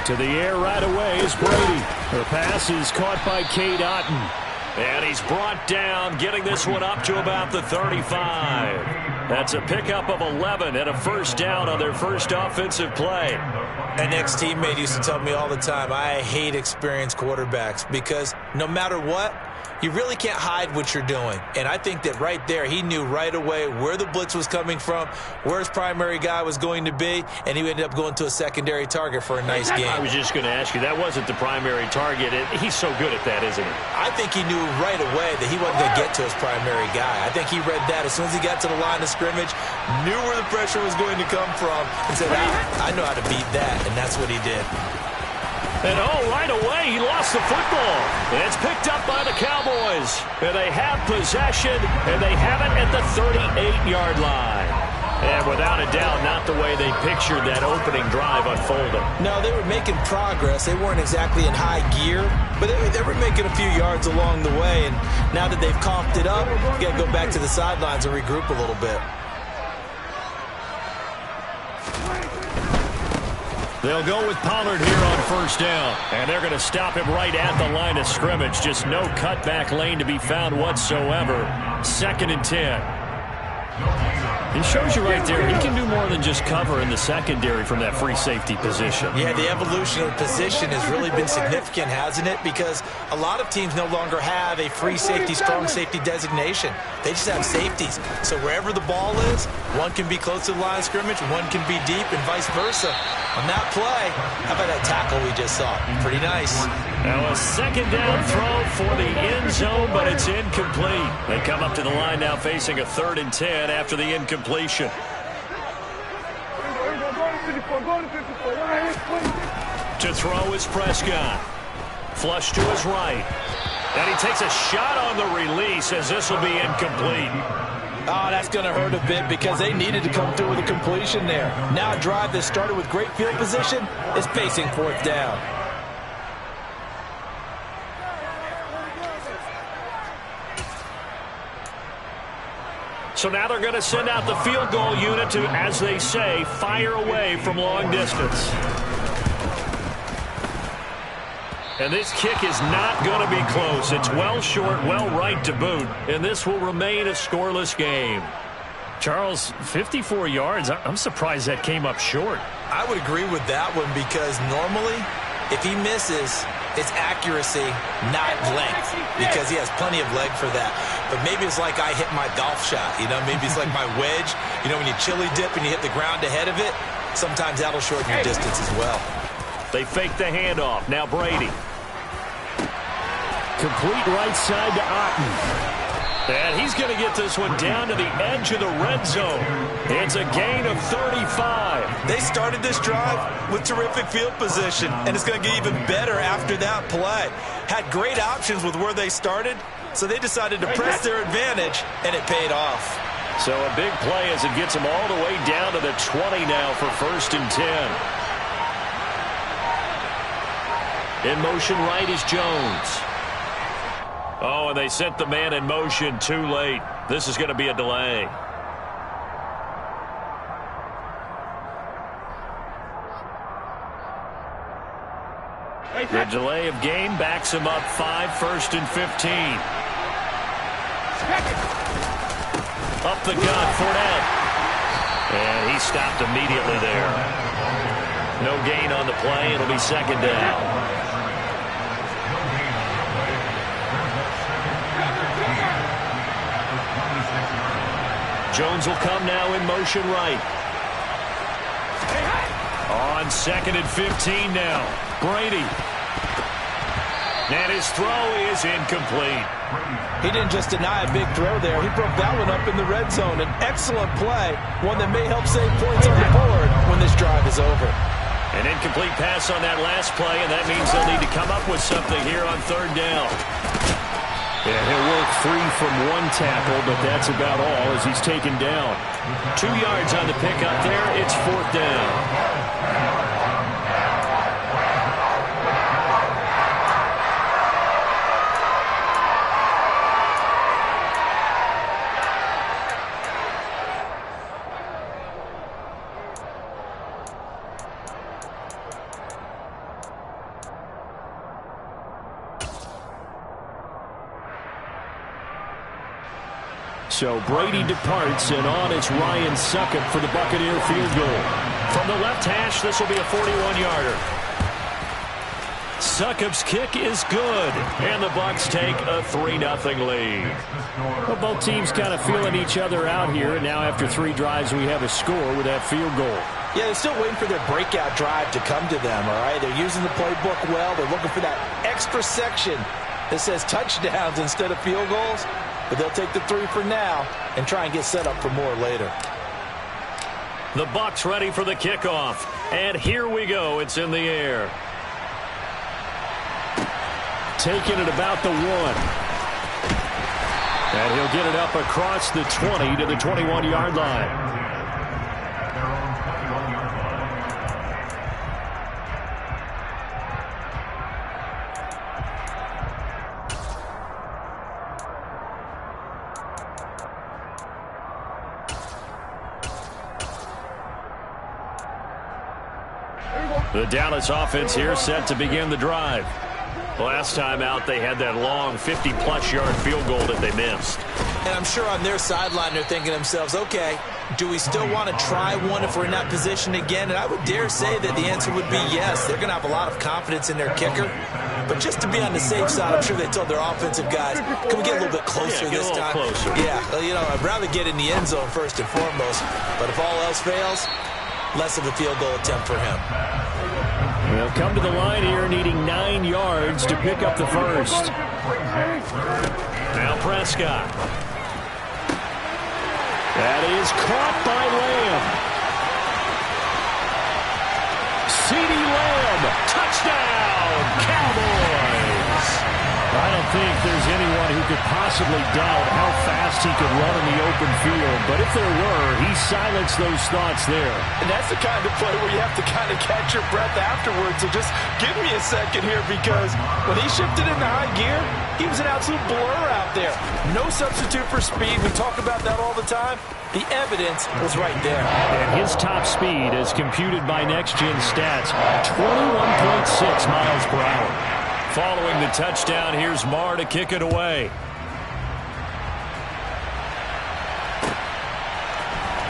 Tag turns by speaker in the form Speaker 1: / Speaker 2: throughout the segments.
Speaker 1: To the air right away is Brady. Her pass is caught by Cade Otton. And he's brought down, getting this one up to about the 35. That's a pickup of 11 and a first down on their first offensive play.
Speaker 2: An ex-teammate used to tell me all the time, I hate experienced quarterbacks because no matter what, you really can't hide what you're doing. And I think that right there, he knew right away where the blitz was coming from, where his primary guy was going to be, and he ended up going to a secondary target for a nice game.
Speaker 1: I was just going to ask you, that wasn't the primary target. He's so good at that, isn't he?
Speaker 2: I think he knew right away that he wasn't going to get to his primary guy. I think he read that as soon as he got to the line of scrimmage, knew where the pressure was going to come from, and said, I know how to beat that, and that's what he did.
Speaker 1: And right away, he lost the football. And it's picked up by the Cowboys. And they have possession, and they have it at the 38-yard line. And without a doubt, not the way they pictured that opening drive unfolding.
Speaker 2: No, they were making progress. They weren't exactly in high gear, but they were making a few yards along the way. And now that they've coughed it up, you got to go back to the sidelines and regroup a little bit.
Speaker 1: They'll go with Pollard here on first down. And they're going to stop him right at the line of scrimmage. Just no cutback lane to be found whatsoever. 2nd and 10. He shows you right there, he can do more than just cover in the secondary from that free safety position.
Speaker 2: Yeah, the evolution of position has really been significant, hasn't it? Because a lot of teams no longer have a free safety, strong safety designation. They just have safeties. So wherever the ball is, one can be close to the line of scrimmage, one can be deep, and vice versa. On that play, how about that tackle we just saw? Pretty nice.
Speaker 1: Now a second down throw for the end zone, but it's incomplete. They come up to the line now facing a 3rd and 10 after the incompletion. To throw is Prescott. Flush to his right. And he takes a shot on the release as this will be incomplete.
Speaker 2: Oh, that's going to hurt a bit because they needed to come through with a completion there. Now a drive that started with great field position is facing 4th down.
Speaker 1: So now they're going to send out the field goal unit to, as they say, fire away from long distance. And this kick is not going to be close. It's well short, well right to boot. And this will remain a scoreless game. Charles, 54 yards. I'm surprised that came up short.
Speaker 2: I would agree with that one because normally, if he misses, it's accuracy, not length, because he has plenty of leg for that. But maybe it's like I hit my golf shot, you know? Maybe it's like my wedge. You know, when you chili dip and you hit the ground ahead of it, sometimes that'll shorten your distance as well.
Speaker 1: They fake the handoff. Now Brady. Complete right side to Otton. And he's going to get this one down to the edge of the red zone. It's a gain of 35.
Speaker 2: They started this drive with terrific field position, and it's going to get even better after that play. Had great options with where they started, so they decided to press their advantage, and it paid off.
Speaker 1: So a big play as it gets them all the way down to the 20 now for 1st and 10. In motion right is Jones. Oh, and they sent the man in motion too late. This is going to be a delay. The delay of game backs him up 5, 1st and 15. Up the gut, Fournette. And he stopped immediately there. No gain on the play. It'll be 2nd down. Jones will come now in motion right. On 2nd and 15 now. Brady. And his throw is incomplete.
Speaker 2: He didn't just deny a big throw there. He broke that one up in the red zone. An excellent play. One that may help save points on the board when this drive is over.
Speaker 1: An incomplete pass on that last play, and that means they'll need to come up with something here on 3rd down. Yeah, he'll work free from one tackle, but that's about all as he's taken down. 2 yards on the pickup there. It's 4th down. So Brady departs, and on it's Ryan Succop for the Buccaneer field goal. From the left hash, this will be a 41-yarder. Succop's kick is good, and the Bucs take a 3-0 lead. Well, both teams kind of feeling each other out here, and now after 3 drives, we have a score with that field goal.
Speaker 2: Yeah, they're still waiting for their breakout drive to come to them, all right? They're using the playbook well. They're looking for that extra section that says touchdowns instead of field goals. But they'll take the 3 for now and try and get set up for more later.
Speaker 1: The Bucs ready for the kickoff. And here we go. It's in the air. Taking it about the 1. And he'll get it up across the 20 to the 21-yard line. The Dallas offense here set to begin the drive. Last time out, they had that long 50-plus yard field goal that they missed.
Speaker 2: And I'm sure on their sideline, they're thinking to themselves, okay, do we still want to try one if we're in that position again? And I would dare say that the answer would be yes. They're going to have a lot of confidence in their kicker. But just to be on the safe side, I'm sure they told their offensive guys, can we get a little bit closer this time?
Speaker 1: Closer.
Speaker 2: Yeah, well, you know, I'd rather get in the end zone first and foremost. But if all else fails, less of a field goal attempt for him.
Speaker 1: They'll come to the line here needing 9 yards to pick up the first. Now Prescott. That is caught by Lamb. CeeDee Lamb. Touchdown, Cowboys. I don't think there's anyone who could possibly doubt how fast he could run in the open field. But if there were, he silenced those thoughts there.
Speaker 3: And that's the kind of play where you have to kind of catch your breath afterwards. So just give me a second here, because when he shifted into high gear, he was an absolute blur out there. No substitute for speed. We talk about that all the time. The evidence was right there.
Speaker 1: And his top speed, as computed by Next Gen Stats, 21.6 miles per hour. Following the touchdown, here's Maher to kick it away.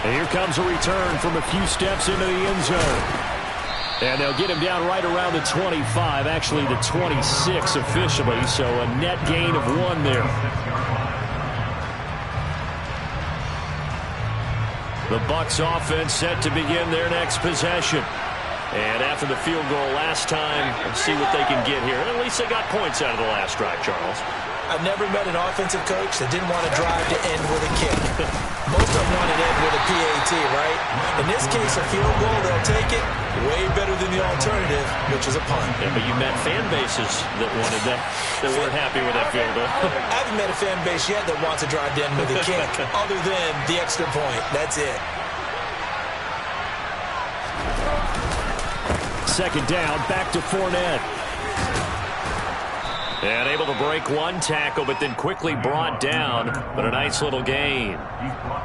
Speaker 1: And here comes a return from a few steps into the end zone. And they'll get him down right around the 25, actually the 26 officially, so a net gain of 1 there. The Bucs offense set to begin their next possession. And after the field goal last time, let's see what they can get here. At least they got points out of the last drive, Charles.
Speaker 2: I've never met an offensive coach that didn't want to drive to end with a kick. Most of them want to end with a PAT, right? In this case, a field goal, they'll take it. Way better than the alternative, which is a punt.
Speaker 1: Yeah, but you met fan bases that wanted that weren't happy with that field goal.
Speaker 2: I haven't met a fan base yet that wants to drive to end with a kick, other than the extra point. That's it.
Speaker 1: Second down, back to Fournette. And able to break one tackle, but then quickly brought down. But a nice little gain.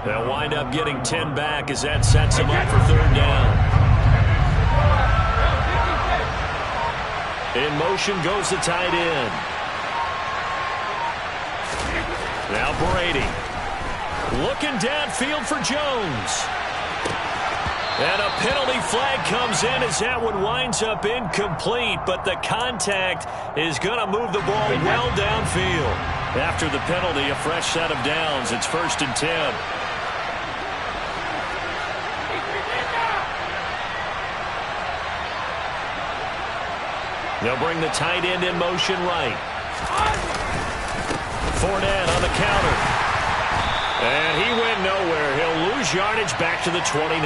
Speaker 1: They'll wind up getting 10 back as that sets them up for 3rd down. In motion goes the tight end. Now Brady. Looking downfield for Jones. And a penalty flag comes in as that one winds up incomplete, but the contact is going to move the ball well downfield. After the penalty, a fresh set of downs. It's 1st and 10. They'll bring the tight end in motion right. Fournette on the counter. And he went nowhere. He'll lose yardage back to the 29.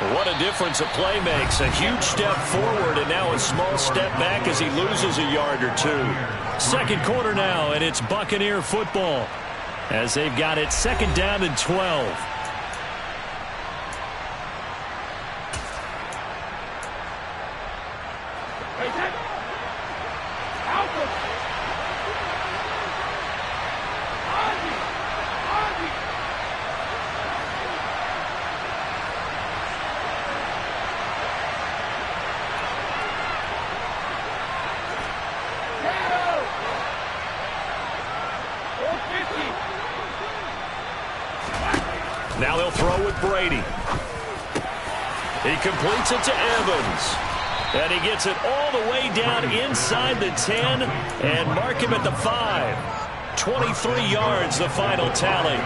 Speaker 1: What a difference a play makes. A huge step forward and now a small step back as he loses a yard or two. Second quarter now, and it's Buccaneer football as they've got it second down and 12. Now they'll throw with Brady. He completes it to Evans. And he gets it all the way down inside the 10 and mark him at the 5. 23 yards, the final tally.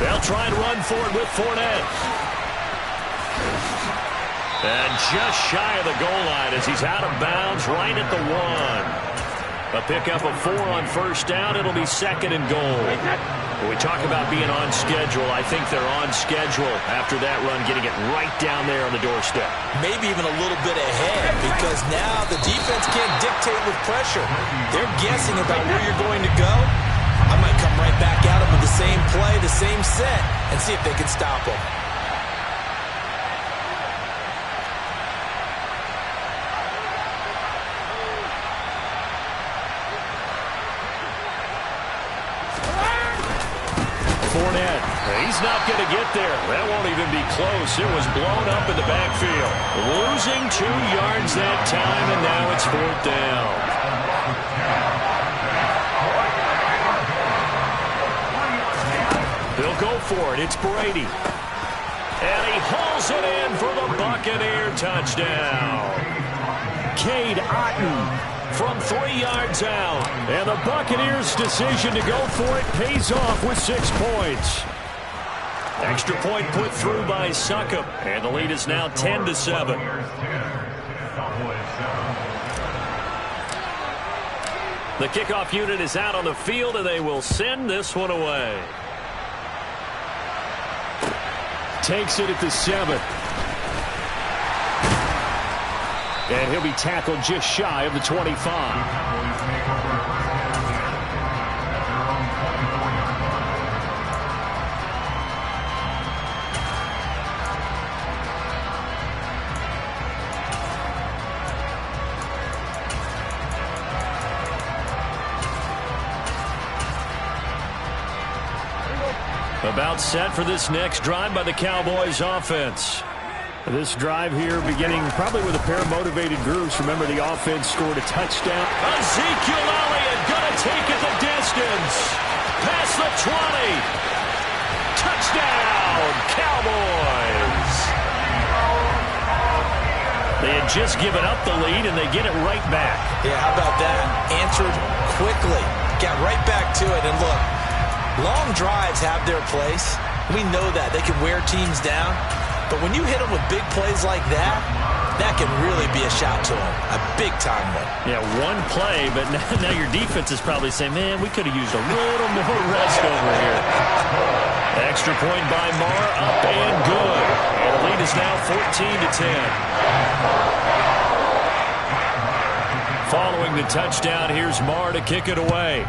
Speaker 1: They'll try and run for it with Fournette. And just shy of the goal line as he's out of bounds right at the 1. A pickup of 4 on first down. It'll be second and goal. When we talk about being on schedule, I think they're on schedule after that run, getting it right down there on the doorstep.
Speaker 2: Maybe even a little bit ahead because now the defense can't dictate with pressure. They're guessing about where you're going to go. I might come right back at them with the same play, the same set, and see if they can stop them.
Speaker 1: Fournette, he's not going to get there. That won't even be close. It was blown up in the backfield. Losing 2 yards that time, and now it's 4th down. They'll go for it. It's Brady. And he hauls it in for the Buccaneer touchdown. Cade Otton from 3 yards out. And the Buccaneers' decision to go for it pays off with 6 points. Extra point put through by Succop. And the lead is now 10-7. The kickoff unit is out on the field, and they will send this one away. Takes it at the 7. And he'll be tackled just shy of the 25. About set for this next drive by the Cowboys offense. This drive here beginning probably with a pair of motivated groups. Remember, the offense scored a touchdown. Ezekiel Elliott going to take it the distance. Past the 20. Touchdown, Cowboys. They had just given up the lead, and they get it right back.
Speaker 2: Yeah, how about that? Answered quickly. Got right back to it. And look, long drives have their place. We know that. They can wear teams down. But when you hit them with big plays like that, that can really be a shout to them. A big-time one.
Speaker 1: Yeah, one play, but now your defense is probably saying, man, we could have used a little more rest over here. Extra point by Marr, up and good. And the lead is now 14-10. Following the touchdown, here's Marr to kick it away.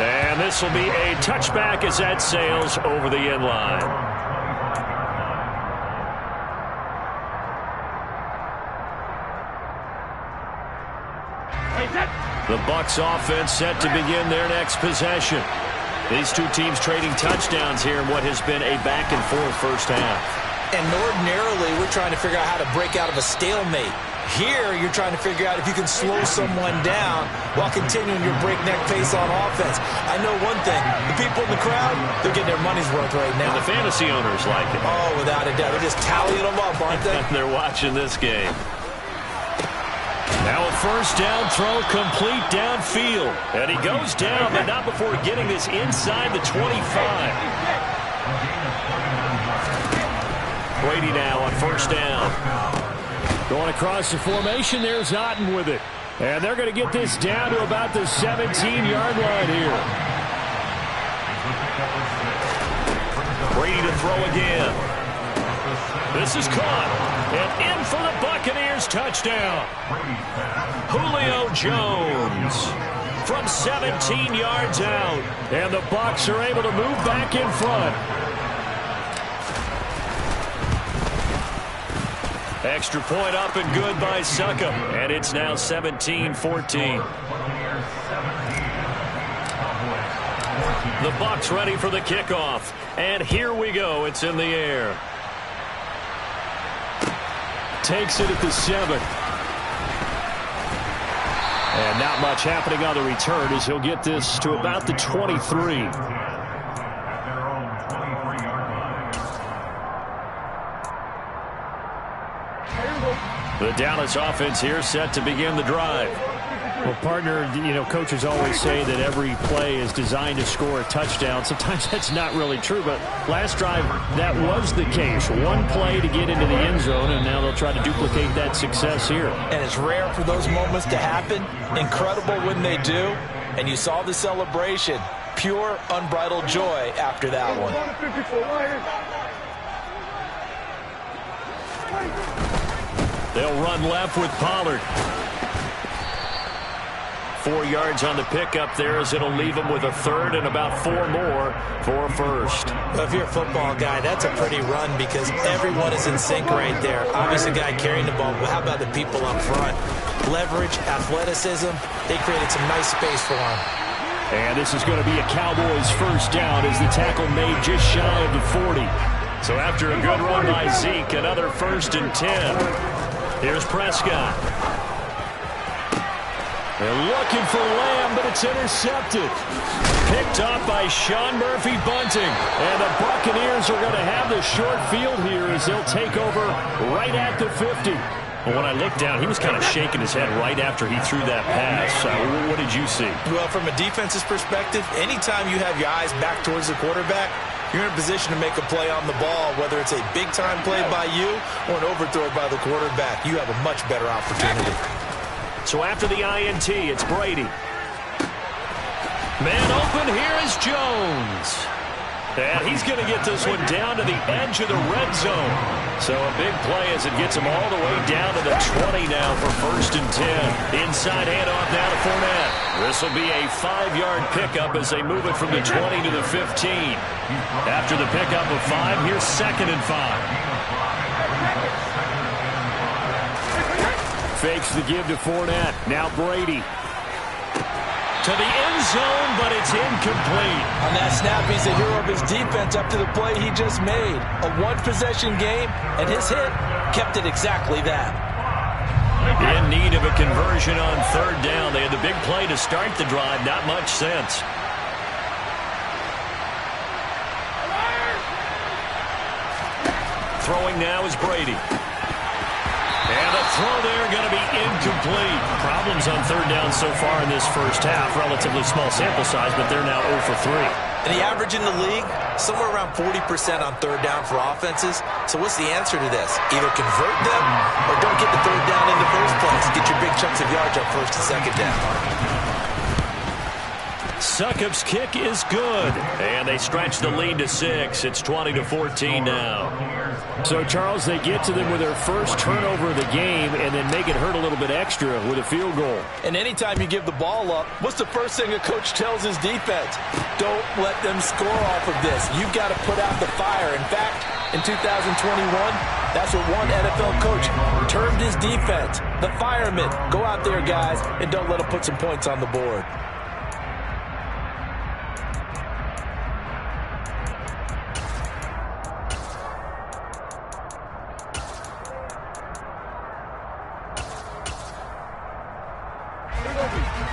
Speaker 1: And this will be a touchback as that sails over the end line. The Bucs offense set to begin their next possession. These two teams trading touchdowns here in what has been a back-and-forth first half.
Speaker 2: And ordinarily, we're trying to figure out how to break out of a stalemate. Here, you're trying to figure out if you can slow someone down while continuing your breakneck pace on offense. I know one thing. The people in the crowd, they're getting their money's worth right now.
Speaker 1: And the fantasy owners like it.
Speaker 2: Oh, without a doubt. They're just tallying them up, aren't they?
Speaker 1: They're watching this game. Now a first down throw complete downfield. And he goes down, but not before getting this inside the 25. Brady now on first down. Going across the formation, there's Otton with it. And they're going to get this down to about the 17-yard line here. Brady to throw again. This is caught. And in for the Buccaneers touchdown. Julio Jones from 17 yards out. And the Bucs are able to move back in front. Extra point up and good by Succop. And it's now 17-14. The Bucs ready for the kickoff. And here we go. It's in the air. Takes it at the 7. And not much happening on the return as he'll get this to about the 23. The Dallas offense here set to begin the drive. Well, partner, coaches always say that every play is designed to score a touchdown. Sometimes that's not really true, but last drive, that was the case. One play to get into the end zone, and now they'll try to duplicate that success here. And
Speaker 2: it's rare for those moments to happen. Incredible when they do. And you saw the celebration. Pure, unbridled joy after that one.
Speaker 1: They'll run left with Pollard. 4 yards on the pickup there as it'll leave them with a third and about 4 more for a first.
Speaker 2: Well, if you're a football guy, that's a pretty run because everyone is in sync right there. Obviously, the guy carrying the ball, but how about the people up front? Leverage, athleticism, they created some nice space for him.
Speaker 1: And this is going to be a Cowboys first down as the tackle made just shy of the 40. So after a good run by Zeke, another 1st and 10. Here's Prescott. They're looking for Lamb, but it's intercepted. Picked up by Sean Murphy-Bunting. And the Buccaneers are going to have the short field here as they'll take over right at the 50. Well, when I looked down, he was kind of shaking his head right after he threw that pass. What did you see?
Speaker 2: Well, from a defense's perspective, anytime you have your eyes back towards the quarterback, you're in a position to make a play on the ball, whether it's a big-time play by you or an overthrow by the quarterback. You have a much better opportunity.
Speaker 1: So after the INT, it's Brady. Man open, here is Jones. And he's going to get this one down to the edge of the red zone. So a big play as it gets him all the way down to the 20 now for 1st and 10. Inside handoff now to Fournette. This will be a 5-yard pickup as they move it from the 20 to the 15. After the pickup of 5, here's 2nd and 5. Fakes the give to Fournette. Now Brady. To the end zone, but it's incomplete.
Speaker 2: On that snap, he's the hero of his defense up to the play he just made. A one-possession game, and his hit kept it exactly that.
Speaker 1: In need of a conversion on 3rd down. They had the big play to start the drive. Not much sense. Throwing now is Brady. And the throw there going to be incomplete. Problems on 3rd down so far in this first half. Relatively small sample size, but they're now 0 for 3.
Speaker 2: And the average in the league, somewhere around 40% on 3rd down for offenses. So what's the answer to this? Either convert them or don't get the 3rd down in the first place. Get your big chunks of yards on 1st and 2nd down.
Speaker 1: Succop's kick is good. And they stretch the lead to 6. It's 20-14 now. So, Charles, they get to them with their first turnover of the game and then make it hurt a little bit extra with a field goal.
Speaker 3: And anytime you give the ball up, what's the first thing a coach tells his defense? Don't let them score off of this. You've got to put out the fire. In fact, in 2021, that's what one NFL coach termed his defense. The firemen. Go out there, guys, and don't let them put some points on the board.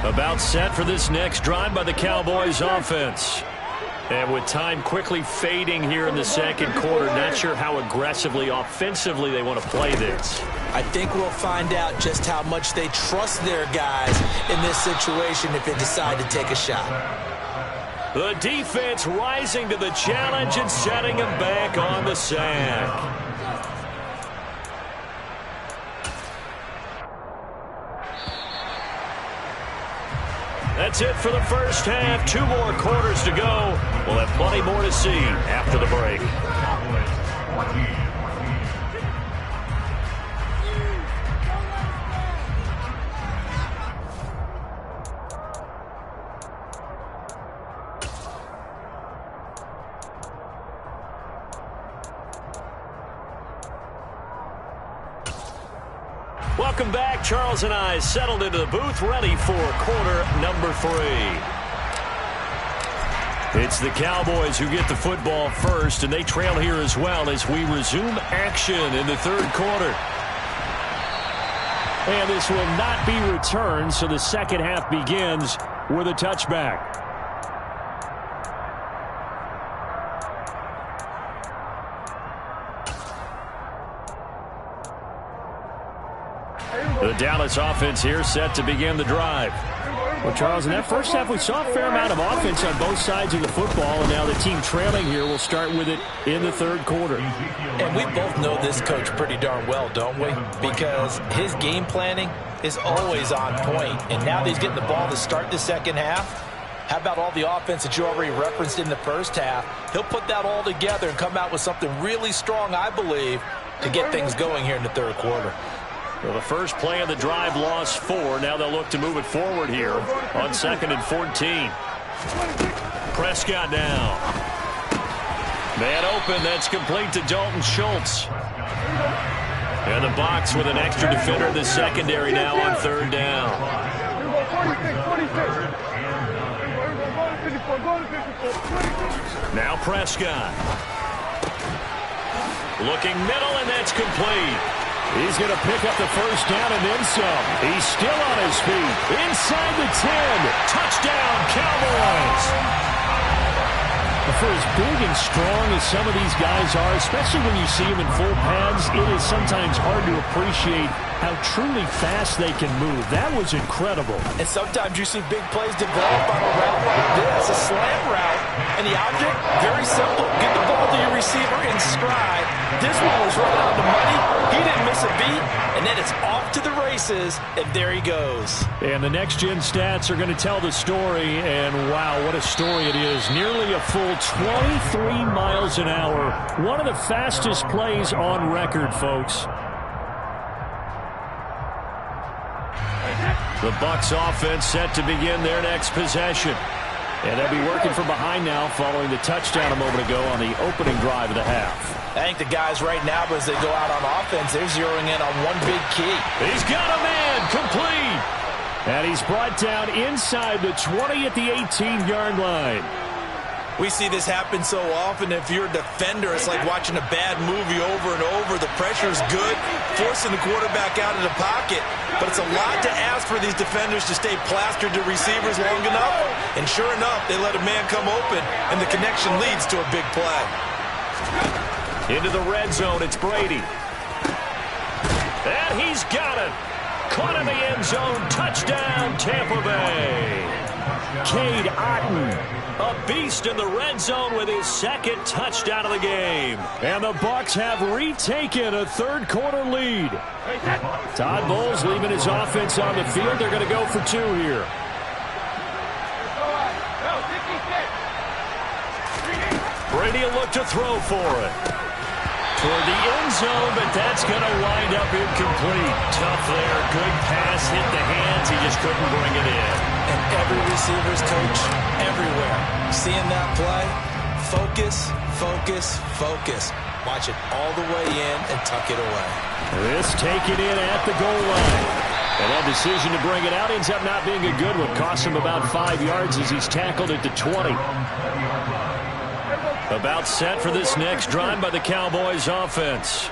Speaker 1: About set for this next drive by the Cowboys offense. And with time quickly fading here in the 2nd quarter, not sure how aggressively, offensively they want to play this.
Speaker 2: I think we'll find out just how much they trust their guys in this situation if they decide to take a shot.
Speaker 1: The defense rising to the challenge and setting them back on the sack. That's it for the first half. 2 more quarters to go. We'll have plenty more to see after the break. Welcome back. Charles and I settled into the booth, ready for quarter number 3. It's the Cowboys who get the football first, and they trail here as well as we resume action in the third quarter. And this will not be returned, so the second half begins with a touchback. The Dallas offense here set to begin the drive. Well, Charles, in that first half, we saw a fair amount of offense on both sides of the football, and now the team trailing here will start with it in the third quarter.
Speaker 2: And we both know this coach pretty darn well, don't we? Because his game planning is always on point. And now that he's getting the ball to start the second half, how about all the offense that you already referenced in the first half? He'll put that all together and come out with something really strong, I believe, to get things going here in the third quarter.
Speaker 1: Well, the first play of the drive lost 4. Now they'll look to move it forward here on 2nd and 14. Prescott now. Man open. That's complete to Dalton Schultz. And the box with an extra defender in the secondary now on 3rd down. Now Prescott. Looking middle, and that's complete. He's going to pick up the first down and then some. He's still on his feet. Inside the 10. Touchdown, Cowboys. For as big and strong as some of these guys are, especially when you see them in full pads, it is sometimes hard to appreciate how truly fast they can move. That was incredible.
Speaker 2: And sometimes you see big plays develop on a route like this, a slant route, and the object, very simple. Get the ball to your receiver in stride. This one was right on the money. He didn't miss a beat, and then it's off to the races, and there he goes.
Speaker 1: And the next-gen stats are going to tell the story, and wow, what a story it is. Nearly a full 23 miles an hour. One of the fastest plays on record, folks. The Bucs offense set to begin their next possession. And they'll be working from behind now following the touchdown a moment ago on the opening drive of the half.
Speaker 2: I think the guys right now, as they go out on offense, they're zeroing in on one big key.
Speaker 1: He's got a man, complete. And he's brought down inside the 20 at the 18-yard line.
Speaker 2: We see this happen so often. If you're a defender, it's like watching a bad movie over and over. The pressure's good, forcing the quarterback out of the pocket. But it's a lot to ask for these defenders to stay plastered to receivers long enough. And sure enough, they let a man come open, and the connection leads to a big play.
Speaker 1: Into the red zone, it's Brady. And he's got it. Caught in the end zone. Touchdown, Tampa Bay. Cade Otton, a beast in the red zone with his second touchdown of the game. And the Bucs have retaken a third quarter lead. Todd Bowles leaving his offense on the field. They're going to go for 2 here. Brady will look to throw for it. Toward the end zone, but that's going to wind up incomplete. Tough there. Good pass, hit the hands. He just couldn't bring it in.
Speaker 2: And every receiver's coach everywhere. Seeing that play, focus, focus, focus. Watch it all the way in and tuck it away.
Speaker 1: This taken in at the goal line. And that decision to bring it out ends up not being a good one. Costs him about 5 yards as he's tackled at the 20. About set for this next drive by the Cowboys offense.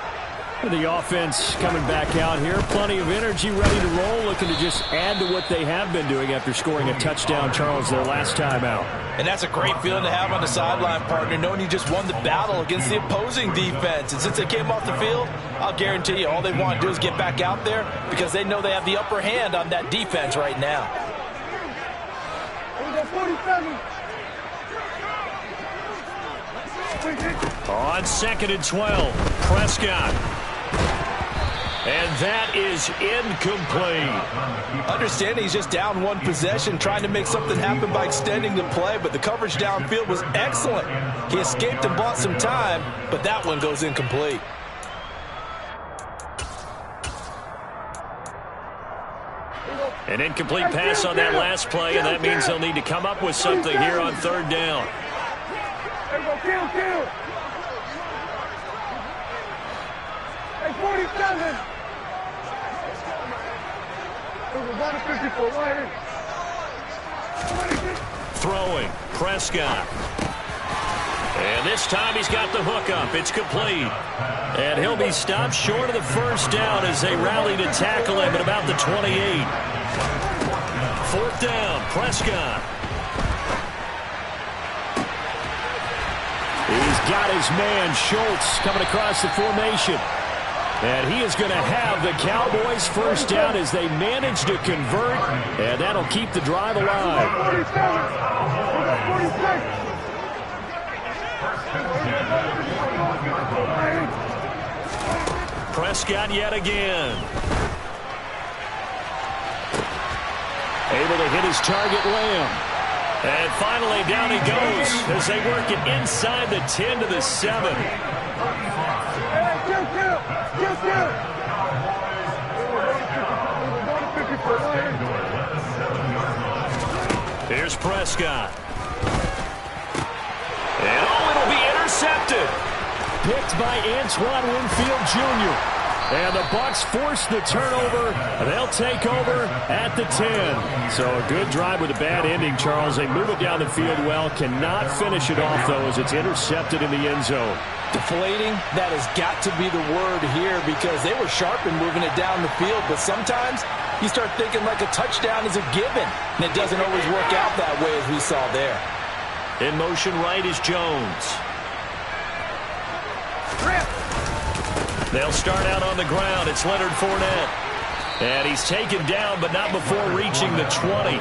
Speaker 1: And the offense coming back out here. Plenty of energy, ready to roll, looking to just add to what they have been doing after scoring a touchdown, Charles, their last time out.
Speaker 2: And that's a great feeling to have on the sideline, partner, knowing you just won the battle against the opposing defense. And since they came off the field, I'll guarantee you all they want to do is get back out there because they know they have the upper hand on that defense right now. On 2nd and 12, Prescott.
Speaker 1: And that is incomplete.
Speaker 3: Understanding he's just down one possession, trying to make something happen by extending the play, but the coverage downfield was excellent. He escaped and bought some time, but that one goes incomplete.
Speaker 1: An incomplete pass on that last play, and that means they'll need to come up with something here on third down. Throwing, Prescott. And this time he's got the hook up. It's complete. And he'll be stopped short of the first down as they rally to tackle him at about the 28. Fourth down, Prescott. He's got his man, Schultz, coming across the formation. And he is going to have the Cowboys first down as they manage to convert. And that'll keep the drive alive. Prescott yet again. Able to hit his target, Lamb. And finally, down he goes as they work it inside the 10 to the 7. Here's Prescott. And it'll be intercepted. Picked by Antoine Winfield Jr. And the Bucs force the turnover. They'll take over at the 10. So a good drive with a bad ending, Charles. They move it down the field well. Cannot finish it off, though, as it's intercepted in the end zone.
Speaker 3: Deflating, that has got to be the word here because they were sharp in moving it down the field. But sometimes you start thinking like a touchdown is a given. And it doesn't always work out that way as we saw there.
Speaker 1: In motion right is Jones. They'll start out on the ground. It's Leonard Fournette. And he's taken down, but not before reaching the 20.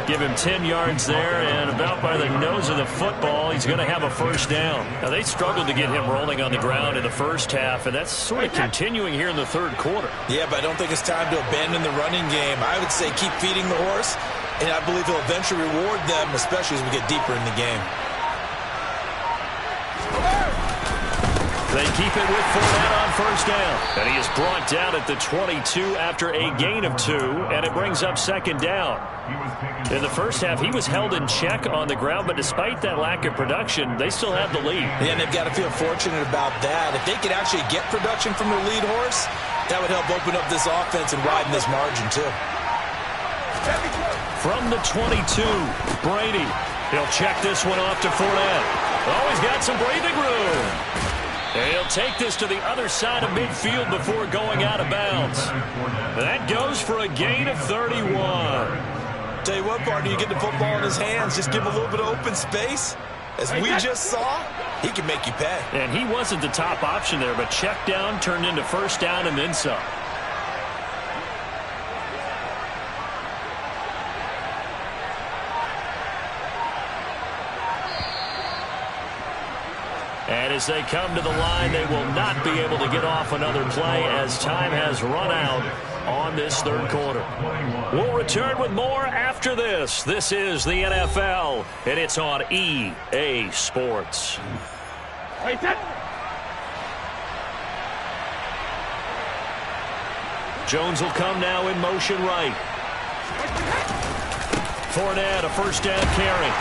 Speaker 1: Give him 10 yards there, and about by the nose of the football, he's going to have a first down. Now, they struggled to get him rolling on the ground in the first half, and that's sort of continuing here in the third quarter.
Speaker 2: Yeah, but I don't think it's time to abandon the running game. I would say keep feeding the horse, and I believe he'll eventually reward them, especially as we get deeper in the game.
Speaker 1: They keep it with Fournette on first down. And he is brought down at the 22 after a gain of 2, and it brings up second down. In the first half, he was held in check on the ground, but despite that lack of production, they still have the lead.
Speaker 2: Yeah, and they've got to feel fortunate about that. If they could actually get production from their lead horse, that would help open up this offense and widen this margin, too.
Speaker 1: From the 22, Brady. He'll check this one off to Fournette. Oh, he's got some breathing room. And he'll take this to the other side of midfield before going out of bounds. That goes for a gain of 31.
Speaker 2: Tell you what, partner, you get the football in his hands, just give him a little bit of open space. As we just saw, he can make you pay.
Speaker 1: And he wasn't the top option there, but check down turned into first down and then some. And as they come to the line, they will not be able to get off another play as time has run out on this third quarter. We'll return with more after this. This is the NFL, and it's on EA Sports. Jones will come now in motion right. Fournette, a first down carry.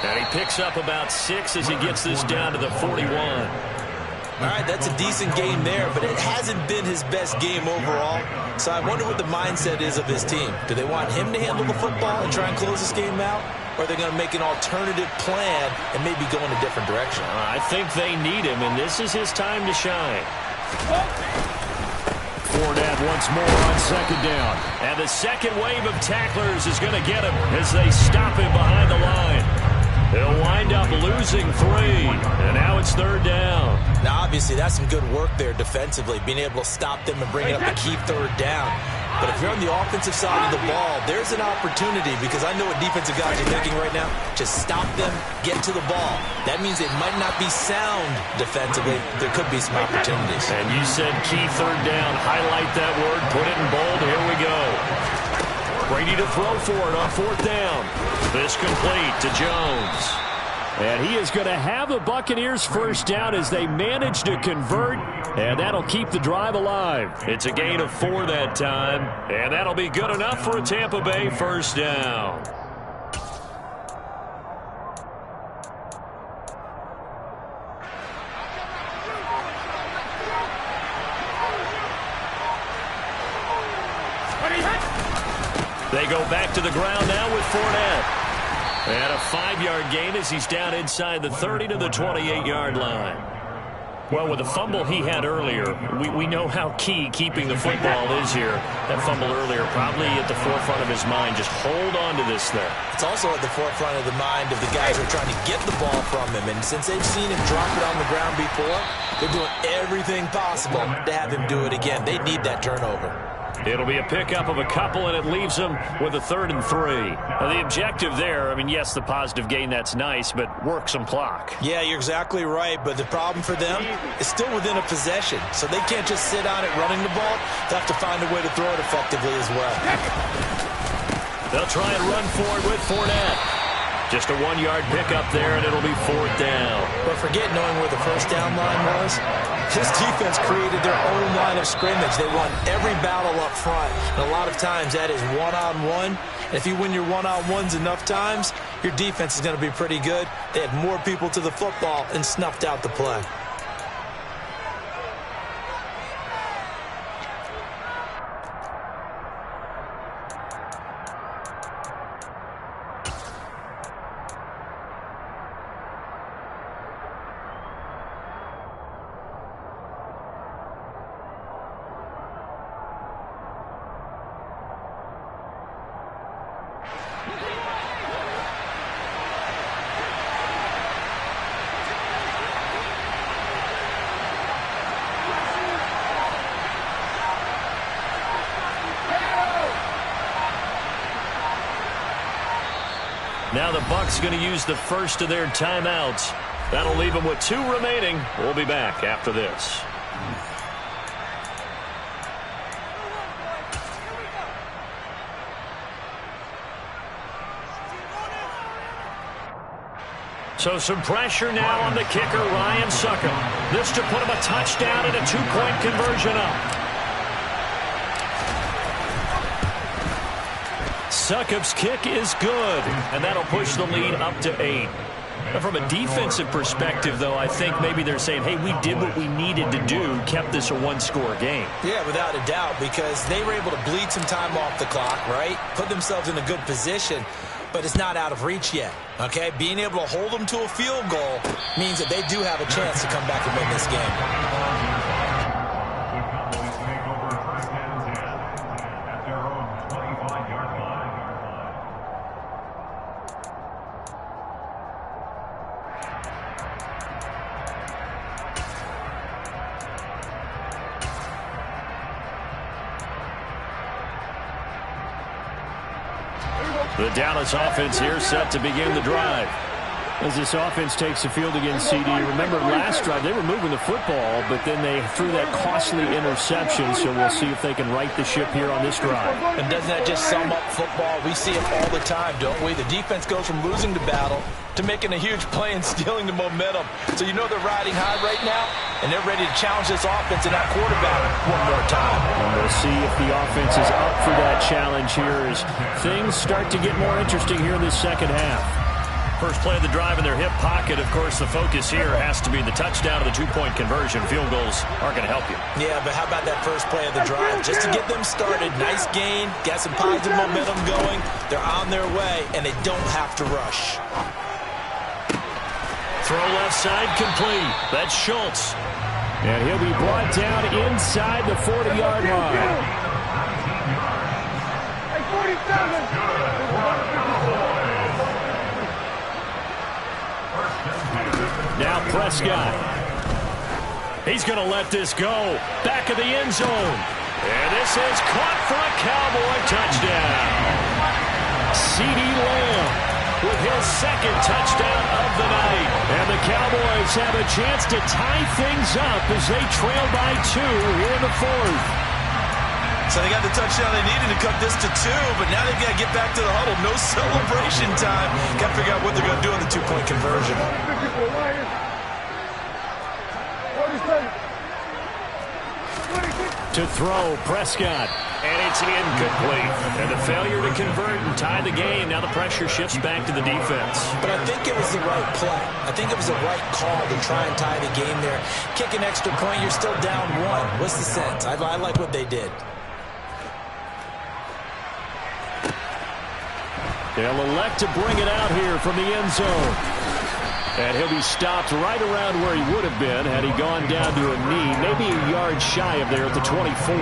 Speaker 1: And he picks up about 6 as he gets this down to the 41.
Speaker 2: All right, that's a decent game there, but it hasn't been his best game overall. So I wonder what the mindset is of his team. Do they want him to handle the football and try and close this game out? Or are they going to make an alternative plan and maybe go in a different direction?
Speaker 1: I think they need him, and this is his time to shine. Fournette once more on second down. And the second wave of tacklers is going to get him as they stop him behind the line. They'll wind up losing 3, and now it's third down.
Speaker 2: Now, obviously, that's some good work there defensively, being able to stop them and bring it up a key third down. But if you're on the offensive side of the ball, there's an opportunity, because I know what defensive guys are thinking right now. Just stop them, get to the ball. That means it might not be sound defensively. There could be some opportunities.
Speaker 1: And you said key third down. Highlight that word. Put it in bold. Here we go. Brady to throw for it on fourth down. This complete to Jones. And he is going to have the Buccaneers first down as they manage to convert, and that'll keep the drive alive. It's a gain of 4 that time, and that'll be good enough for a Tampa Bay first down. They go back to the ground now with Fournette. And a 5-yard gain as he's down inside the 30 to the 28-yard line. Well, with the fumble he had earlier, we know how key keeping the football is here. That fumble earlier probably at the forefront of his mind. Just hold on to this thing.
Speaker 2: It's also at the forefront of the mind of the guys who are trying to get the ball from him. And since they've seen him drop it on the ground before, they're doing everything possible to have him do it again. They need that turnover.
Speaker 1: It'll be a pickup of a couple, and it leaves them with a 3rd and 3. Now, the objective there, I mean, yes, the positive gain, that's nice, but work some clock.
Speaker 2: Yeah, you're exactly right, but the problem for them is still within a possession, so they can't just sit on it running the ball. They'll have to find a way to throw it effectively as well.
Speaker 1: They'll try and run forward with Fournette. Just a 1-yard pickup there, and it'll be 4th down.
Speaker 2: But forget knowing where the first down line was. This defense created their own line of scrimmage. They won every battle up front, and a lot of times that is one-on-one. And if you win your one-on-ones enough times, your defense is going to be pretty good. They had more people to the football and snuffed out the play.
Speaker 1: Now the Bucs going to use the first of their timeouts. That'll leave them with 2 remaining. We'll be back after this. So some pressure now on the kicker, Ryan Succop. This to put him a touchdown and a 2-point conversion up. Succop's kick is good, and that'll push the lead up to 8. Now, from a defensive perspective, though, I think maybe they're saying, hey, we did what we needed to do, kept this a 1-score game.
Speaker 2: Yeah, without a doubt, because they were able to bleed some time off the clock, right? Put themselves in a good position, but it's not out of reach yet, okay? Being able to hold them to a field goal means that they do have a chance to come back and win this game.
Speaker 1: The Dallas offense here set to begin the drive.
Speaker 4: As this offense takes the field against CD, remember last drive they were moving the football, but then they threw that costly interception, so we'll see if they can right the ship here on this drive.
Speaker 2: And doesn't that just sum up football? We see it all the time, don't we? The defense goes from losing the battle to making a huge play and stealing the momentum. So you know they're riding high right now, and they're ready to challenge this offense and that quarterback one more time.
Speaker 4: And we'll see if the offense is up for that challenge here as things start to get more interesting here in this second half.
Speaker 1: First play of the drive in their hip pocket. Of course, the focus here has to be the touchdown of the 2-point conversion. Field goals aren't going to help you.
Speaker 2: Yeah, but how about that first play of the drive? Just to get them started, nice gain, got some positive momentum going. They're on their way, and they don't have to rush.
Speaker 1: Throw left side complete. That's Schultz.
Speaker 4: And he'll be brought down inside the 40-yard line.
Speaker 1: Now Prescott. He's going to let this go. Back of the end zone. And this is caught for a Cowboy touchdown. CeeDee Lamb with his second touchdown of the night. And the Cowboys have a chance to tie things up as they trail by 2 here in the fourth.
Speaker 3: So they got the touchdown they needed to cut this to 2, but now they've got to get back to the huddle. No celebration time. Got to figure out what they're going to do on the 2-point conversion.
Speaker 1: To throw, Prescott. And it's incomplete. And the failure to convert and tie the game. Now the pressure shifts back to the defense.
Speaker 2: But I think it was the right play. I think it was the right call to try and tie the game there. Kick an extra point, you're still down 1. What's the sense? I like what they did.
Speaker 1: They'll elect to bring it out here from the end zone. And he'll be stopped right around where he would have been had he gone down to a knee, maybe a yard shy of there at the 24.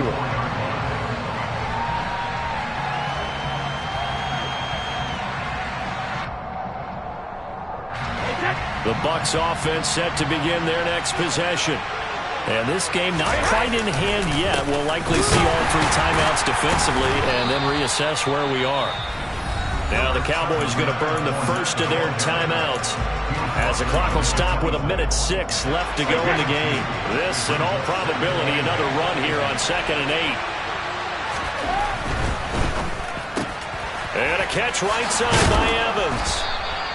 Speaker 1: The Bucs offense set to begin their next possession. And this game not quite in hand yet. We'll likely see all 3 timeouts defensively and then reassess where we are. Now the Cowboys going to burn the first of their timeouts as the clock will stop with 1:06 left to go in the game. This, in all probability, another run here on 2nd and 8. And a catch right side by Evans.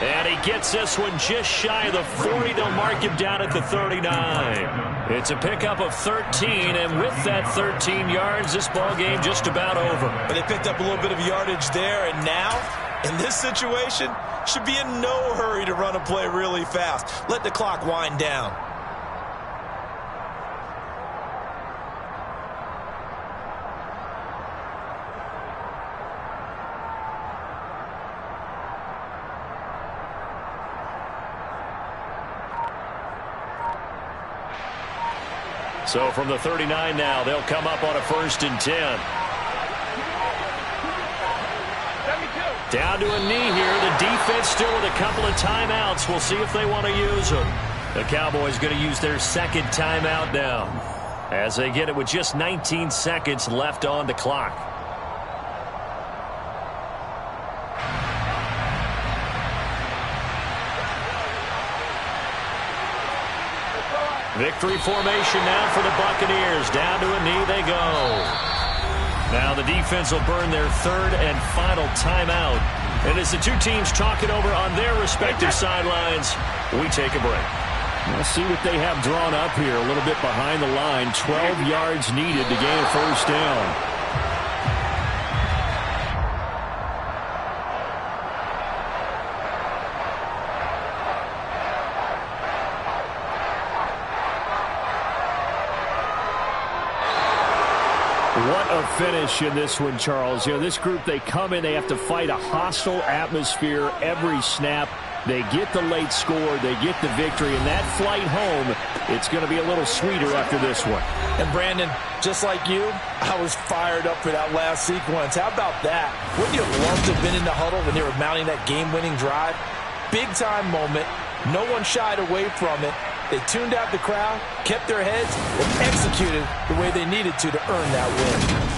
Speaker 1: And he gets this one just shy of the 40. They'll mark him down at the 39. It's a pickup of 13, and with that 13 yards, this ball game just about over.
Speaker 3: But they picked up a little bit of yardage there, and now, in this situation, should be in no hurry to run a play really fast. Let the clock wind down.
Speaker 1: So from the 39 now, they'll come up on a 1st and 10. Down to a knee here. The defense still with a couple of timeouts. We'll see if they want to use them. The Cowboys going to use their 2nd timeout now as they get it with just 19 seconds left on the clock. Victory formation now for the Buccaneers. Down to a knee they go. Now the defense will burn their 3rd and final timeout. And as the 2 teams talk it over on their respective sidelines, we take a break.
Speaker 4: We'll see what they have drawn up here. A little bit behind the line. 12 yards needed to gain a 1st down. What a finish in this one, Charles. You know, this group, they come in, they have to fight a hostile atmosphere every snap. They get the late score, they get the victory, and that flight home, it's going to be a little sweeter after this one.
Speaker 3: And Brandon, just like you, I was fired up for that last sequence. How about that? Wouldn't you have loved to have been in the huddle when they were mounting that game-winning drive? Big-time moment. No one shied away from it. They tuned out the crowd, kept their heads, and executed the way they needed to earn that win.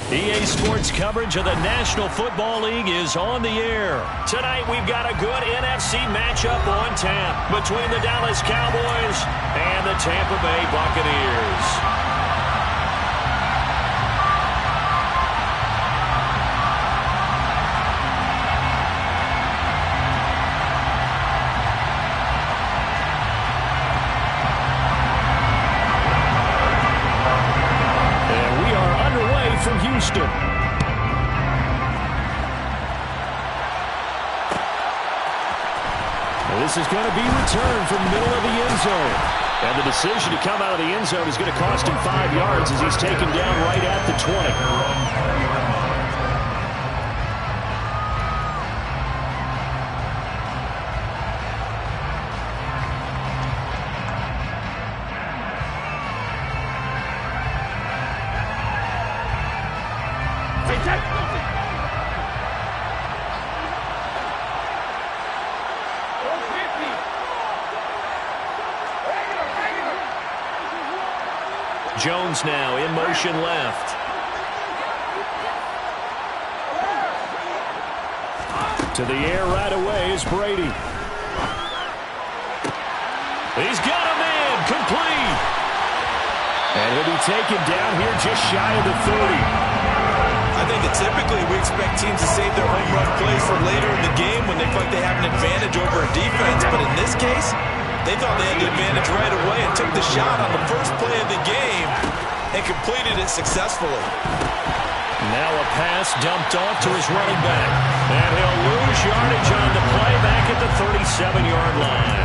Speaker 1: EA Sports coverage of the National Football League is on the air. Tonight we've got a good NFC matchup on tap between the Dallas Cowboys and the Tampa Bay Buccaneers.
Speaker 4: From Houston. This is going to be returned from the middle of the end zone. And the decision to come out of the end zone is going to cost him 5 yards as he's taken down right at the 20.
Speaker 1: Jones now in motion left.
Speaker 4: To the air right away is Brady.
Speaker 1: He's got a man, complete.
Speaker 4: And he'll be taken down here just shy of the 30.
Speaker 2: I think that typically we expect teams to save their home run plays for later in the game when they feel like they have an advantage over a defense. But in this case, they thought they had the advantage right away and took the shot on the first play of the game and completed it successfully.
Speaker 1: Now a pass dumped off to his running back. And he'll lose yardage on the play back at the 37-yard line.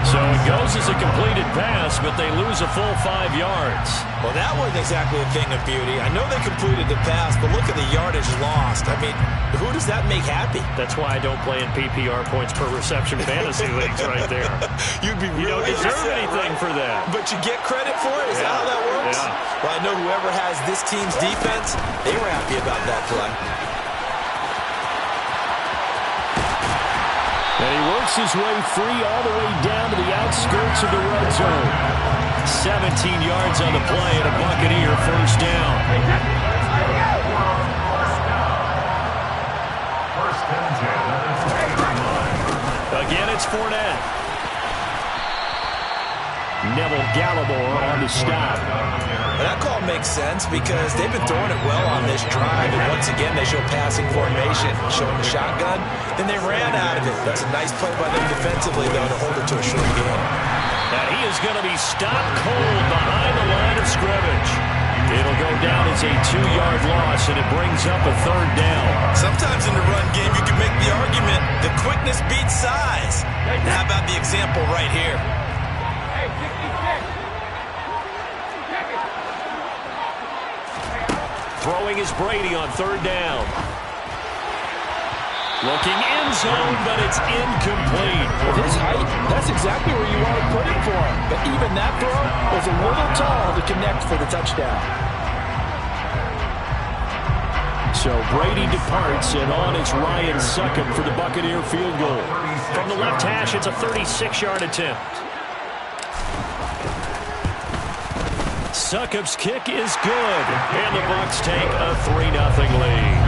Speaker 1: So it goes as a completed pass, but they lose a full 5 yards.
Speaker 2: Well, that wasn't exactly a thing of beauty. I know they completed the pass, but look at the yardage lost. I mean, who does that make happy?
Speaker 1: That's why I don't play in PPR points per reception fantasy leagues right there.
Speaker 2: You'd be really
Speaker 1: You don't deserve anything for that.
Speaker 2: But you get credit for it? Is that how that works?
Speaker 1: Yeah.
Speaker 2: Well, I know whoever has this team's defense, they were happy about that play.
Speaker 4: And he works his way free all the way down to the outskirts of the red zone.
Speaker 1: 17 yards on the play and a Buccaneer first down. Again, it's Fournette.
Speaker 4: Neville Gallimore on the stop.
Speaker 2: That call makes sense because they've been throwing it well on this drive, and once again they show passing formation, showing the shotgun. Then they ran out of it. That's a nice play by them defensively, though, to hold it to a short game.
Speaker 1: And he is going to be stopped cold behind the line of scrimmage. It'll go down as a 2-yard loss, and it brings up a third down.
Speaker 2: Sometimes in the run game you can make the argument that quickness beats size. How about the example right here?
Speaker 1: Throwing is Brady on third down. Looking end zone, but it's incomplete.
Speaker 3: With his height, that's exactly where you want to put it for him. But even that throw was a little tall to connect for the touchdown.
Speaker 4: So Brady departs, and on is Ryan Succop for the Buccaneer field goal.
Speaker 1: From the left hash, it's a 36-yard attempt. Succop's kick is good, and the Bucs take a 3-0 lead.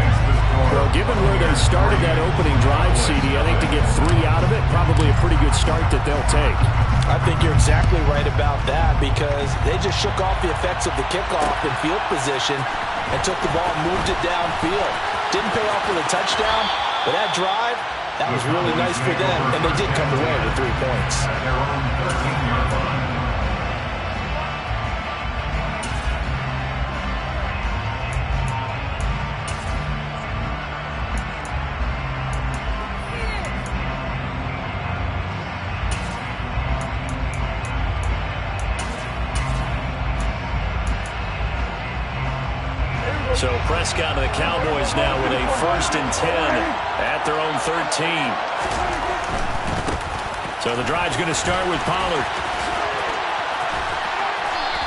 Speaker 4: Well, given where they started that opening drive, CD, I think to get 3 out of it, probably a pretty good start that they'll take.
Speaker 3: I think you're exactly right about that because they just shook off the effects of the kickoff in field position and took the ball and moved it downfield. Didn't pay off with a touchdown, but that drive, that was really nice for them, and they did come away with 3 points.
Speaker 1: So Prescott and the Cowboys now with a 1st and 10 at their own 13. So the drive's going to start with Pollard.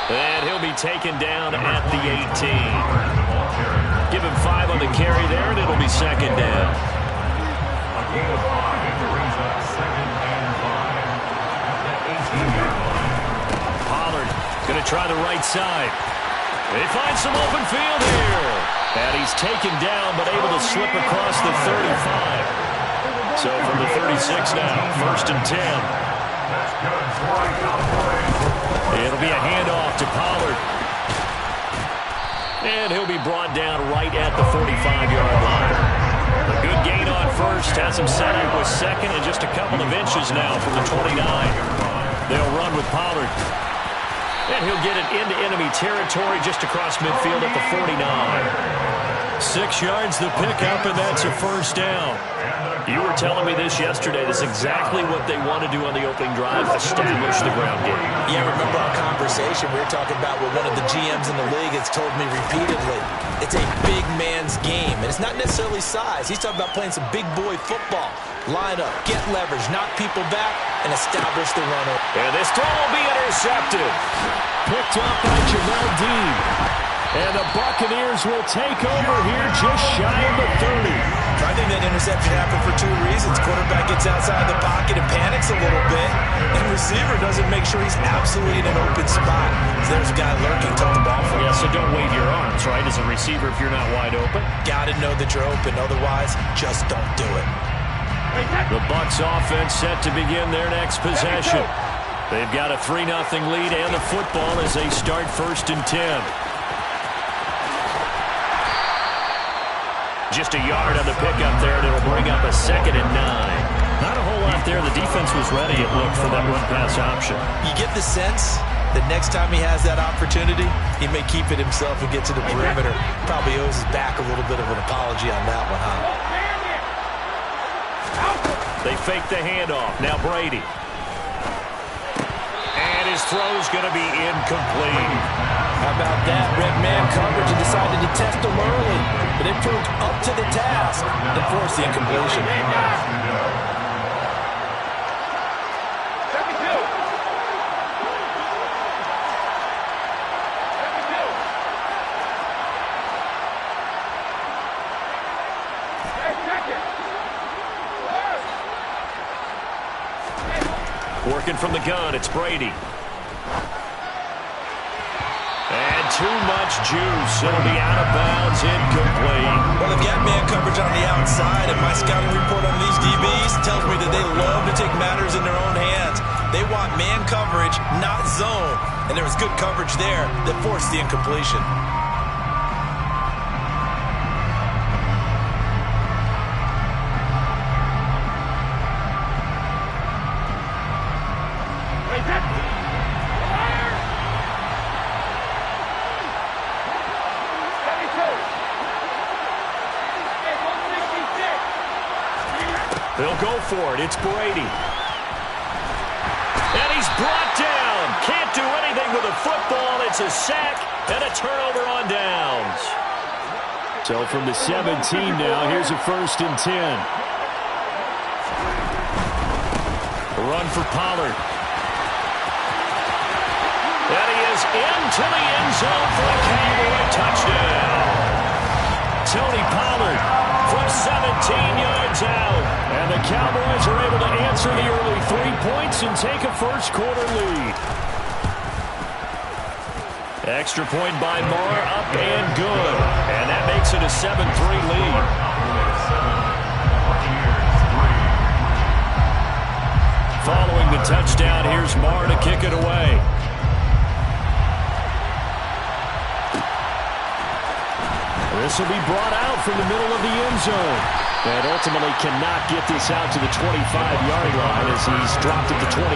Speaker 1: And he'll be taken down at the 18. Give him 5 on the carry there, and it'll be 2nd down. Pollard going to try the right side. They find some open field here. And he's taken down, but able to slip across the 35. So from the 36 now, 1st and 10. It'll be a handoff to Pollard. And he'll be brought down right at the 45-yard line. A good gain on first, has him set up with second and just a couple of inches now from the 29. They'll run with Pollard. And he'll get it into enemy territory just across midfield at the 49. 6 yards the pickup, and that's a first down. You were telling me this yesterday. This is exactly what they want to do on the opening drive, establish the ground game.
Speaker 2: Yeah, remember our conversation. We were talking about what one of the GMs in the league has told me repeatedly. It's a big man's game, and it's not necessarily size. He's talking about playing some big boy football. Line up, get leverage, knock people back, and establish the runner.
Speaker 1: And this throw will be intercepted.
Speaker 4: Picked up by Jamel Dean. And the Buccaneers will take over here just shy of the 30.
Speaker 2: I think that interception happened for 2 reasons. Quarterback gets outside the pocket and panics a little bit, and receiver doesn't make sure he's absolutely in an open spot. So there's a guy lurking, took the ball from him.
Speaker 1: Yeah, so don't wave your arms, right, as a receiver if you're not wide open.
Speaker 2: Got to know that you're open. Otherwise, just don't do it.
Speaker 1: The Bucs offense set to begin their next possession. They've got a 3-0 lead and the football as they start 1st and 10. Just a yard on the pickup there, and it'll bring up a 2nd and 9. Not a whole lot there. The defense was ready, it looked, for that run-pass option.
Speaker 2: You get the sense that next time he has that opportunity, he may keep it himself and get to the perimeter. Probably owes his back a little bit of an apology on that one, huh?
Speaker 1: They fake the handoff. Now Brady. And his throw's going to be incomplete.
Speaker 3: How about that? Red man coverage and decided to test him early. But they proved up to the task and forced the incompletion.
Speaker 1: Working from the gun, it's Brady. And too much juice. It'll be out of bounds, incomplete.
Speaker 2: Well, they've got man coverage on the outside, and my scouting report on these DBs tells me that they love to take matters in their own hands. They want man coverage, not zone. And there was good coverage there that forced the incompletion.
Speaker 1: They'll go for it. It's Brady. And he's brought down. Can't do anything with the football. It's a sack and a turnover on downs.
Speaker 4: So from the 17 now, here's a 1st and 10.
Speaker 1: Run for Pollard. And he is into the end zone for a Cowboy touchdown. Tony Pollard from 17 yards out. And the Cowboys are able to answer the early 3 points and take a first-quarter lead. Extra point by Moore, up and good. And that makes it a 7-3 lead. Following the touchdown, here's Moore to kick it away. This will be brought out from the middle of the end zone. And ultimately cannot get this out to the 25-yard line as he's dropped at the 23.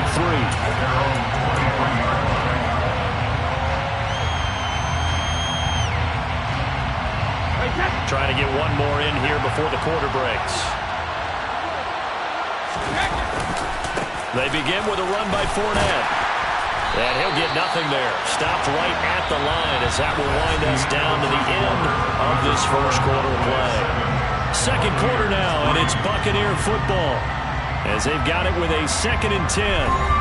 Speaker 1: Trying to get one more in here before the quarter breaks. They begin with a run by Fournette. And he'll get nothing there. Stopped right at the line as that will wind us down to the end of this first quarter play. Second quarter now, and it's Buccaneer football as they've got it with a 2nd and 10.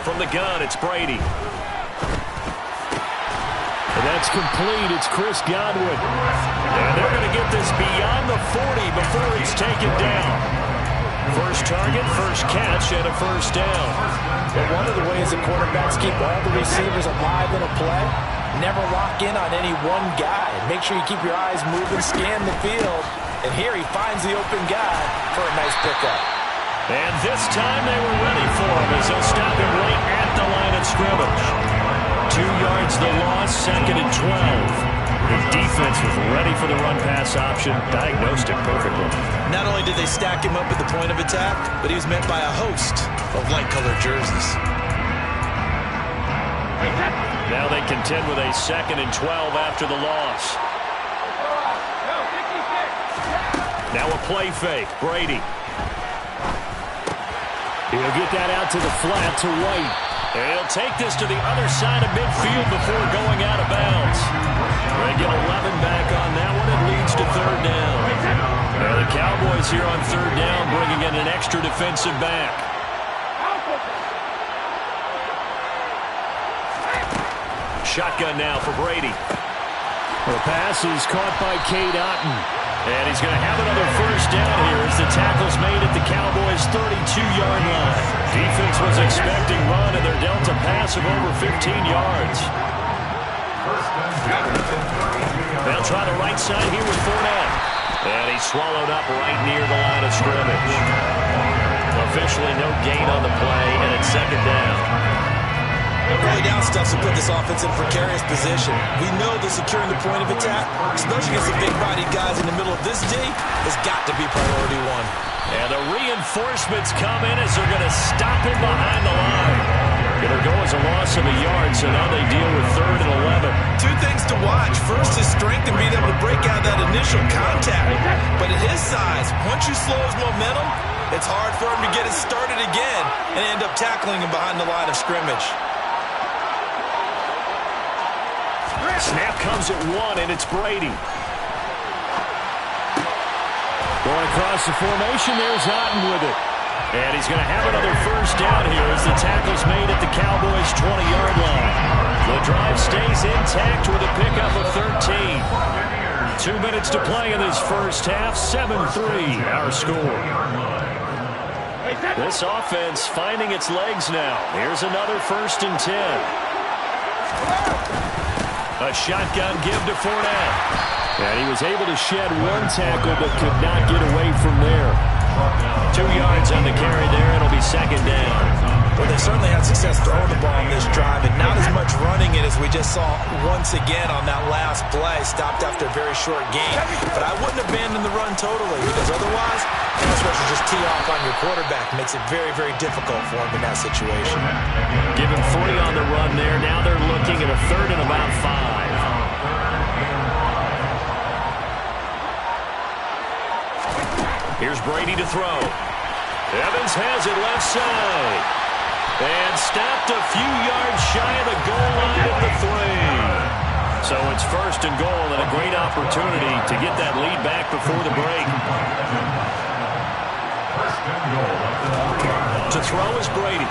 Speaker 1: From the gun, it's Brady.
Speaker 4: And that's complete. It's Chris Godwin.
Speaker 1: And they're going to get this beyond the 40 before it's taken down. First target, first catch, and a first down.
Speaker 3: But one of the ways that quarterbacks keep all the receivers alive in a play, never lock in on any one guy. Make sure you keep your eyes moving, scan the field. And here he finds the open guy for a nice pickup.
Speaker 1: And this time they were ready for him as they'll stop him right at the line of scrimmage. 2 yards the loss, 2nd and 12. The defense was ready for the run-pass option, diagnosed it perfectly.
Speaker 2: Not only did they stack him up at the point of attack, but he was met by a host of light-colored jerseys.
Speaker 1: Now they contend with a 2nd and 12 after the loss. Now a play fake, Brady.
Speaker 4: He'll get that out to the flat to White.
Speaker 1: And he'll take this to the other side of midfield before going out of bounds. They get 11 back on that one. It leads to 3rd down. Now the Cowboys here on 3rd down bringing in an extra defensive back. Shotgun now for Brady.
Speaker 4: The pass is caught by Cade Otton.
Speaker 1: And he's going to have another first down here as the tackle's made at the Cowboys' 32-yard line. Defense was expecting run, and they're dealt a pass of over 15 yards. They'll try the right side here with Fournette. And he's swallowed up right near the line of scrimmage. Officially no gain on the play, and it's 2nd down.
Speaker 2: Early down stuff to put this offense in precarious position. We know that securing the point of attack, especially against the big-bodied guys in the middle of this D, has got to be priority 1.
Speaker 1: And the reinforcements come in as they're going to stop him behind the line. It'll go as a loss of a yard, so now they deal with 3rd and 11.
Speaker 2: 2 things to watch. First, his strength and being able to break out that initial contact. But at his size, once you slow his momentum, it's hard for him to get it started again and end up tackling him behind the line of scrimmage.
Speaker 1: Snap comes at 1, and it's Brady.
Speaker 4: Going across the formation, there's Otton with it.
Speaker 1: And he's going to have another first down here as the tackle's made at the Cowboys' 20-yard line. The drive stays intact with a pickup of 13. 2 minutes to play in this first half, 7-3 our score. This offense finding its legs now. Here's another 1st and 10. A shotgun give to Fournette.
Speaker 4: And he was able to shed 1 tackle but could not get away from there.
Speaker 1: 2 yards on the carry there. It'll be 2nd down.
Speaker 2: Well, they certainly had success throwing the ball on this drive, and not as much running it as we just saw once again on that last play. Stopped after a very short game. But I wouldn't abandon the run totally, because otherwise, pass rush will just tee off on your quarterback. Makes it very, very difficult for him in that situation.
Speaker 1: Give him 3 on the run there. Now they're looking at a 3rd and about 5. Here's Brady to throw. Evans has it left side. And stopped a few yards shy of the goal line at the 3. So it's 1st and goal and a great opportunity to get that lead back before the break. To throw is Brady.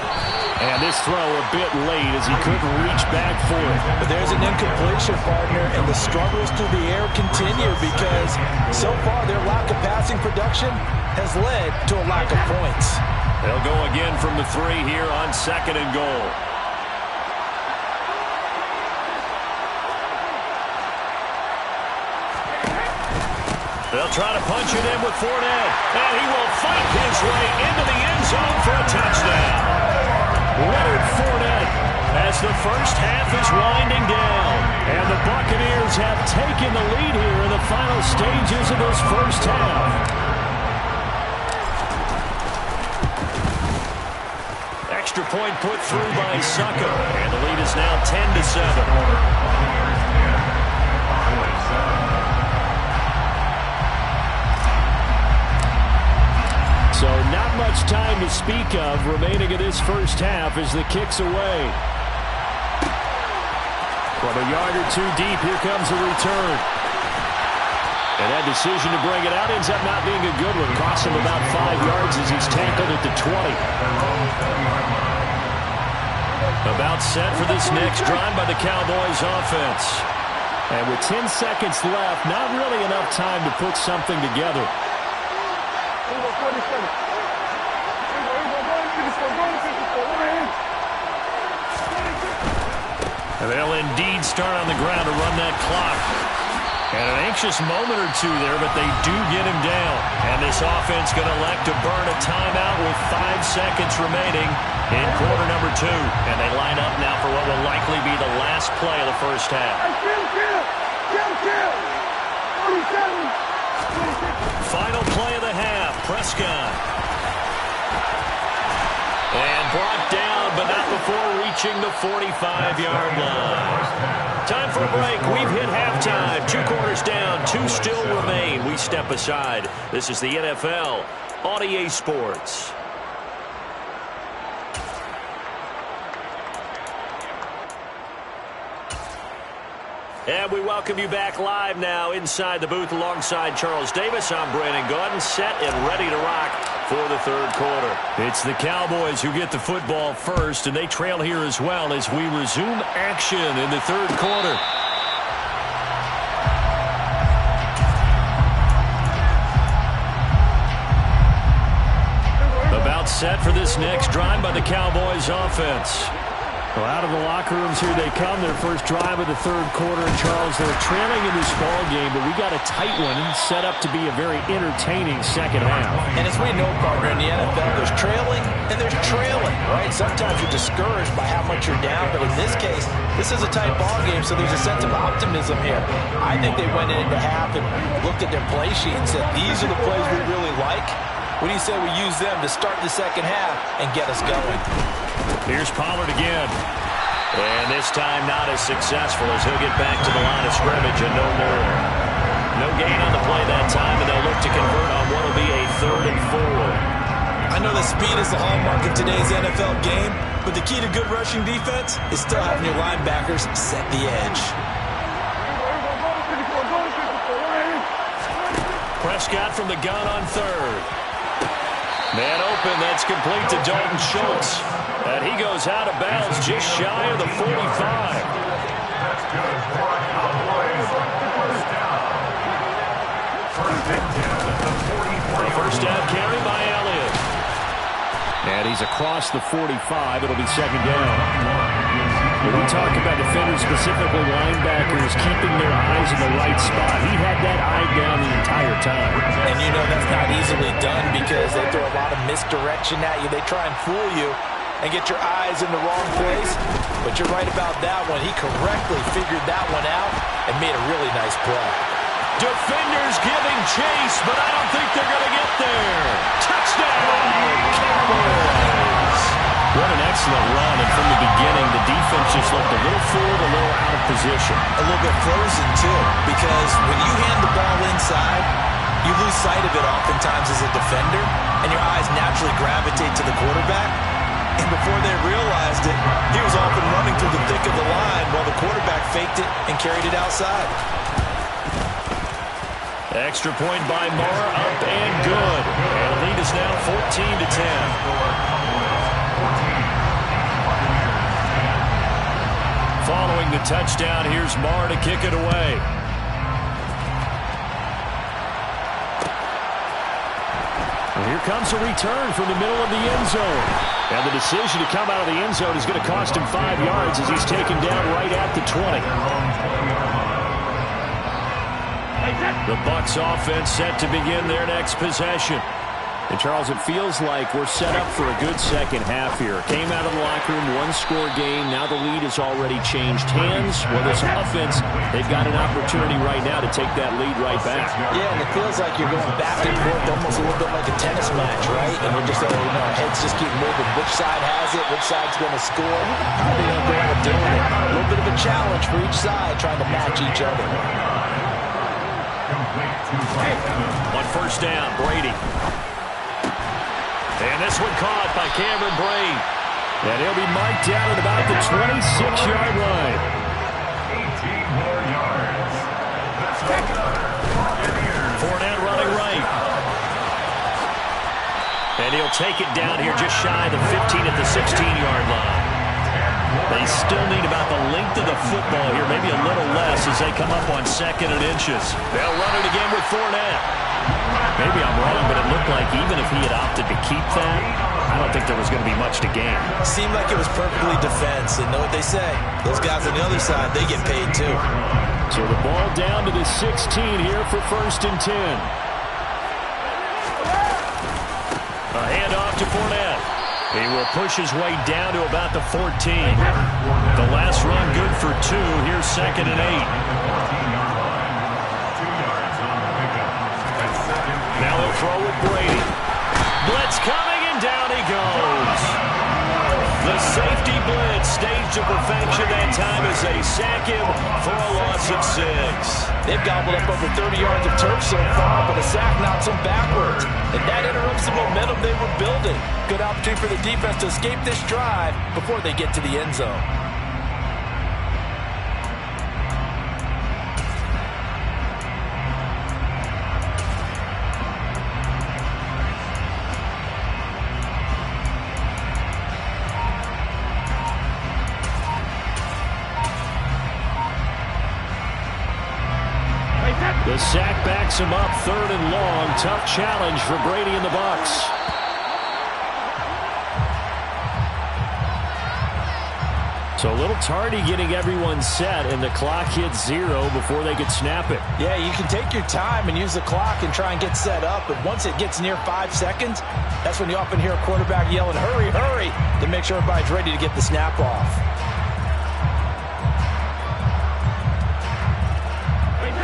Speaker 4: And this throw a bit late as he couldn't reach back for it.
Speaker 3: But there's an incompletion, partner, and the struggles through the air continue because so far their lack of passing production has led to a lack of points.
Speaker 1: They'll go again from the 3 here on 2nd and goal. They'll try to punch it in with Fournette, and he will fight his way into the end zone for a touchdown. Leonard Fournette as the first half is winding down. And the Buccaneers have taken the lead here in the final stages of this first half. Extra point put through by Succop, and the lead is now 10-7.
Speaker 4: So not much time to speak of remaining in this first half as the kick's away. From a yard or 2 deep, here comes a return. And that decision to bring it out ends up not being a good one. Costs him about 5 yards as he's tackled at the 20.
Speaker 1: About set for this next drive by the Cowboys offense.
Speaker 4: And with 10 seconds left, not really enough time to put something together.
Speaker 1: And they'll indeed start on the ground to run that clock. And an anxious moment or two there, but they do get him down. And this offense going to elect to burn a timeout with 5 seconds remaining in quarter number 2. And they line up now for what will likely be the last play of the first half. Final play of the half, Prescott. And brought down, but not before reaching the 45-yard line. Time for a break. We've hit halftime. 2 quarters down, 2 still remain. We step aside. This is the NFL on EA Sports. And we welcome you back live now inside the booth alongside Charles Davis. I'm Brandon Gaudin, set and ready to rock for the third quarter. It's the Cowboys who get the football first, and they trail here as well as we resume action in the third quarter. About set for this next drive by the Cowboys offense.
Speaker 4: Well, out of the locker rooms here they come. Their first drive of the third quarter. And Charles, they're trailing in this ball game, but we got a tight one set up to be a very entertaining second half.
Speaker 2: And as we know, partner, in the NFL, there's trailing and there's trailing, right? Sometimes you're discouraged by how much you're down, but in this case, this is a tight ball game, so there's a sense of optimism here. I think they went into half and looked at their play sheet and said, these are the plays we really like. What do you say we use them to start the second half and get us going?
Speaker 1: Here's Pollard again. And this time not as successful as he'll get back to the line of scrimmage and no more. No gain on the play that time, and they'll look to convert on what will be a 3rd and 4.
Speaker 2: I know that speed is the hallmark of today's NFL game, but the key to good rushing defense is still having your linebackers set the edge.
Speaker 1: Prescott from the gun on 3rd. Man open, that's complete to Dalton Schultz. And he goes out of bounds just shy of the 45. First down carry by Elliott.
Speaker 4: And he's across the 45. It'll be second down. When we talk about defenders, specifically linebackers, keeping their eyes in the right spot, he had that eye down the entire time.
Speaker 2: And you know that's not easily done because they throw a lot of misdirection at you. They try and fool you and get your eyes in the wrong place. But you're right about that one. He correctly figured that one out and made a really nice play.
Speaker 1: Defenders giving chase, but I don't think they're going to get there. Touchdown, Cowboys!
Speaker 4: What an excellent run, and from the beginning, the defense just looked a little fooled, a little out of position.
Speaker 2: A little bit frozen, too, because when you hand the ball inside, you lose sight of it oftentimes as a defender, and your eyes naturally gravitate to the quarterback. And before they realized it, he was off and running through the thick of the line while the quarterback faked it and carried it outside.
Speaker 1: Extra point by Moore, up and good. And the lead is now 14-10. Following the touchdown, here's Moore to kick it away. Well, here comes a return from the middle of the end zone. And the decision to come out of the end zone is going to cost him 5 yards as he's taken down right at the 20. The Bucs offense set to begin their next possession.
Speaker 4: And, Charles, it feels like we're set up for a good second half here. Came out of the locker room, one-score game. Now the lead has already changed hands. Well, this offense, they've got an opportunity right now to take that lead right back.
Speaker 2: Yeah, and it feels like you're going back and forth almost a little bit like a tennis match, right? And we're just, heads just keep moving. Which side has it? Which side's going to score? How are they going to go out doing it? A little bit of a challenge for each side trying to match each other.
Speaker 1: On first down, Brady. And this one caught by Cameron Brate.
Speaker 4: And he'll be marked down at about the 26-yard line.
Speaker 1: 18 more yards. Fournette running right. And he'll take it down here just shy of the 15 at the 16-yard line. They still need about the length of the football here, maybe a little less as they come up on 2nd and inches. They'll run it again with Fournette. Maybe I'm wrong, but it looked like even if he had opted to keep that, I don't think there was going to be much to gain.
Speaker 2: Seemed like it was perfectly defense, and know what they say. Those guys on the other side, they get paid too.
Speaker 4: So the ball down to the 16 here for 1st and 10.
Speaker 1: A handoff to Fournette. He will push his way down to about the 14. The last run good for 2. Here's 2nd and 8. Now they'll throw with Brady. Blitz coming, and down he goes. The safety blitz staged to perfection that time as they sack him for a loss of 6.
Speaker 3: They've gobbled up over 30 yards of turf so far, but a sack knocks them backwards. And that interrupts the momentum they were building. Good opportunity for the defense to escape this drive before they get to the end zone.
Speaker 4: The sack backs him up, 3rd and long. Tough challenge for Brady and the Bucs. So a little tardy getting everyone set, and the clock hits 0 before they could snap it.
Speaker 3: Yeah, you can take your time and use the clock and try and get set up, but once it gets near 5 seconds, that's when you often hear a quarterback yelling, hurry, hurry, to make sure everybody's ready to get the snap off.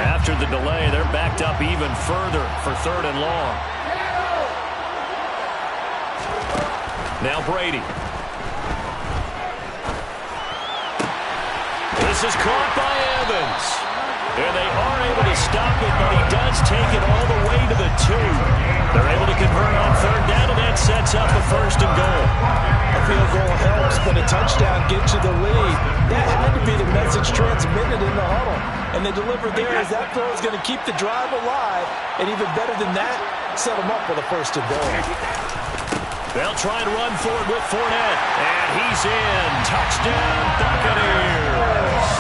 Speaker 1: After the delay, they're backed up even further for 3rd and long. Now Brady. This is caught by Evans. And they are able to stop it, but he does take it all the way to the 2. They're able to convert on 3rd down, and that sets up a 1st and goal.
Speaker 3: A field goal helps, but a touchdown gets you the lead. That had to be the message transmitted in the huddle. And they delivered there as that throw is going to keep the drive alive. And even better than that, set them up with a 1st and goal.
Speaker 1: They'll try and run forward with Fournette. And he's in. Touchdown, Buccaneers.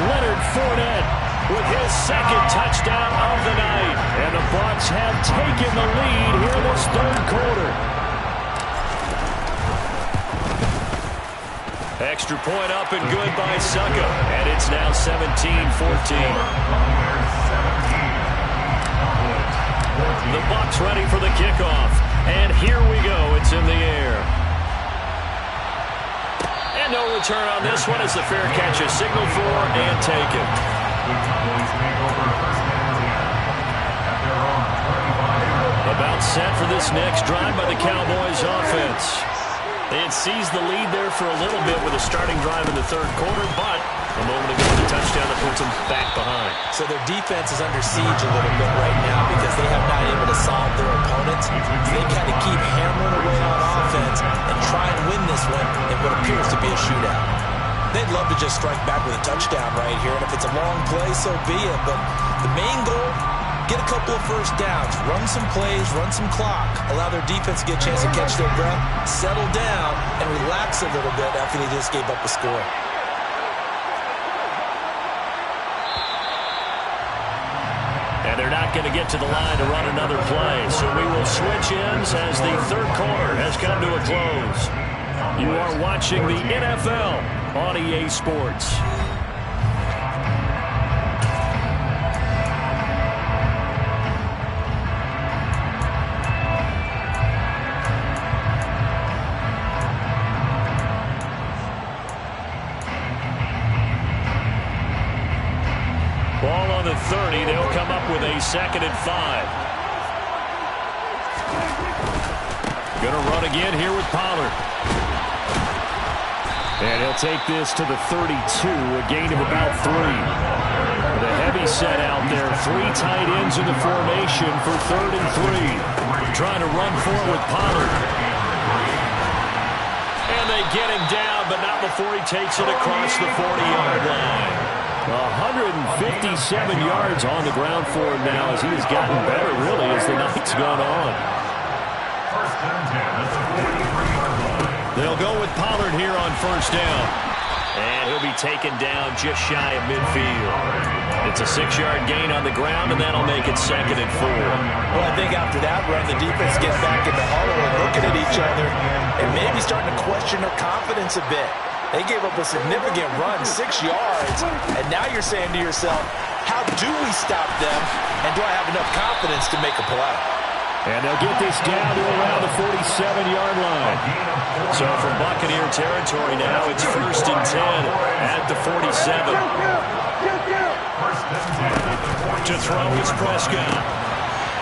Speaker 1: Leonard Fournette with his 2nd touchdown of the night. And the Bucs have taken the lead here in this 3rd quarter. Extra point up and good by Succa. And it's now 17-14. The Bucs ready for the kickoff. And here we go. It's in the air. And no return on this one as the fair catch is signaled for and taken. About set for this next drive by the Cowboys offense. They had seized the lead there for a little bit with a starting drive in the 3rd quarter, but a moment ago the touchdown that puts them back behind.
Speaker 2: So their defense is under siege a little bit right now because they have not able to solve their opponents. They've got to keep hammering away on offense and try and win this one in what appears to be a shootout. They'd love to just strike back with a touchdown right here, and if it's a long play, so be it. But the main goal, get a couple of 1st downs, run some plays, run some clock, allow their defense to get a chance to catch their breath, settle down, and relax a little bit after they just gave up a score.
Speaker 1: And they're not going to get to the line to run another play, so we will switch ends as the 3rd quarter has come to a close. You are watching the NFL on EA Sports. Ball on the 30. They'll come up with a 2nd and 5. Going to run again here with Pollard. And he'll take this to the 32, a gain of about 3. The heavy set out there. 3 tight ends in the formation for 3rd and 3. Trying to run forward with Pollard. And they get him down, but not before he takes it across the 40-yard line. 157 yards on the ground for him now as he has gotten better, really, as the night's gone on. They'll go with Pollard here on 1st down. And he'll be taken down just shy of midfield. It's a 6-yard gain on the ground, and that'll make it 2nd and 4.
Speaker 2: Well, I think after that run, the defense gets back in the huddle and looking at each other and maybe starting to question their confidence a bit. They gave up a significant run, 6 yards, and now you're saying to yourself, how do we stop them, and do I have enough confidence to make a play?
Speaker 4: And they'll get this down to around the 47-yard line.
Speaker 1: So from Buccaneer territory now, it's 1st and 10 at the 47. To throw is Prescott.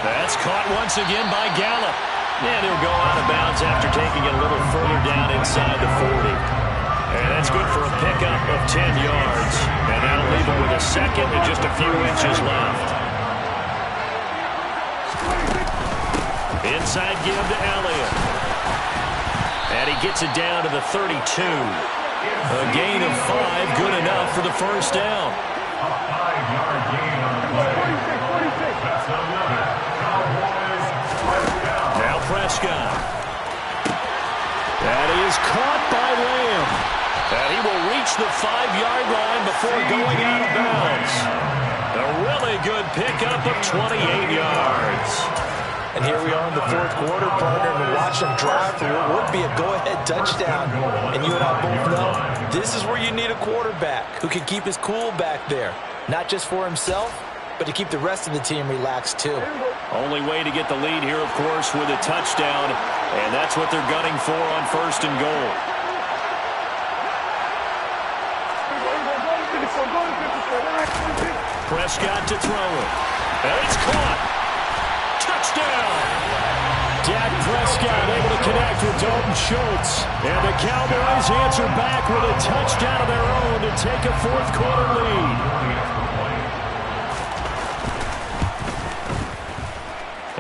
Speaker 1: That's caught once again by Gallup. And he'll go out of bounds after taking it a little further down inside the 40. And that's good for a pickup of 10 yards. And that'll leave him with a 2nd and just a few inches left. Inside give to Elliott. And he gets it down to the 32. A gain of 5, good enough for the first down. Now Prescott. That is caught by Lamb. And he will reach the 5-yard line before going out of bounds. A really good pickup of 28 yards.
Speaker 2: And here we are in the 4th quarter, partner, and watch them drive for what would be a go-ahead touchdown. And you and I both know this is where you need a quarterback who can keep his cool back there. Not just for himself, but to keep the rest of the team relaxed too.
Speaker 1: Only way to get the lead here, of course, with a touchdown. And that's what they're gunning for on 1st and goal. Prescott to throw it. And it's caught. Touchdown!
Speaker 4: Dak Prescott able to connect with Dalton Schultz. And the Cowboys answer back with a touchdown of their own to take a 4th quarter lead.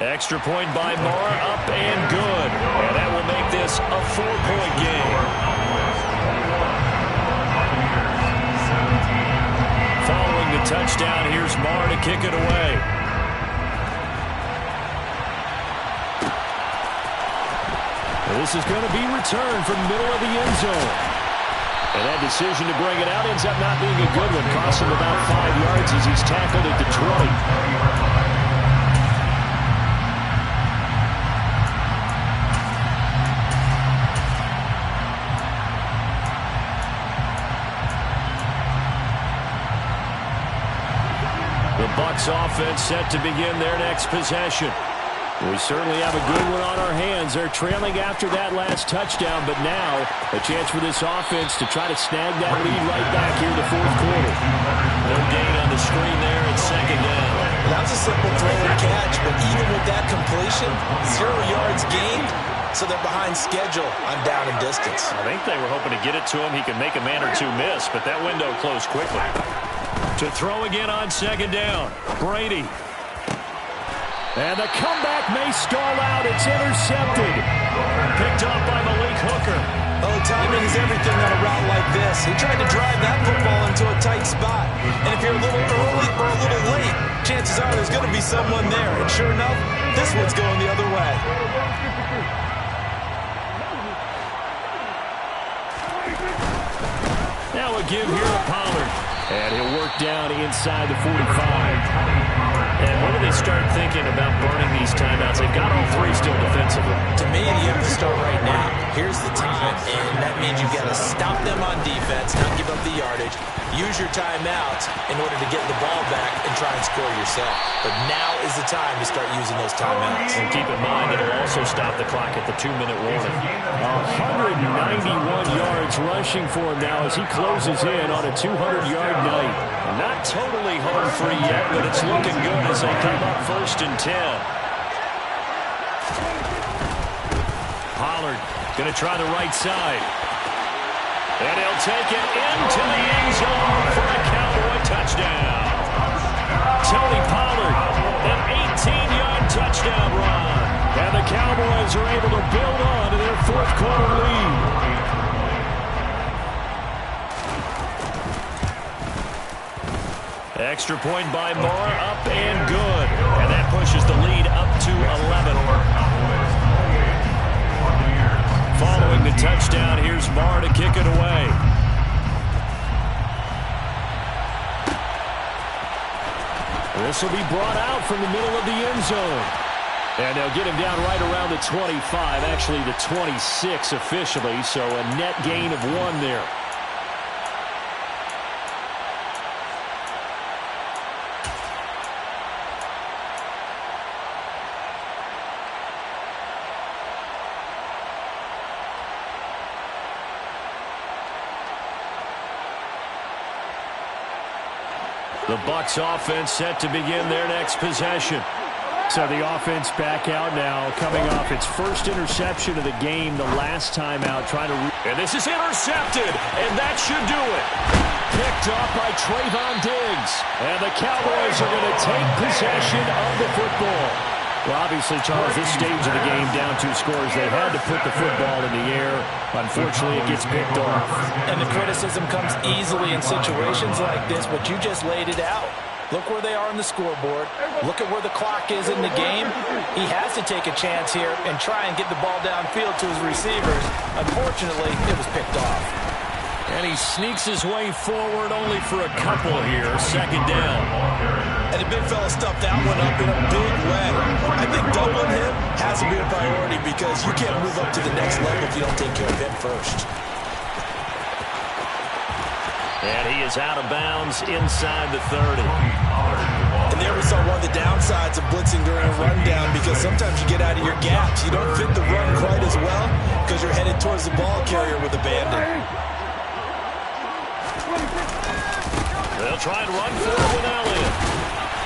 Speaker 1: Extra point by Moore, up and good. And that will make this a 4-point game. Following the touchdown, here's Moore to kick it away.
Speaker 4: This is going to be returned from middle of the end zone. And that decision to bring it out ends up not being a good one. Costs him about 5 yards as he's tackled at the 20.
Speaker 1: The Bucs offense set to begin their next possession.
Speaker 4: We certainly have a good one on our hands. They're trailing after that last touchdown, but now a chance for this offense to try to snag that lead right back here in the 4th quarter.
Speaker 1: No gain on the screen there at 2nd down.
Speaker 2: That was a simple throw and catch, but even with that completion, 0 yards gained, so they're behind schedule on down and distance.
Speaker 1: I think they were hoping to get it to him. He could make a man or two miss, but that window closed quickly. To throw again on 2nd down, Brady.
Speaker 4: And the comeback may stall out. It's intercepted.
Speaker 1: Picked off by Malik Hooker.
Speaker 2: Oh, timing is everything on a route like this. He tried to drive that football into a tight spot. And if you're a little early or a little late, chances are there's going to be someone there. And sure enough, this one's going the other way.
Speaker 1: Now a give here to Pollard.
Speaker 4: And he'll work down inside the 45.
Speaker 1: And when do they start thinking about burning these timeouts? They've got all 3 still defensively.
Speaker 2: To me, you have to start right now. Here's the time, and that means you've got to stop them on defense, not give up the yardage. Use your timeouts in order to get the ball back and try and score yourself. But now is the time to start using those timeouts.
Speaker 1: And keep in mind, it'll also stop the clock at the 2-minute warning.
Speaker 4: 191 yards rushing for him now as he closes in on a 200-yard night.
Speaker 1: Not totally home free yet, but it's looking good as they come up 1st and 10. Pollard going to try the right side. And he'll take it into the end zone for a Cowboy touchdown. Tony Pollard, an 18-yard touchdown run.
Speaker 4: And the Cowboys are able to build on to their 4th quarter lead.
Speaker 1: Extra point by Moore, up and good. And that pushes the lead up to 11. Following the touchdown, here's Moore to kick it away.
Speaker 4: This will be brought out from the middle of the end zone. And they'll get him down right around the 25, actually the 26 officially, so a net gain of 1 there. The Bucs offense set to begin their next possession. So the offense back out now, coming off its first interception of the game the last time out, trying to...
Speaker 1: And this is intercepted, and that should do it.
Speaker 4: Picked off by Trayvon Diggs. And the Cowboys are going to take possession of the football. Well, obviously, Charles, this stage of the game, down 2 scores, they had to put the football in the air. Unfortunately, it gets picked off.
Speaker 2: And the criticism comes easily in situations like this, but you just laid it out. Look where they are on the scoreboard. Look at where the clock is in the game. He has to take a chance here and try and get the ball downfield to his receivers. Unfortunately, it was picked off.
Speaker 1: And he sneaks his way forward only for a couple here. Second down.
Speaker 2: And the big fella stuffed that one up in a big way. I think doubling him has to be a priority because you can't move up to the next level if you don't take care of him first.
Speaker 1: And he is out of bounds inside the 30.
Speaker 2: And there we saw one of the downsides of blitzing during a rundown because sometimes you get out of your gaps. You don't fit the run quite as well because you're headed towards the ball carrier with abandon.
Speaker 1: They'll try and run for it with Elliott.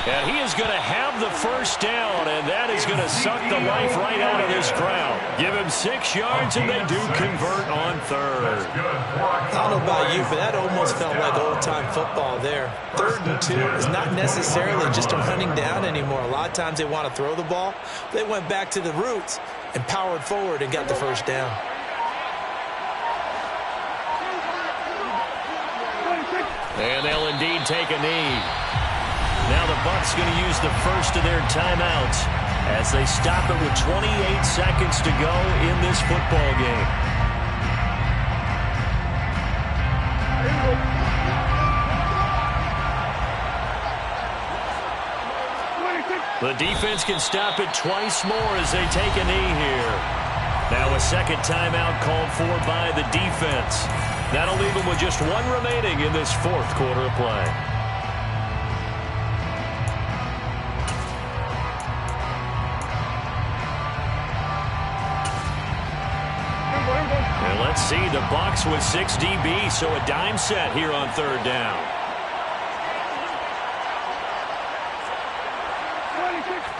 Speaker 1: And he is going to have the first down, and that is going to suck the life right out of this crowd. Give him 6 yards, and they do convert on third.
Speaker 2: I don't know about you, but that almost felt like old-time football there. 3rd and 2 is not necessarily just a running down anymore. A lot of times they want to throw the ball. They went back to the roots and powered forward and got the first down.
Speaker 1: And they'll indeed take a knee. Now the Bucs going to use the first of their timeouts as they stop it with 28 seconds to go in this football game. The defense can stop it twice more as they take a knee here. Now a second timeout called for by the defense. That'll leave them with just 1 remaining in this 4th quarter of play. And let's see, the Bucs with 6 DB, so a dime set here on 3rd down.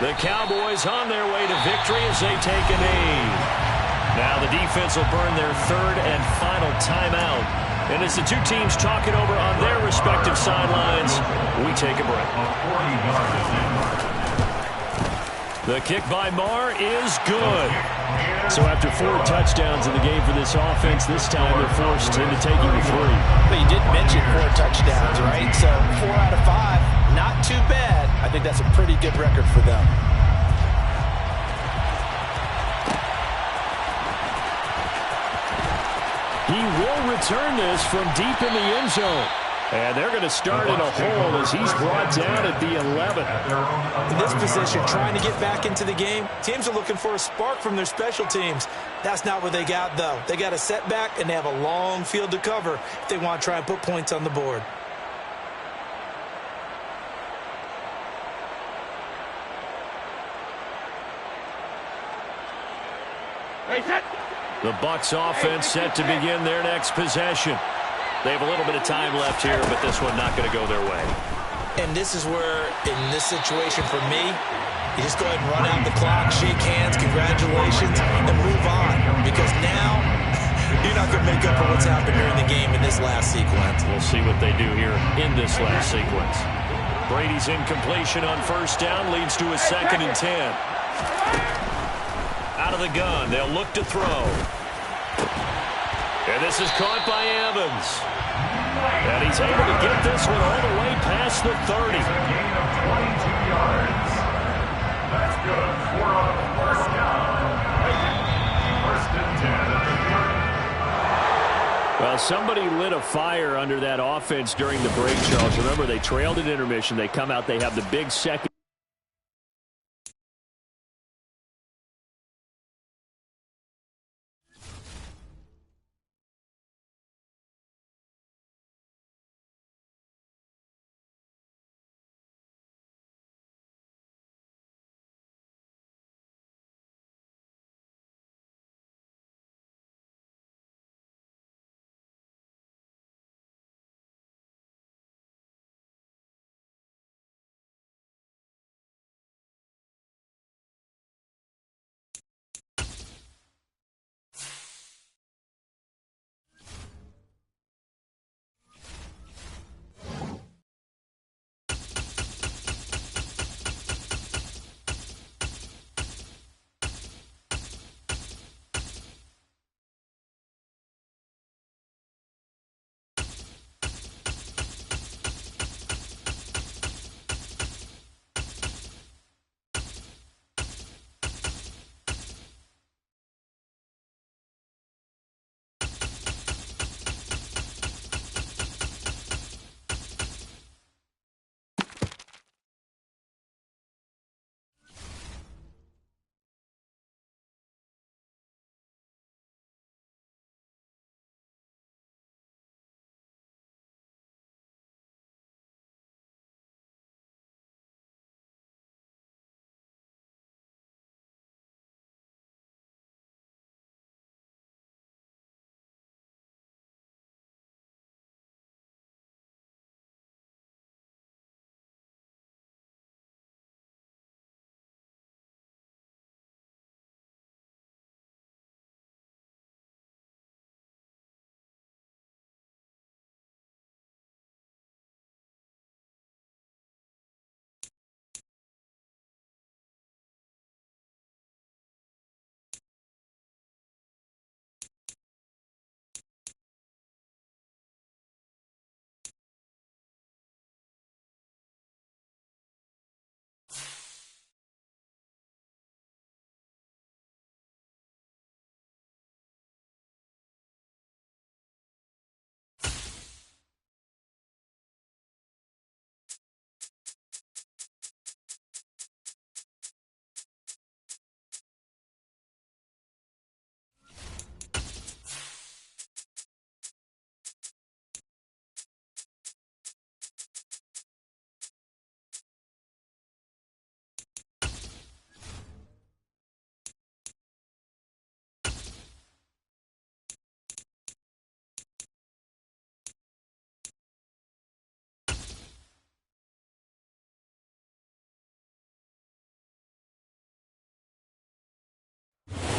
Speaker 1: The Cowboys on their way to victory as they take a knee. Now the defense will burn their 3rd and final timeout. And as the 2 teams talk it over on their respective sidelines, we take a break. The kick by Marr is good.
Speaker 4: So after 4 touchdowns in the game for this offense, this time they're forced into taking the 3.
Speaker 2: But you did mention 4 touchdowns, right? So 4 out of 5, not too bad. I think that's a pretty good record for them.
Speaker 4: He will return this from deep in the end zone. And they're going to start in a hole as he's brought down at the 11.
Speaker 2: In this position, trying to get back into the game, teams are looking for a spark from their special teams. That's not what they got, though. They got a setback, and they have a long field to cover if they want to try and put points on the board.
Speaker 1: The Bucs offense set to begin their next possession. They have a little bit of time left here, but this one not going to go their way.
Speaker 2: And this is where, in this situation for me, you just go ahead and run out the clock, shake hands, congratulations, and move on. Because now, you're not going to make up for what's happened during the game in this last sequence.
Speaker 1: We'll see what they do here in this last sequence. Brady's incompletion on 1st down leads to a 2nd and 10. Out of the gun, they'll look to throw. And this is caught by Evans. And he's able to get this one all the way past the 30.
Speaker 5: Gain of 22 yards. That's good. 4 on 1st down. 1st and 10 at the 30.
Speaker 4: Well, somebody lit a fire under that offense during the break, Charles. Remember, they trailed at intermission. They come out, they have the big second.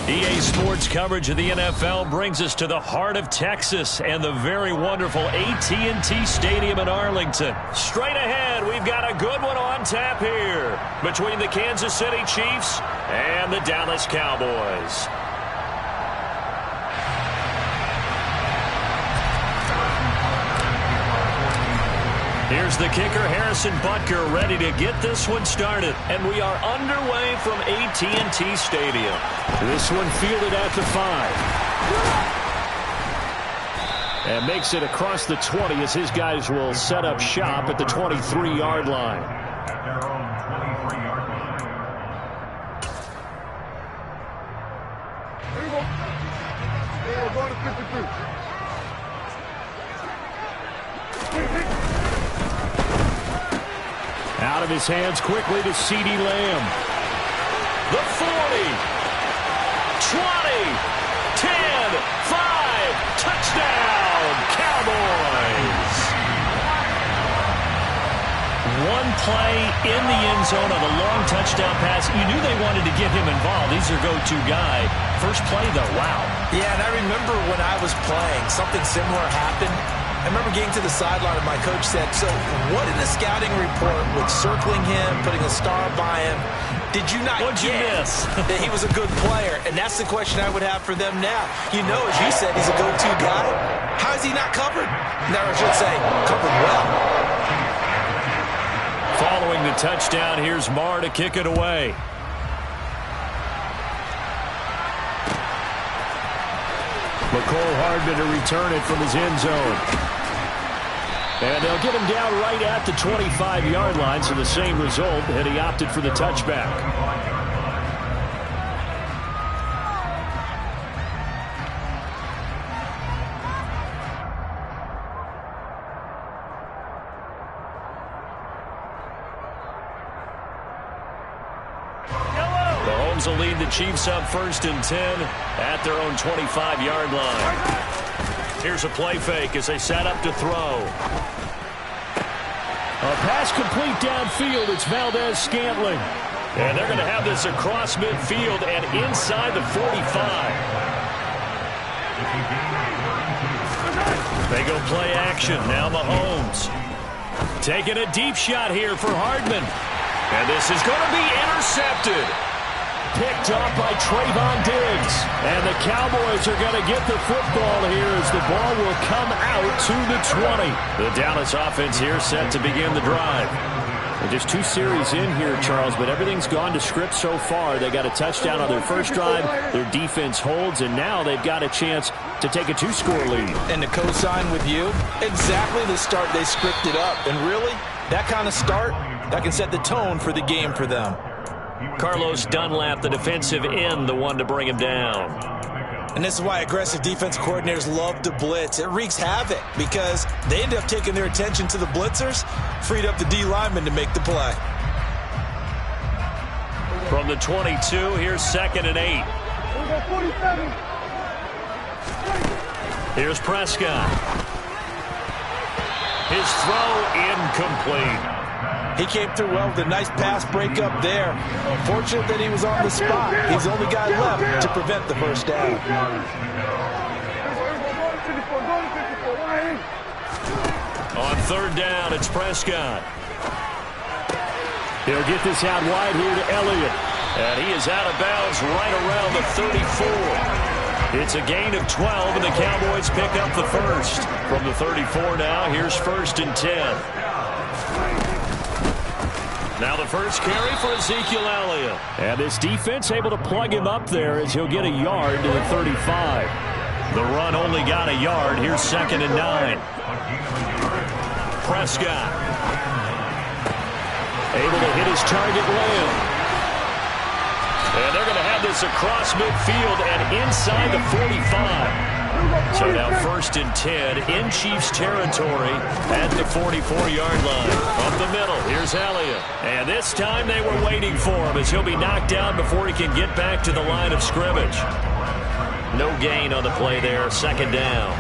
Speaker 1: EA Sports coverage of the NFL brings us to the heart of Texas and the very wonderful AT&T Stadium in Arlington. Straight ahead, we've got a good one on tap here between the Kansas City Chiefs and the Dallas Cowboys. Here's the kicker, Harrison Butker, ready to get this one started. And we are underway from AT&T Stadium.
Speaker 4: This one fielded at the 5. And makes it across the 20 as his guys will set up shop at the 23-yard line.
Speaker 5: At their own 23-yard line. Here we go. We're going to 52.
Speaker 4: Out of his hands quickly to CeeDee Lamb.
Speaker 1: The 40, 20, 10, 5, touchdown, Cowboys. One play in the end zone on a long touchdown pass. You knew they wanted to get him involved. He's their go-to guy. First play, though, wow.
Speaker 2: Yeah, and I remember when I was playing, something similar happened. I remember getting to the sideline and my coach said, so what in the scouting report with circling him, putting a star by him, did you not
Speaker 1: What'd you miss?
Speaker 2: that he was a good player? And that's the question I would have for them now. You know, as you said, he's a go-to guy. How is he not covered? No, I should say, covered well.
Speaker 1: Following the touchdown, here's Marr to kick it away.
Speaker 4: McCole Hardman to return it from his end zone. And they'll get him down right at the 25-yard line, so the same result, and he opted for the touchback.
Speaker 1: Will lead the Chiefs up 1st and 10 at their own 25-yard line. Here's a play fake as they set up to throw.
Speaker 4: A pass complete downfield. It's Valdez-Scantling.
Speaker 1: And they're going to have this across midfield and inside the 45. They go play action. Now Mahomes. Taking a deep shot here for Hardman. And this is going to be intercepted.
Speaker 4: Picked off by Trayvon Diggs. And the Cowboys are going to get the football here as the ball will come out to the 20.
Speaker 1: The Dallas offense here set to begin the drive.
Speaker 4: Well, just 2 series in here, Charles, but everything's gone to script so far. They got a touchdown on their first drive. Their defense holds, and now they've got a chance to take a 2-score lead.
Speaker 2: And to co-sign with you, exactly the start they scripted up. And really, that kind of start, that can set the tone for the game for them.
Speaker 1: Carlos Dunlap, the defensive end, the one to bring him down.
Speaker 2: And this is why aggressive defense coordinators love to blitz. It wreaks havoc because they end up taking their attention to the blitzers, freed up the D lineman to make the play.
Speaker 1: From the 22, here's 2nd and 8. Here's Prescott. His throw incomplete.
Speaker 2: He came through well with a nice pass breakup there. Fortunate that he was on the spot. He's the only guy left to prevent the first down.
Speaker 1: On 3rd down, it's Prescott.
Speaker 4: They'll get this out wide here to Elliott.
Speaker 1: And he is out of bounds right around the 34. It's a gain of 12, and the Cowboys pick up the first. From the 34 now, here's 1st and 10. Now the first carry for Ezekiel Elliott.
Speaker 4: And this defense able to plug him up there as he'll get a yard to the 35.
Speaker 1: The run only got a yard. Here's 2nd and 9. Prescott.
Speaker 4: Able to hit his target Lamb.
Speaker 1: And they're going to have this across midfield and inside the 45. So now 1st and 10 in Chiefs territory at the 44-yard line. Up the middle, here's Elliott. And this time they were waiting for him as he'll be knocked down before he can get back to the line of scrimmage. No gain on the play there, 2nd down.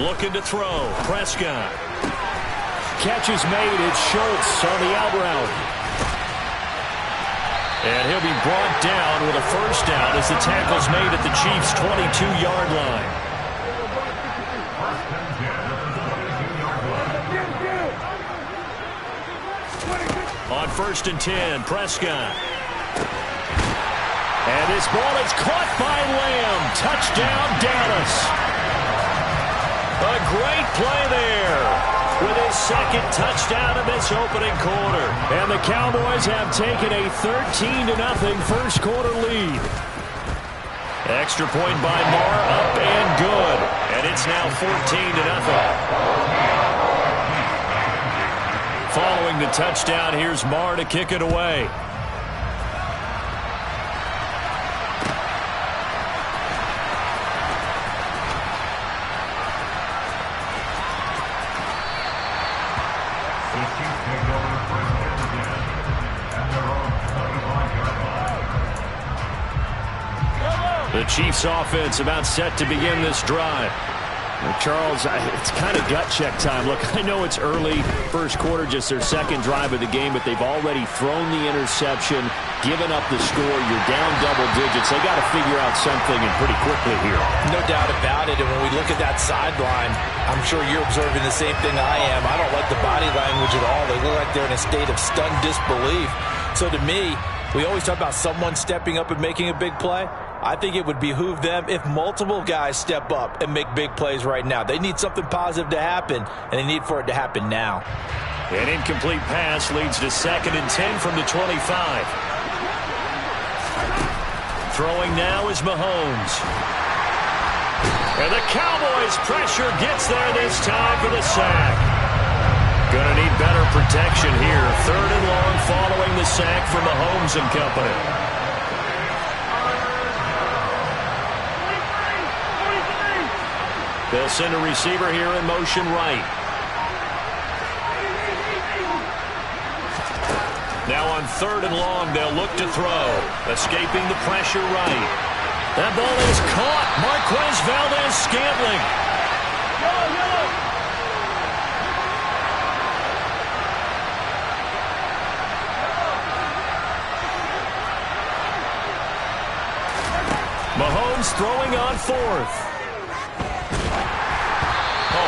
Speaker 1: Looking to throw, Prescott.
Speaker 4: Catch is made. It's Schultz on the out route.
Speaker 1: And he'll be brought down with a first down as the tackle's made at the Chiefs' 22-yard line. On 1st and 10, Prescott.
Speaker 4: And this ball is caught by Lamb. Touchdown, Dallas.
Speaker 1: A great play there with his 2nd touchdown in this opening quarter.
Speaker 4: And the Cowboys have taken a 13-0 first quarter lead.
Speaker 1: Extra point by Marr, up and good. And it's now 14-0. Following the touchdown, here's Marr to kick it away. The Chiefs offense about set to begin this drive.
Speaker 4: Well, Charles, it's kind of gut check time. Look, I know it's early, first quarter, just their 2nd drive of the game, but they've already thrown the interception, given up the score. You're down double digits. They got to figure out something and pretty quickly here.
Speaker 2: No doubt about it. And when we look at that sideline, I'm sure you're observing the same thing I am. I don't like the body language at all. They look like they're in a state of stunned disbelief. So to me, we always talk about someone stepping up and making a big play.
Speaker 3: I think it would behoove them if multiple guys step up and make big plays right now. They need something positive to happen, and they need for it to happen now.
Speaker 1: An incomplete pass leads to 2nd and 10 from the 25. Throwing now is Mahomes. And the Cowboys' pressure gets there this time for the sack. Going to need better protection here. 3rd and long following the sack from Mahomes and company. They'll send a receiver here in motion right. Now on 3rd and long, they'll look to throw. Escaping the pressure right. That ball is caught. Marquez Valdes-Scantling. Mahomes throwing on 4th.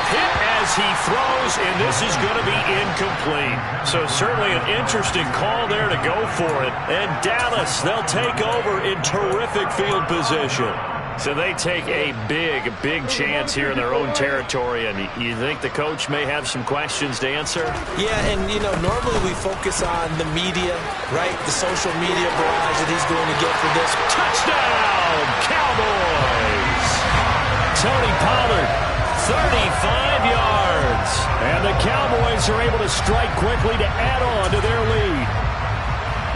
Speaker 1: Hit as he throws, and this is going to be incomplete. So certainly an interesting call there to go for it. And Dallas, they'll take over in terrific field position. So they take a big chance here in their own territory. And you think the coach may have some questions to answer?
Speaker 2: Yeah, and, normally we focus on the media, right? The social media barrage that he's going to get for this.
Speaker 1: Touchdown, Cowboys! Tony Pollard. 35 yards. And the Cowboys are able to strike quickly to add on to their lead.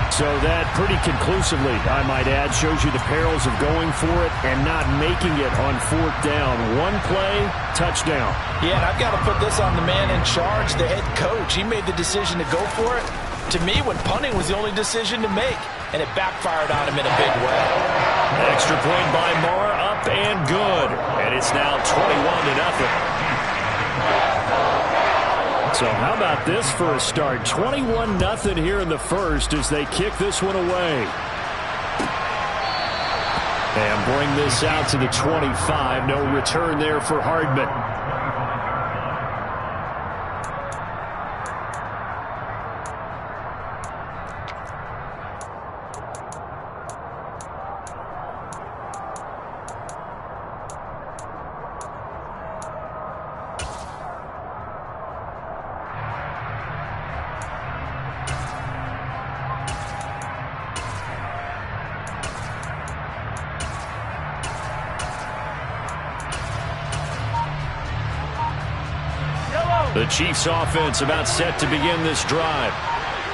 Speaker 1: So that pretty conclusively, I might add, shows you the perils of going for it and not making it on 4th down. One play, touchdown.
Speaker 3: Yeah, and I've got to put this on the man in charge, the head coach. He made the decision to go for it. To me, when punting was the only decision to make, and it backfired on him in a big way.
Speaker 1: Extra point by Moore, up and good. And it's now 21-0. So how about this for a start? 21-0 here in the first as they kick this one away. And bring this out to the 25. No return there for Hardman. The Chiefs offense about set to begin this drive.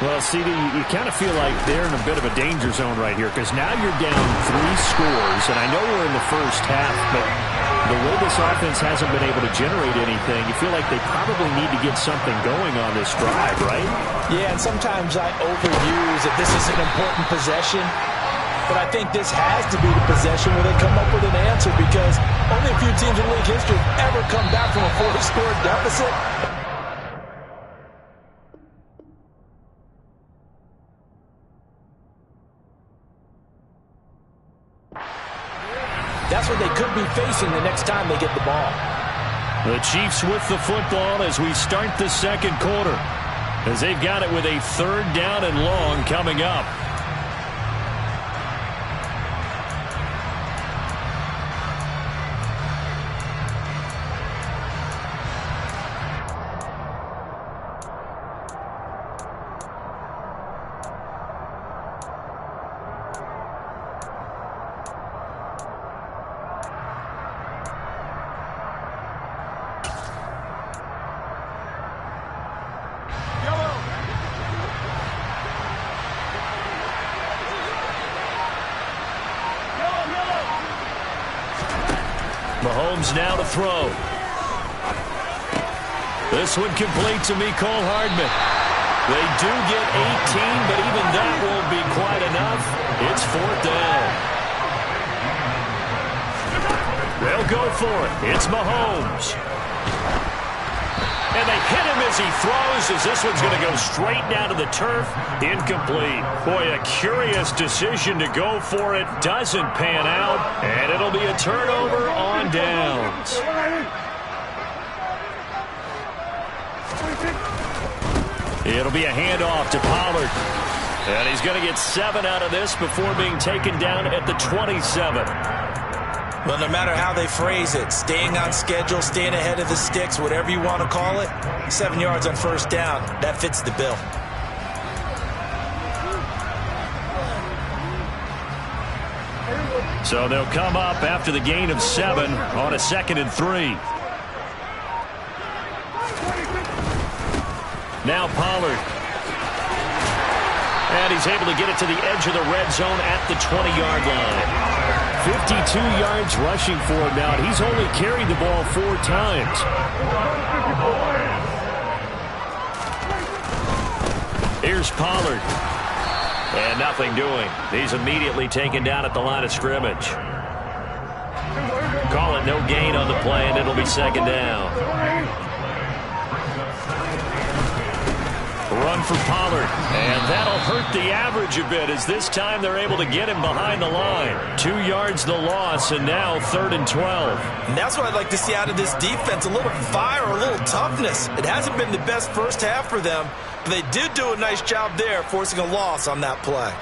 Speaker 4: Well, CD, you kind of feel like they're in a bit of a danger zone right here because now you're down 3 scores, and I know we're in the first half, but the way this offense hasn't been able to generate anything, you feel like they probably need to get something going on this drive, right?
Speaker 3: Yeah, and sometimes I overuse that this is an important possession, but I think this has to be the possession where they come up with an answer because only a few teams in league history have ever come back from a 4-score deficit. That's what they could be facing the next time they get the ball.
Speaker 1: The Chiefs with the football as we start the second quarter, as they've got it with a 3rd down and long coming up. Mahomes now to throw. This one complete to Mecole Hardman. They do get 18, but even that won't be quite enough. It's 4th down. They'll go for it. It's Mahomes. And they hit him as he throws, as this one's going to go straight down to the turf. Incomplete. Boy, a curious decision to go for it. Doesn't pan out, and it'll be a turnover on downs. It'll be a handoff to Pollard. And he's going to get 7 out of this before being taken down at the 27.
Speaker 2: Well, no matter how they phrase it, staying on schedule, staying ahead of the sticks, whatever you want to call it, 7 yards on first down, that fits the bill.
Speaker 1: So they'll come up after the gain of 7 on a 2nd and 3. Now Pollard. And he's able to get it to the edge of the red zone at the 20-yard line. 52 yards rushing for him now. He's only carried the ball 4 times. Here's Pollard. And nothing doing. He's immediately taken down at the line of scrimmage. Call it no gain on the play, and it'll be 2nd down. Run for Pollard, and that'll hurt the average a bit as this time they're able to get him behind the line. 2 yards the loss, and now 3rd and 12.
Speaker 2: And that's what I'd like to see out of this defense, a little fire, a little toughness. It hasn't been the best first half for them, but they did do a nice job there forcing a loss on that play.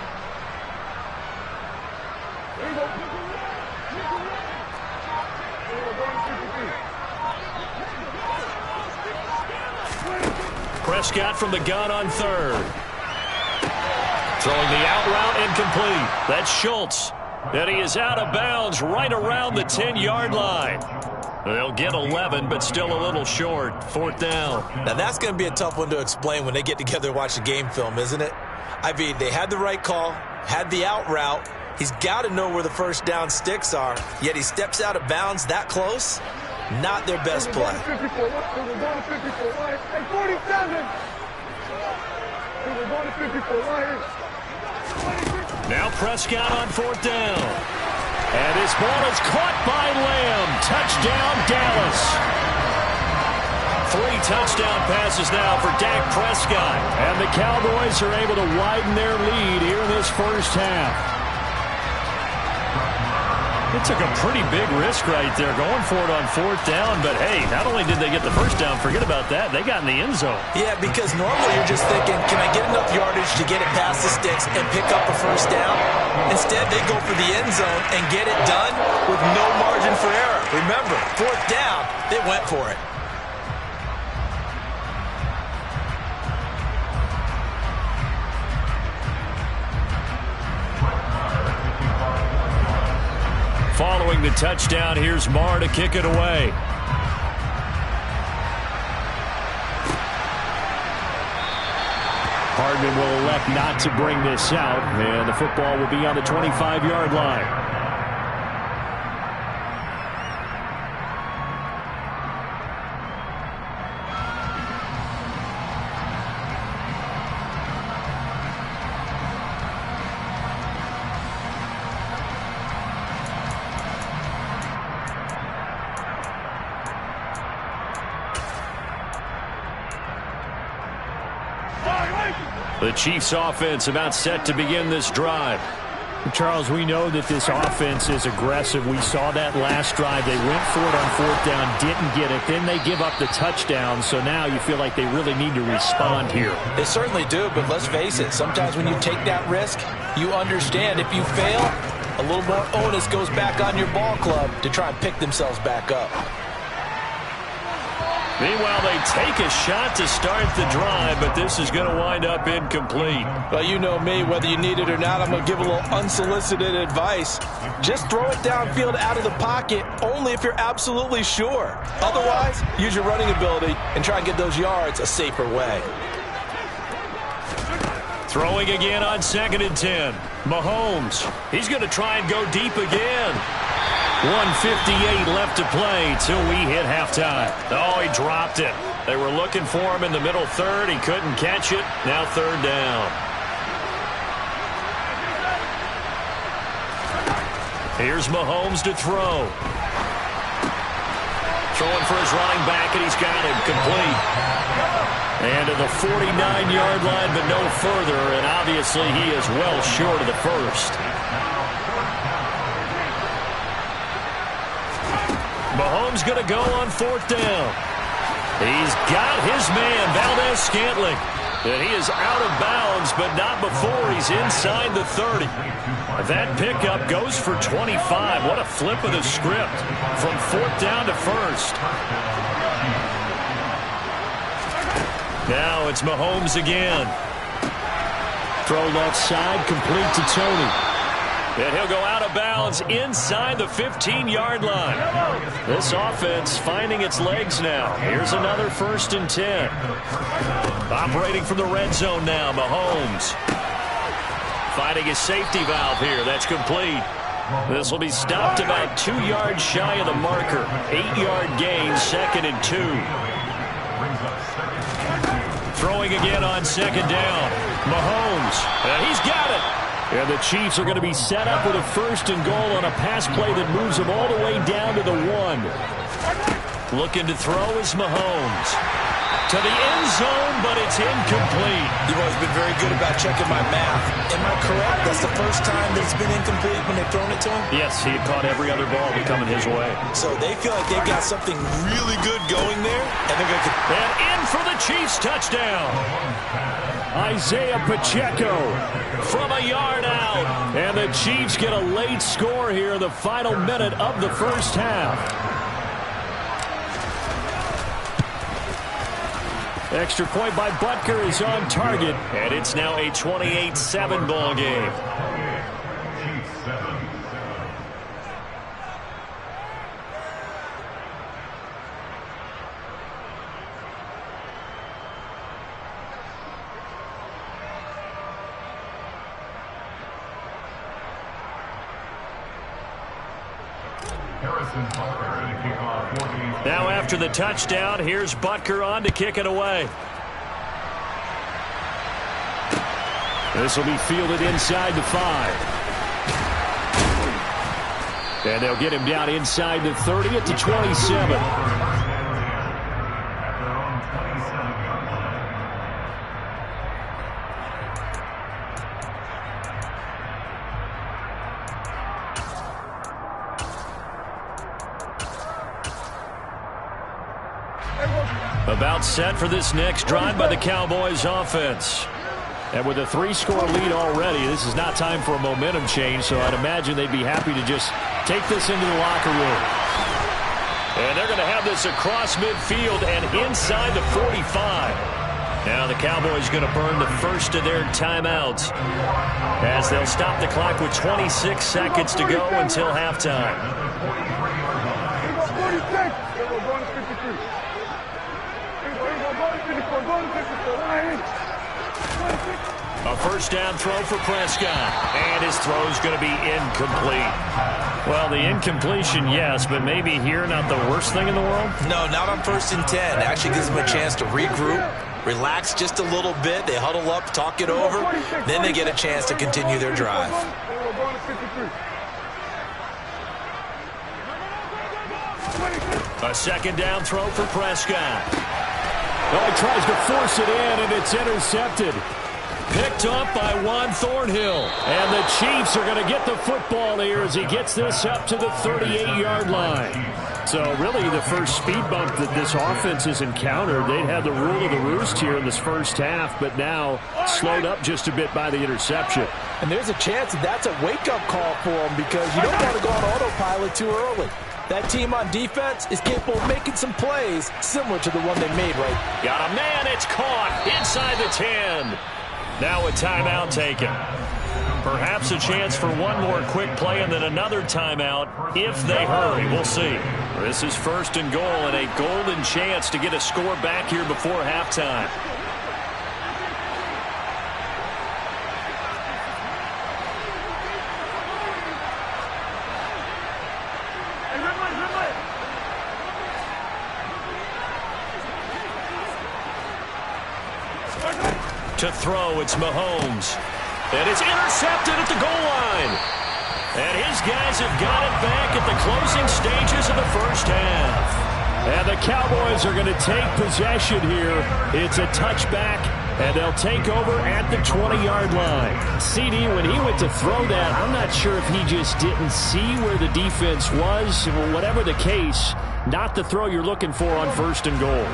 Speaker 1: Prescott from the gun on 3rd. Throwing the out route incomplete. That's Schultz. And he is out of bounds right around the 10-yard line. They'll get 11, but still a little short. 4th down.
Speaker 2: Now that's going to be a tough one to explain when they get together and watch the game film, isn't it? I mean, they had the right call, had the out route. He's got to know where the first down sticks are, yet he steps out of bounds that close. Not their best play.
Speaker 1: Now Prescott on 4th down. And his ball is caught by Lamb. Touchdown, Dallas. 3 touchdown passes now for Dak Prescott. And the Cowboys are able to widen their lead here in this first half. It took a pretty big risk right there going for it on 4th down. But, hey, not only did they get the first down, forget about that, they got in the end zone.
Speaker 2: Yeah, because normally you're just thinking, can I get enough yardage to get it past the sticks and pick up a first down? Instead, they go for the end zone and get it done with no margin for error. Remember, 4th down, they went for it.
Speaker 1: Following the touchdown, here's Marr to kick it away. Hardman will elect not to bring this out, and the football will be on the 25-yard line. The Chiefs offense about set to begin this drive.
Speaker 4: Charles, we know that this offense is aggressive. We saw that last drive. They went for it on 4th down, didn't get it. Then they give up the touchdown. So now you feel like they really need to respond here.
Speaker 2: They certainly do, but let's face it. Sometimes when you take that risk, you understand if you fail, a little more onus goes back on your ball club to try and pick themselves back up.
Speaker 1: Meanwhile, they take a shot to start the drive, but this is going to wind up incomplete.
Speaker 3: Well, you know me, whether you need it or not, I'm going to give a little unsolicited advice. Just throw it downfield out of the pocket, only if you're absolutely sure. Otherwise, use your running ability and try and get those yards a safer way.
Speaker 1: Throwing again on 2nd and 10. Mahomes, he's going to try and go deep again. 1:58 left to play till we hit halftime. Oh, he dropped it. They were looking for him in the middle 3rd. He couldn't catch it. Now 3rd down. Here's Mahomes to throw. Throwing for his running back, and he's got him complete. And to the 49-yard line, but no further, and obviously he is well short of the first. Mahomes going to go on 4th down. He's got his man, Valdez-Scantling. And he is out of bounds, but not before he's inside the 30. That pickup goes for 25. What a flip of the script from 4th down to 1st. Now it's Mahomes again.
Speaker 4: Throw left side, complete to Tony.
Speaker 1: And he'll go out of bounds inside the 15-yard line. This offense finding its legs now. Here's another 1st and 10. Operating from the red zone now, Mahomes. Finding his safety valve here. That's complete. This will be stopped about 2 yards shy of the marker. 8-yard gain, 2nd and 2. Throwing again on 2nd down. Mahomes. And he's got it.
Speaker 4: And the Chiefs are going to be set up with a 1st and goal on a pass play that moves them all the way down to the 1.
Speaker 1: Looking to throw is Mahomes. To the end zone, but it's incomplete.
Speaker 2: You've always been very good about checking my math. Am I correct? That's the first time that it's been incomplete when they've thrown it to him?
Speaker 1: Yes, he had caught every other ball coming his way.
Speaker 2: So they feel like they've got something really good going there, and they're going to...
Speaker 1: And in for the Chiefs touchdown.
Speaker 4: Isaiah Pacheco
Speaker 1: from a yard out.
Speaker 4: And the Chiefs get a late score here in the final minute of the 1st half. Extra point by Butker is on target.
Speaker 1: And it's now a 28-7 ball game. Now after the touchdown, here's Butker on to kick it away.
Speaker 4: This will be fielded inside the 5. And they'll get him down inside the 30 at the 27.
Speaker 1: About set for this next drive by the Cowboys offense.
Speaker 4: And with a 3-score lead already, this is not time for a momentum change, so I'd imagine they'd be happy to just take this into the locker room.
Speaker 1: And they're going to have this across midfield and inside the 45. Now the Cowboys going to burn the first of their timeouts as they'll stop the clock with 26 seconds to go until halftime. A 1st down throw for Prescott. And his throw's going to be incomplete. Well, the incompletion, yes, but maybe here not the worst thing in the world?
Speaker 2: No, not on 1st and 10. It actually gives them a chance to regroup, relax just a little bit. They huddle up, talk it over. Then they get a chance to continue their drive.
Speaker 1: A 2nd down throw for Prescott.
Speaker 4: Oh, he tries to force it in, and it's intercepted.
Speaker 1: Picked up by Juan Thornhill.
Speaker 4: And the Chiefs are going to get the football here as he gets this up to the 38-yard line. So really the first speed bump that this offense has encountered. They'd had the rule of the roost here in this 1st half, but now slowed up just a bit by the interception.
Speaker 3: And there's a chance that that's a wake-up call for them because you don't want to go on autopilot too early. That team on defense is capable of making some plays similar to the one they made right.
Speaker 1: Got a man, it's caught inside the 10. Now a timeout taken. Perhaps a chance for one more quick play and then another timeout if they hurry. We'll see. This is 1st and goal and a golden chance to get a score back here before halftime. To throw, it's Mahomes. And it's intercepted at the goal line. And his guys have got it back at the closing stages of the 1st half.
Speaker 4: And the Cowboys are going to take possession here. It's a touchback, and they'll take over at the 20-yard line. CD, when he went to throw that, I'm not sure if he just didn't see where the defense was. Whatever the case, not the throw you're looking for on 1st and goal.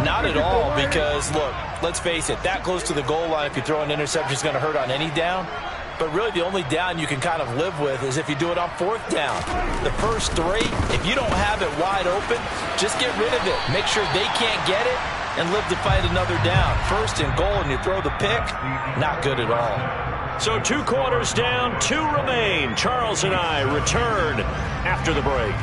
Speaker 2: Not at all, because, look, let's face it, that close to the goal line, if you throw an interception, is going to hurt on any down. But really, the only down you can kind of live with is if you do it on 4th down. The first 3, if you don't have it wide open, just get rid of it. Make sure they can't get it and live to fight another down. 1st and goal, and you throw the pick, not good at all.
Speaker 1: So 2 quarters down, 2 remain. Charles and I return after the break.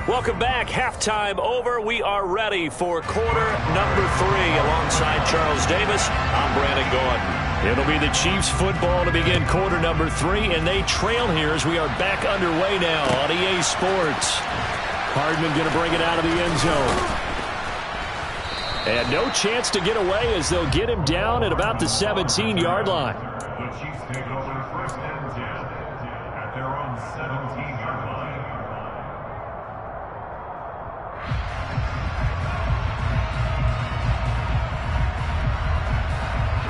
Speaker 1: Welcome back. Halftime over. We are ready for quarter number 3 alongside Charles Davis. I'm Brandon Gaudin. It'll be the Chiefs football to begin quarter number 3, and they trail here as we are back underway now on EA Sports. Hardman going to bring it out of the end zone. And no chance to get away as they'll get him down at about the 17-yard line.
Speaker 5: The Chiefs take over 1st and 10 at their own 17-yard line.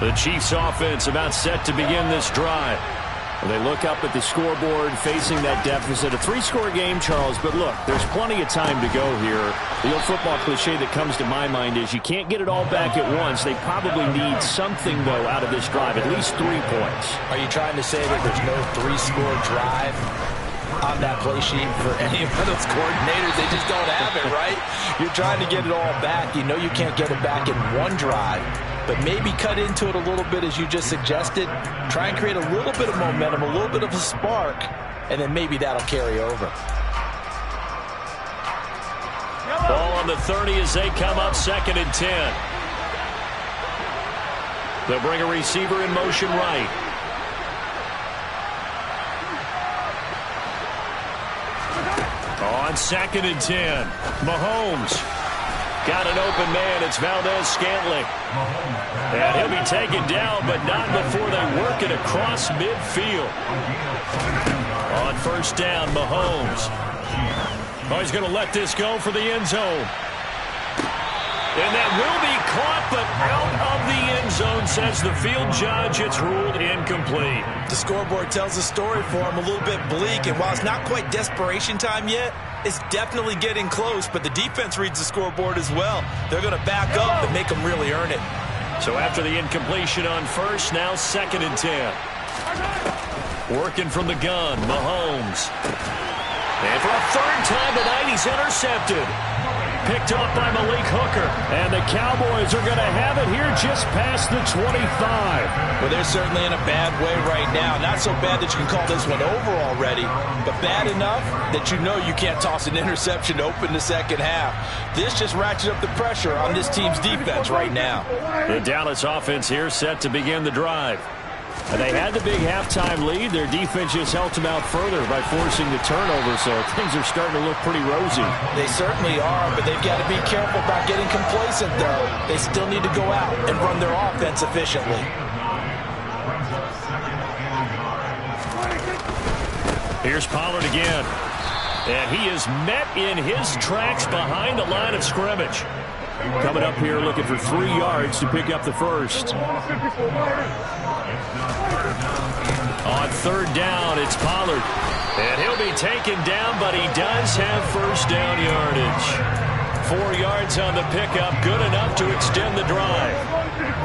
Speaker 1: The Chiefs offense about set to begin this drive.
Speaker 4: They look up at the scoreboard facing that deficit. A 3-score game, Charles, but look, there's plenty of time to go here. The old football cliche that comes to my mind is you can't get it all back at once. They probably need something, though, out of this drive, at least 3 points.
Speaker 2: Are you trying to say that there's no 3-score drive on that play sheet for any of those coordinators? They just don't have it, right? You're trying to get it all back. You know you can't get it back in one drive. But maybe cut into it a little bit as you just suggested. Try and create a little bit of momentum, a little bit of a spark, and then maybe that'll carry over.
Speaker 1: Ball on the 30 as they come up 2nd and 10. They'll bring a receiver in motion right. On 2nd and 10, Mahomes. Got an open man. It's Valdez-Scantling. And he'll be taken down, but not before they work it across midfield. On 1st down, Mahomes. Oh, he's going to let this go for the end zone. And that will be caught, but out of the end zone, says the field judge. It's ruled incomplete.
Speaker 2: The scoreboard tells the story for him, a little bit bleak, and while it's not quite desperation time yet, it's definitely getting close, but the defense reads the scoreboard as well. They're going to back up and make them really earn it.
Speaker 1: So after the incompletion on 1st, now 2nd and 10. Working from the gun, Mahomes. And for a 3rd time tonight, he's intercepted. Picked off by Malik Hooker. And the Cowboys are going to have it here just past the 25.
Speaker 2: Well, they're certainly in a bad way right now. Not so bad that you can call this one over already, but bad enough that you know you can't toss an interception to open the 2nd half. This just ratchets up the pressure on this team's defense right now.
Speaker 1: The Dallas offense here set to begin the drive. And they had the big halftime lead. Their defense just helped them out further by forcing the turnover, so things are starting to look pretty rosy.
Speaker 2: They certainly are, but they've got to be careful about getting complacent, though. They still need to go out and run their offense efficiently.
Speaker 1: Here's Pollard again. And he is met in his tracks behind the line of scrimmage.
Speaker 4: Coming up here looking for 3 yards to pick up the 1st.
Speaker 1: On 3rd down, it's Pollard. And he'll be taken down, but he does have 1st down yardage. 4 yards on the pickup, good enough to extend the drive.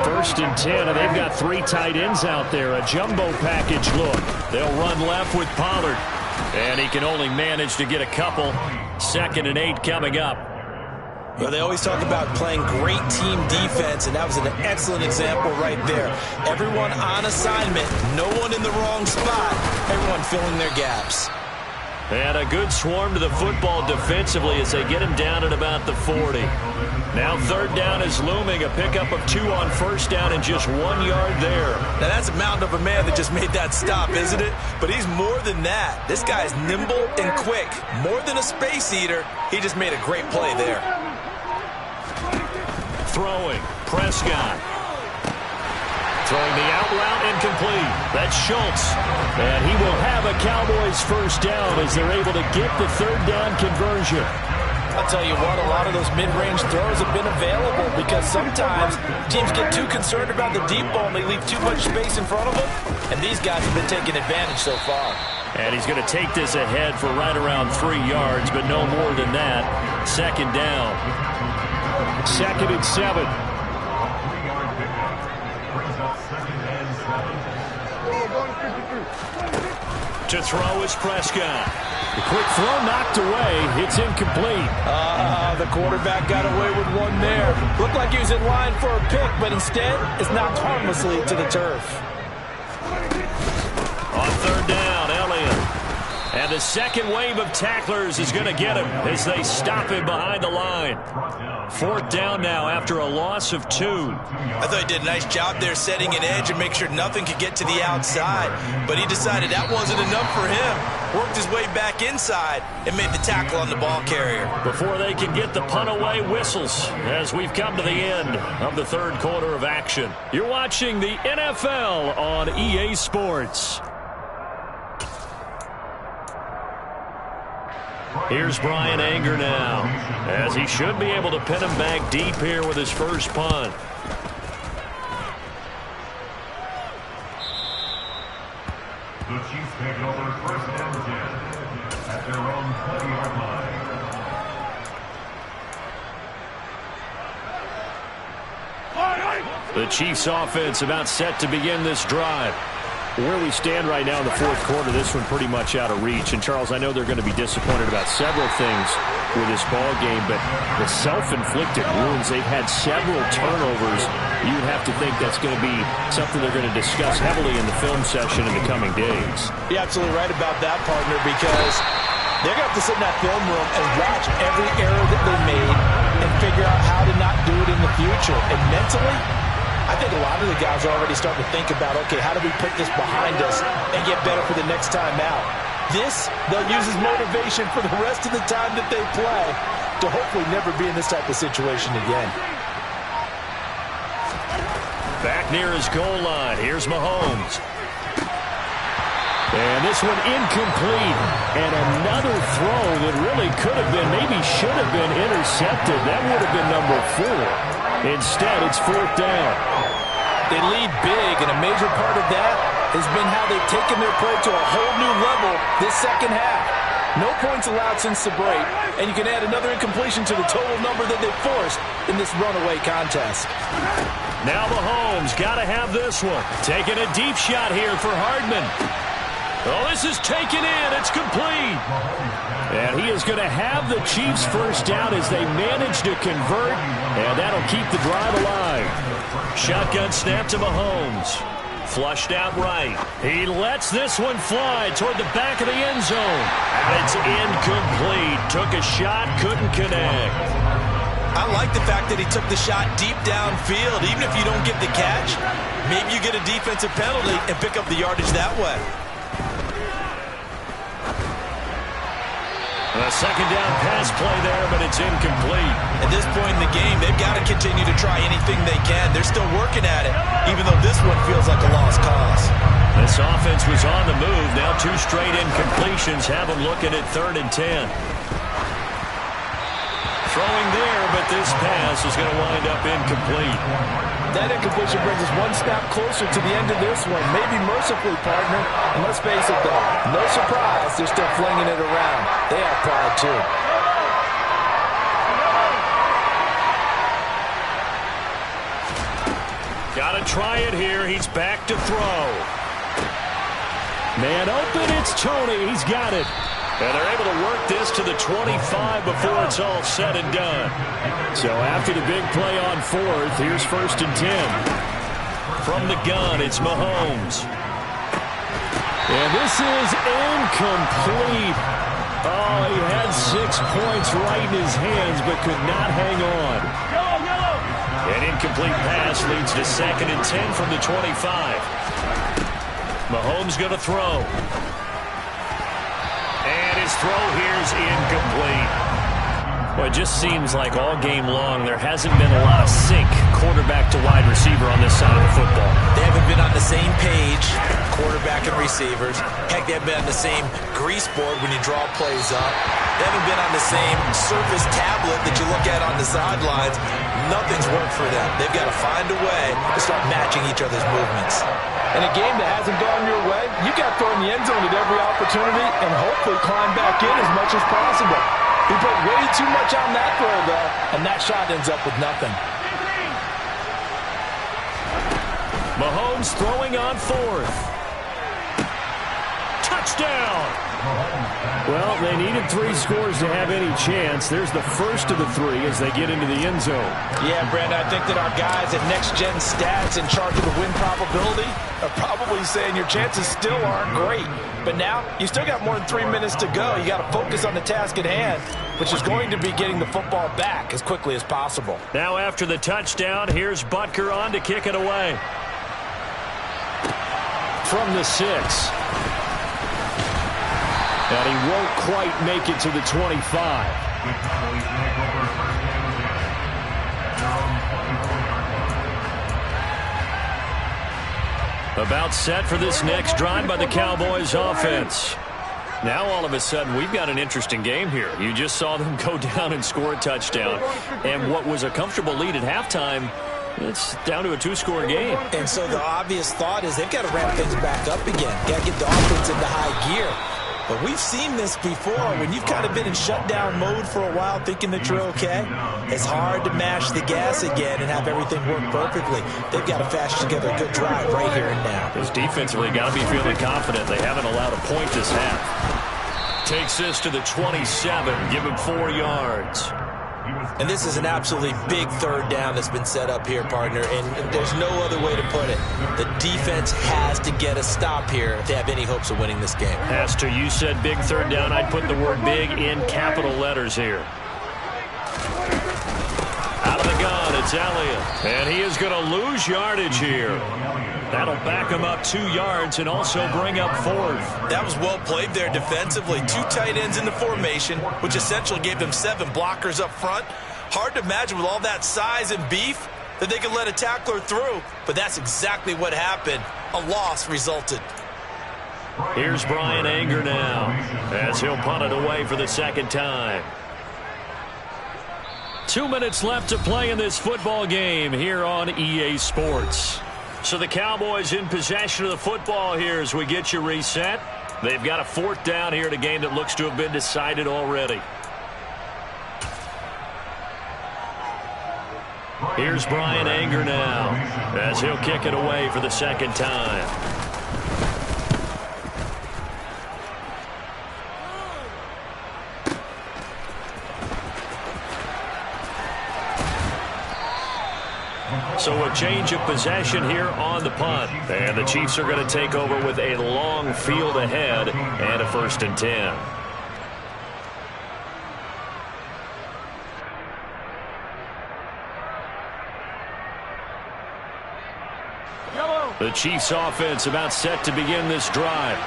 Speaker 4: 1st and 10, and they've got 3 tight ends out there. A jumbo package look.
Speaker 1: They'll run left with Pollard. And he can only manage to get a couple. 2nd and 8 coming up.
Speaker 2: Well, they always talk about playing great team defense, and that was an excellent example right there. Everyone on assignment, no one in the wrong spot, everyone filling their gaps.
Speaker 1: And a good swarm to the football defensively as they get him down at about the 40. Now 3rd down is looming, a pickup of 2 on 1st down and just 1 yard there.
Speaker 2: Now that's a mountain of a man that just made that stop, isn't it? But he's more than that. This guy's nimble and quick. More than a space eater, he just made a great play there.
Speaker 1: Throwing, Prescott. Throwing the out route incomplete. That's Schultz. And he will have a Cowboys first down as they're able to get the third down conversion.
Speaker 3: I'll tell you what, a lot of those mid-range throws have been available because sometimes teams get too concerned about the deep ball and they leave too much space in front of them. And these guys have been taking advantage so far.
Speaker 1: And he's going to take this ahead for right around 3 yards, but no more than that. Second down. 2nd and 7.
Speaker 5: Three-yard pickup. Brings up 2nd and 7.
Speaker 1: To throw is Prescott. The quick throw knocked away. It's incomplete.
Speaker 3: The quarterback got away with one there. Looked like he was in line for a pick, but instead it's knocked harmlessly to the turf.
Speaker 1: On third down, Elliott. And the second wave of tacklers is going to get him as they stop him behind the line. 4th down now after a loss of 2.
Speaker 2: I thought he did a nice job there setting an edge and make sure nothing could get to the outside. But he decided that wasn't enough for him. Worked his way back inside and made the tackle on the ball carrier.
Speaker 1: Before they can get the punt away, whistles as we've come to the end of the third quarter of action. You're watching the NFL on EA Sports. Here's Brian Anger now, as he should be able to pin him back deep here with his first punt.
Speaker 5: The Chiefs take over first down 10 at their own 20-yard line.
Speaker 1: The Chiefs offense about set to begin this drive. Where we stand right now in the fourth quarter, this one pretty much out of reach. And, Charles, I know they're going to be disappointed about several things with this ball game, but the self-inflicted wounds, they've had several turnovers. You'd have to think that's going to be something they're going to discuss heavily in the film session in the coming days.
Speaker 3: You're absolutely right about that, partner, because they're going to have to sit in that film room and watch every error that they made and figure out how to not do it in the future. And mentally, I think a lot of the guys are already starting to think about, okay, how do we put this behind us and get better for the next time out? This, they'll use as motivation for the rest of the time that they play to hopefully never be in this type of situation again.
Speaker 1: Back near his goal line. Here's Mahomes. And this one incomplete. And another throw that really could have been, maybe should have been intercepted. That would have been number 4. Instead, it's 4th down.
Speaker 3: They lead big, and a major part of that has been how they've taken their play to a whole new level this second half. No points allowed since the break, and you can add another incompletion to the total number that they've forced in this runaway contest.
Speaker 1: Now Mahomes got to have this one. Taking a deep shot here for Hardman. Oh, this is taken in. It's complete. And he is going to have the Chiefs first down as they manage to convert, and that'll keep the drive alive. Shotgun snap to Mahomes. Flushed out right. He lets this one fly toward the back of the end zone. And it's incomplete. Took a shot, couldn't connect.
Speaker 2: I like the fact that he took the shot deep downfield. Even if you don't get the catch, maybe you get a defensive penalty and pick up the yardage that way.
Speaker 1: A second down pass play there, but it's incomplete.
Speaker 2: At this point in the game, they've got to continue to try anything they can. They're still working at it, even though this one feels like a lost cause.
Speaker 1: This offense was on the move. Now 2 straight incompletions have them looking at 3rd and 10. Throwing there, but this pass is going to wind up incomplete.
Speaker 3: That incompletion brings us one step closer to the end of this one. Maybe mercifully, partner. And let's face it, though, no surprise, they're still flinging it around. They have pride, too.
Speaker 1: Got to try it here. He's back to throw. Man open, it's Tony. He's got it. And they're able to work this to the 25 before it's all said and done. So after the big play on 4th, here's 1st and 10. From the gun, it's Mahomes. And this is incomplete. Oh, he had 6 points right in his hands, but could not hang on. An incomplete pass leads to 2nd and 10 from the 25. Mahomes going to throw. And his throw here is incomplete. Well, it just seems like all game long there hasn't been a lot of sync quarterback to wide receiver on this side of the football.
Speaker 2: They haven't been on the same page, quarterback and receivers. Heck, they haven't been on the same grease board when you draw plays up. They haven't been on the same surface tablet that you look at on the sidelines. Nothing's worked for them. They've got to find a way to start matching each other's movements.
Speaker 3: In a game that hasn't gone your way, you got to throw in the end zone at every opportunity and hopefully climb back in as much as possible. He put way too much on that throw, though, and that shot ends up with nothing.
Speaker 1: Mahomes throwing on fourth. Touchdown!
Speaker 4: Well, they needed 3 scores to have any chance. There's the first of the 3 as they get into the end zone.
Speaker 3: Yeah, Brandon, I think that our guys at Next Gen Stats in charge of the win probability are probably saying your chances still aren't great. But now, you still got more than 3 minutes to go. You got to focus on the task at hand, which is going to be getting the football back as quickly as possible.
Speaker 1: Now after the touchdown, here's Butker on to kick it away. From the 6. And he won't quite make it to the 25. About set for this next drive by the Cowboys offense. Now all of a sudden we've got an interesting game here. You just saw them go down and score a touchdown. And what was a comfortable lead at halftime, it's down to a 2-score game.
Speaker 2: And so the obvious thought is they've got to ramp things back up again. Got to get the offense into high gear. But we've seen this before. When you've kind of been in shutdown mode for a while thinking that you're okay, it's hard to mash the gas again and have everything work perfectly. They've got to fashion together a good drive right here and now.
Speaker 1: Because defensively, got to be feeling confident. They haven't allowed a point this half. Takes this to the 27. Give him 4 yards.
Speaker 2: And this is an absolutely big third down that's been set up here, partner, and there's no other way to put it. The defense has to get a stop here if they have any hopes of winning this game.
Speaker 1: Pastor, you said big third down. I'd put the word big in capital letters here. Out of the gun, it's Elliott. And he is going to lose yardage here. That'll back him up 2 yards and also bring up 4th.
Speaker 2: That was well played there defensively. 2 tight ends in the formation, which essentially gave them 7 blockers up front. Hard to imagine with all that size and beef that they could let a tackler through, but that's exactly what happened. A loss resulted.
Speaker 1: Here's Brian Anger now as he'll punt it away for the second time. 2 minutes left to play in this football game here on EA Sports. So the Cowboys in possession of the football here as we get you reset. They've got a 4th down here in a game that looks to have been decided already. Here's Brian Anger now as he'll kick it away for the second time. So a change of possession here on the punt. And the Chiefs are going to take over with a long field ahead and a 1st and 10. The Chiefs offense about set to begin this drive.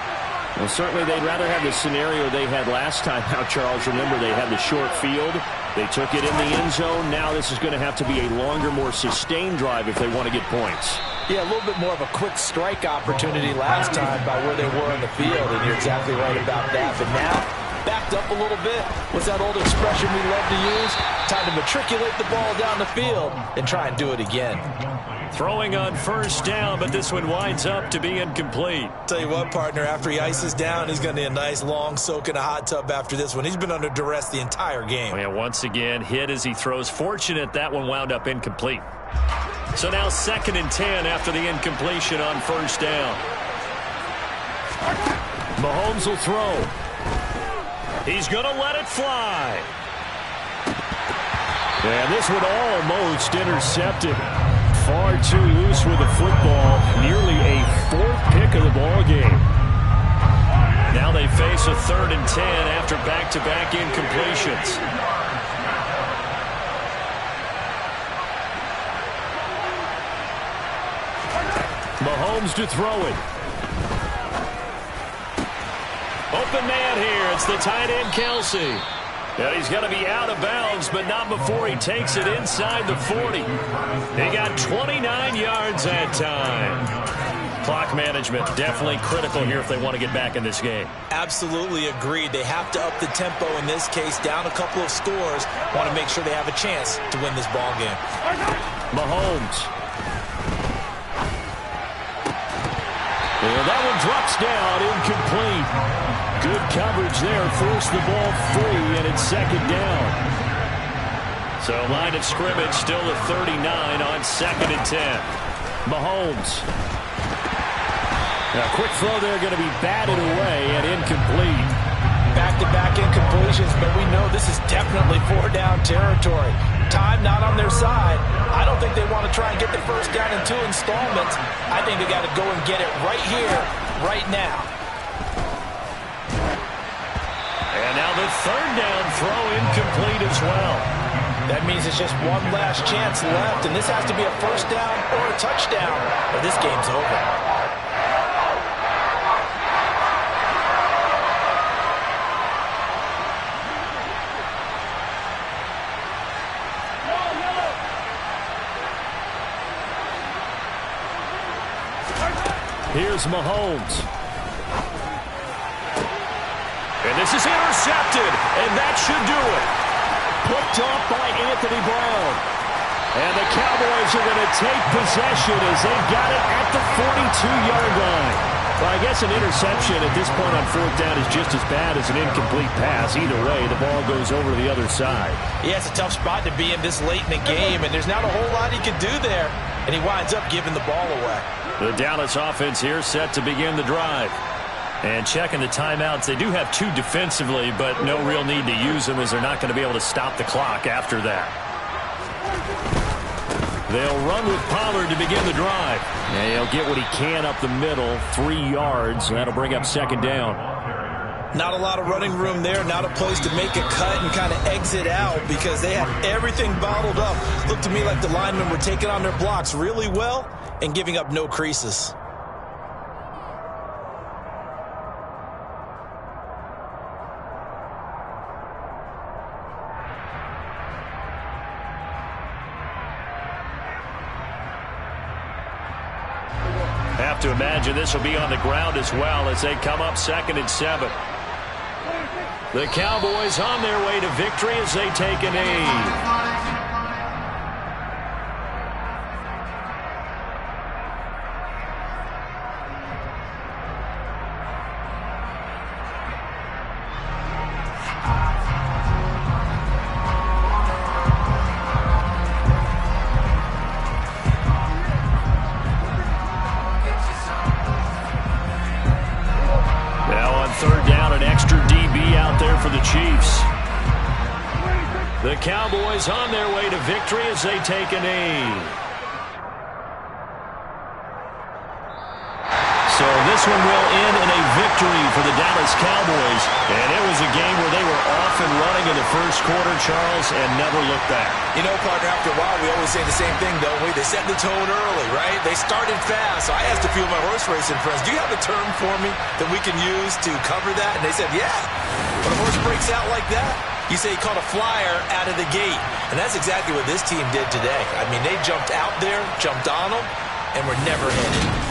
Speaker 4: Well, certainly they'd rather have the scenario they had last time. Now, Charles, remember they had the short field. They took it in the end zone. Now this is going to have to be a longer, more sustained drive if they want to get points.
Speaker 3: Yeah, a little bit more of a quick strike opportunity last time by where they were on the field, and you're exactly right about that. But now, backed up a little bit. What's that old expression we love to use? Time to matriculate the ball down the field and try and do it again.
Speaker 1: Throwing on 1st down, but this one winds up to be incomplete.
Speaker 2: Tell you what, partner, after he ices down, he's going to need a nice long soak in a hot tub after this one. He's been under duress the entire game.
Speaker 1: And once again, hit as he throws. Fortunate that one wound up incomplete. So now 2nd and 10 after the incompletion on 1st down. Mahomes will throw. He's going to let it fly. And this one almost intercepted. Far too loose with the football. Nearly a 4th pick of the ball game. Now they face a 3rd and 10 after back-to-back incompletions. Mahomes to throw it. Open man here. It's the tight end, Kelsey. And he's going to be out of bounds, but not before he takes it inside the 40. He got 29 yards that time. Clock management definitely critical here if they want to get back in this game.
Speaker 2: Absolutely agreed. They have to up the tempo in this case, down a couple of scores. Want to make sure they have a chance to win this ball game.
Speaker 1: Mahomes. And that one drops down, incomplete. Good coverage there, forced the ball free, and it's second down. So line of scrimmage still at 39 on 2nd and 10. Mahomes. A quick throw there going to be batted away and incomplete.
Speaker 2: Back-to-back incompletions, but we know this is definitely 4-down territory. Time not on their side. I don't think they want to try and get the first down in 2 installments. I think they got to go and get it right here, right now.
Speaker 1: And now the 3rd down throw incomplete as well.
Speaker 2: That means it's just one last chance left, and this has to be a first down or a touchdown, or this game's over.
Speaker 1: Here's Mahomes. And this is intercepted, and that should do it. Picked off by Anthony Brown. And the Cowboys are going to take possession as they got it at the 42-yard line. Well, I guess an interception at this point on 4th down is just as bad as an incomplete pass. Either way, the ball goes over to the other side.
Speaker 2: Yeah, it's a tough spot to be in this late in the game, and there's not a whole lot he can do there. And he winds up giving the ball away.
Speaker 1: The Dallas offense here set to begin the drive. And checking the timeouts, they do have 2 defensively, but no real need to use them as they're not going to be able to stop the clock after that. They'll run with Pollard to begin the drive. And he'll get what he can up the middle, 3 yards. That'll bring up 2nd down.
Speaker 2: Not a lot of running room there, not a place to make a cut and kind of exit out because they had everything bottled up. Looked to me like the linemen were taking on their blocks really well and giving up no creases.
Speaker 1: Have to imagine this will be on the ground as well as they come up 2nd and 7. The Cowboys on their way to victory as they take a knee. The Cowboys on their way to victory as they take a knee. So this one will end in a victory for the Dallas Cowboys. And it was a game where they were off and running in the first quarter, Charles, and never looked back.
Speaker 2: You know, partner, after a while, we always say the same thing, don't we? They set the tone early, right? They started fast. So I asked a few of my horse racing friends, do you have a term for me that we can use to cover that? And they said, yeah. When a horse breaks out like that, you say he caught a flyer out of the gate. And that's exactly what this team did today. I mean, they jumped out there, jumped on them, and were never hit.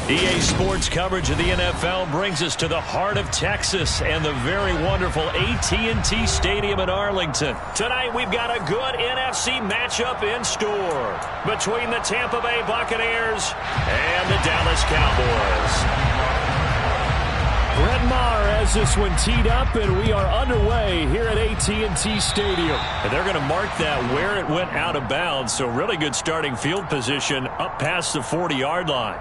Speaker 1: EA Sports coverage of the NFL brings us to the heart of Texas and the very wonderful AT&T Stadium in Arlington. Tonight we've got a good NFC matchup in store between the Tampa Bay Buccaneers and the Dallas Cowboys.
Speaker 4: Brett Maher has this one teed up, and we are underway here at AT&T Stadium.
Speaker 1: And they're going to mark that where it went out of bounds, so really good starting field position up past the 40-yard line.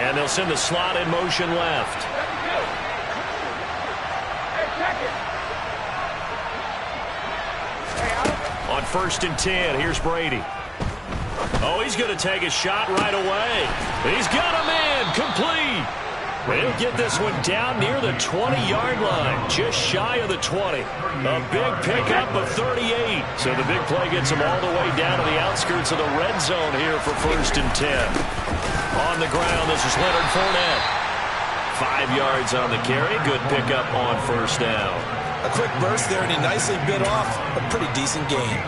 Speaker 1: And they'll send the slot in motion left. On 1st and 10, here's Brady. Oh, he's going to take a shot right away. He's got a man complete. They'll get this one down near the 20-yard line, just shy of the 20. A big pickup of 38. So the big play gets them all the way down to the outskirts of the red zone here for 1st and 10. On the ground, this is Leonard Fournette. 5 yards on the carry. Good pickup on 1st down.
Speaker 2: A quick burst there, and he nicely bit off a pretty decent gain.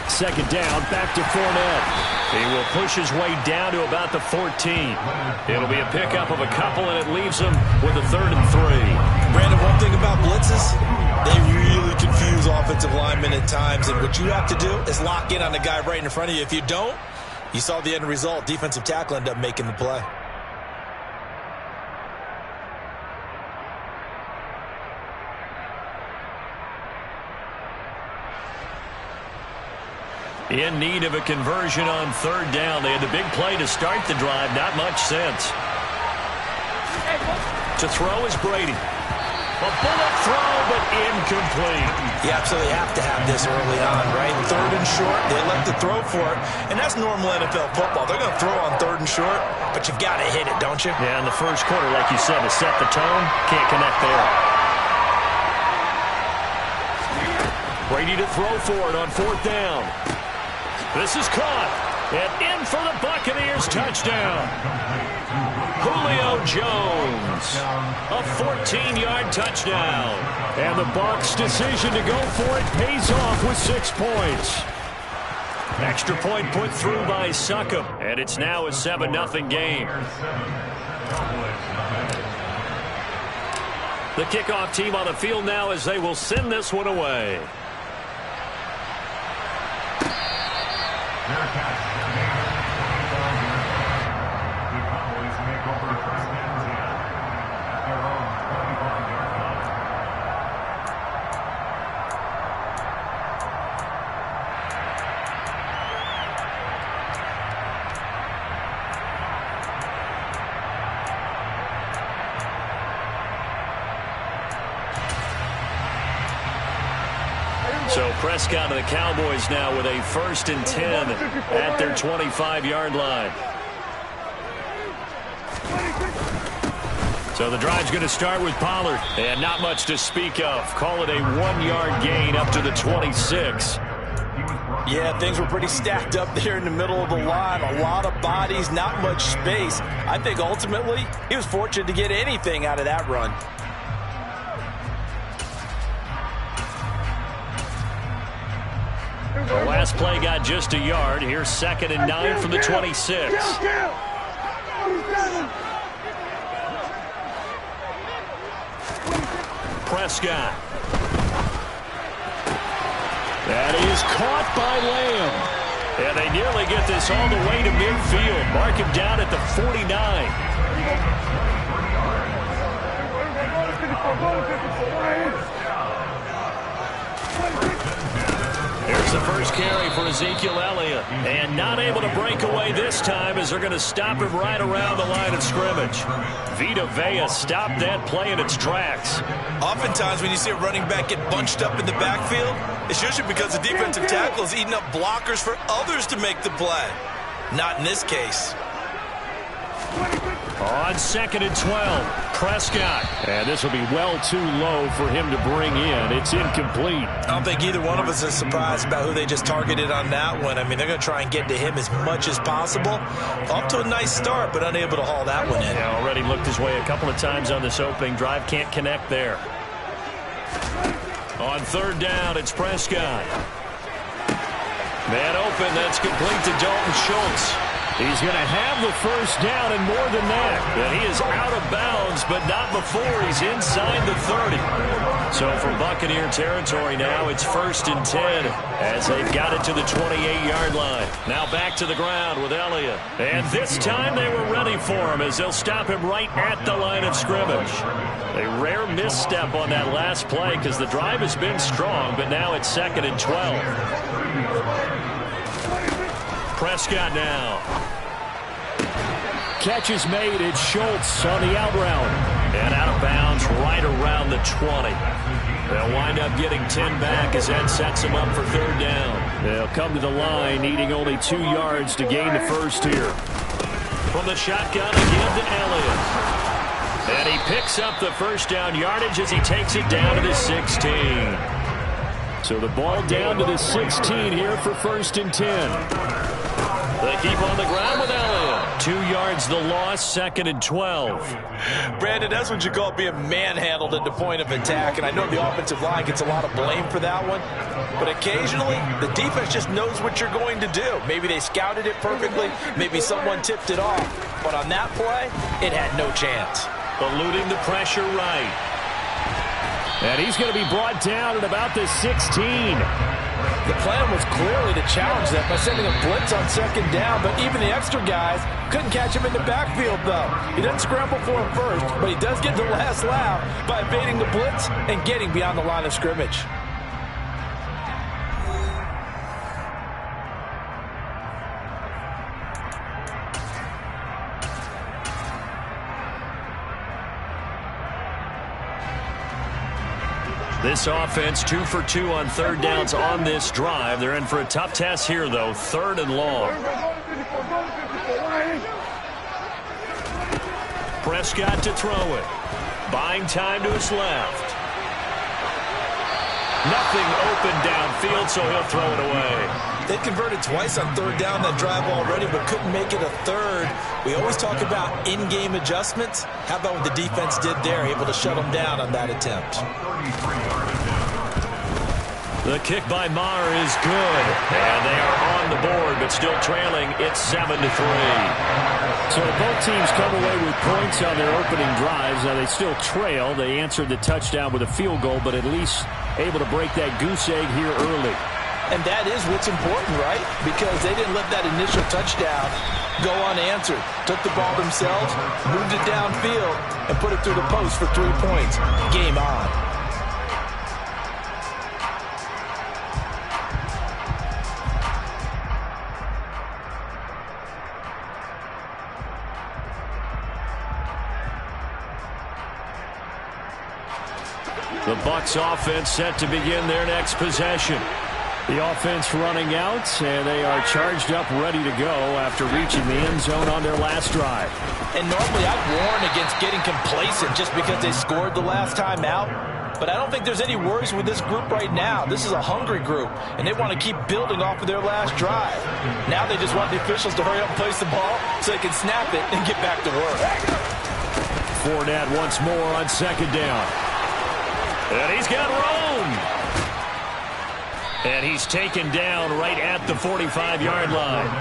Speaker 4: Second down, back to Fournette.
Speaker 1: He will push his way down to about the 14. It'll be a pickup of a couple, and it leaves him with a 3rd and 3.
Speaker 2: Brandon, one thing about blitzes, they really confuse offensive linemen at times, and what you have to do is lock in on the guy right in front of you. If you don't, you saw the end result. Defensive tackle ended up making the play.
Speaker 1: In need of a conversion on 3rd down. They had the big play to start the drive. Not much sense. To throw is Brady. A bullet throw, but incomplete.
Speaker 2: You absolutely have to have this early on, right? 3rd and short, they elect to throw for it. And that's normal NFL football. They're going to throw on 3rd and short, but you've got to hit it, don't you?
Speaker 1: Yeah, in the first quarter, like you said, to set the tone, can't connect there. Brady to throw for it on 4th down. This is caught, and in for the Buccaneers touchdown. Julio Jones, a 14-yard touchdown.
Speaker 4: And the Bucs' decision to go for it pays off with 6 points.
Speaker 1: Extra point put through by Succop, and it's now a 7-0 game. The kickoff team on the field now as they will send this one away. So Prescott and the Cowboys now with a 1st and 10 at their 25-yard line. So the drive's going to start with Pollard. And not much to speak of. Call it a 1-yard gain up to the 26.
Speaker 3: Yeah, things were pretty stacked up there in the middle of the line. A lot of bodies, not much space. I think ultimately he was fortunate to get anything out of that run.
Speaker 1: The last play got just a yard. Here's 2nd and 9 from the 26. Prescott.
Speaker 4: That is caught by Lamb.
Speaker 1: And they nearly get this all the way to midfield. Mark him down at the 49. Here's the first carry for Ezekiel Elliott. And not able to break away this time as they're going to stop him right around the line of scrimmage. Vita Vea stopped that play in its tracks.
Speaker 2: Oftentimes when you see a running back get bunched up in the backfield, it's usually because the defensive tackle is eating up blockers for others to make the play. Not in this case.
Speaker 1: On 2nd and 12, Prescott.
Speaker 4: And this will be well too low for him to bring in. It's incomplete.
Speaker 2: I don't think either one of us is surprised about who they just targeted on that one. I mean, they're going to try and get to him as much as possible. Off to a nice start, but unable to haul that one in.
Speaker 1: Yeah, already looked his way a couple of times on this opening drive. Can't connect there. On 3rd down, it's Prescott. Man open, that's complete to Dalton Schultz.
Speaker 4: He's going to have the first down and more than that.
Speaker 1: And he is out of bounds, but not before he's inside the 30. So from Buccaneer territory now, it's 1st and 10 as they've got it to the 28-yard line. Now back to the ground with Elliott. And this time they were ready for him as they'll stop him right at the line of scrimmage. A rare misstep on that last play because the drive has been strong, but now it's 2nd and 12. Prescott now.
Speaker 4: Catch is made. It's Schultz on the out route.
Speaker 1: And out of bounds right around the 20. They'll wind up getting 10 back as that sets them up for 3rd down.
Speaker 4: They'll come to the line needing only 2 yards to gain the first here.
Speaker 1: From the shotgun again to Elliott. And he picks up the first down yardage as he takes it down to the 16.
Speaker 4: So the ball down to the 16 here for 1st and 10.
Speaker 1: They keep on the ground with Elliott. 2 yards the loss, 2nd and 12.
Speaker 2: Brandon, that's what you call being manhandled at the point of attack. And I know the offensive line gets a lot of blame for that one. But occasionally, the defense just knows what you're going to do. Maybe they scouted it perfectly. Maybe someone tipped it off. But on that play, it had no chance.
Speaker 1: Eluding the pressure right.
Speaker 4: And he's going to be brought down at about the 16.
Speaker 3: The plan was clearly to challenge that by sending a blitz on 2nd down, but even the extra guys couldn't catch him in the backfield, though. He doesn't scramble for him first, but he does get the last laugh by evading the blitz and getting beyond the line of scrimmage.
Speaker 1: This offense 2 for 2 on 3rd downs on this drive. They're in for a tough test here, though. 3rd and long. Prescott to throw it. Buying time to his left. Nothing open downfield, so he'll throw it away.
Speaker 2: They converted twice on 3rd down that drive already, but couldn't make it a 3rd. We always talk about in-game adjustments. How about what the defense did there, able to shut them down on that attempt?
Speaker 1: The kick by Maher is good. And they are on the board, but still trailing. It's 7-3.
Speaker 4: So both teams come away with points on their opening drives. Now they still trail. They answered the touchdown with a field goal, but at least able to break that goose egg here early.
Speaker 3: And that is what's important, right? Because they didn't let that initial touchdown go unanswered. Took the ball themselves, moved it downfield, and put it through the post for 3 points. Game on.
Speaker 1: The Bucs offense set to begin their next possession.
Speaker 4: The offense running out, and they are charged up, ready to go after reaching the end zone on their last drive.
Speaker 3: And normally I'd warn against getting complacent just because they scored the last time out. But I don't think there's any worries with this group right now. This is a hungry group, and they want to keep building off of their last drive. Now they just want the officials to hurry up and place the ball so they can snap it and get back to work.
Speaker 1: Fournette once more on 2nd down. And he's got room. And he's taken down right at the 45-yard line.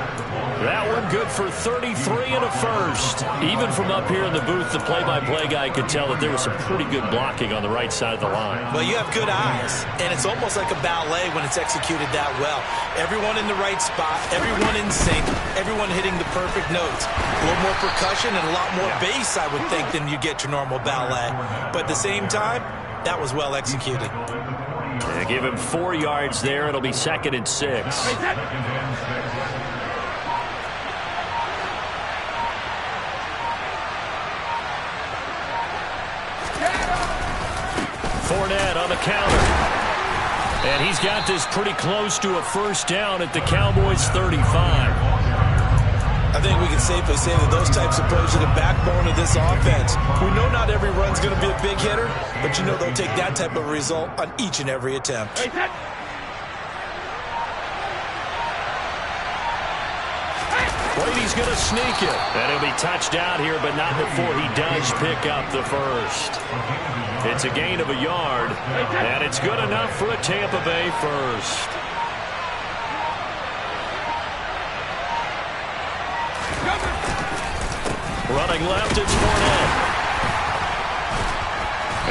Speaker 1: That one good for 33 and a first. Even from up here in the booth, the play-by-play guy could tell that there was some pretty good blocking on the right side of the line.
Speaker 2: Well, you have good eyes, and it's almost like a ballet when it's executed that well. Everyone in the right spot, everyone in sync, everyone hitting the perfect notes. A little more percussion and a lot more bass, I would think, than you get your normal ballet. But at the same time, that was well executed.
Speaker 1: And give him 4 yards there. It'll be 2nd and 6. Fournette on the counter. And he's got this pretty close to a first down at the Cowboys' 35.
Speaker 2: I think we can safely say that those types of plays are the backbone of this offense. We know not every run's going to be a big hitter, but you know they'll take that type of result on each and every attempt.
Speaker 1: Brady's going to sneak it. And he'll be touched out here, but not before he does pick up the first. It's a gain of a yard, and it's good enough for a Tampa Bay first. Running left, it's Fournette.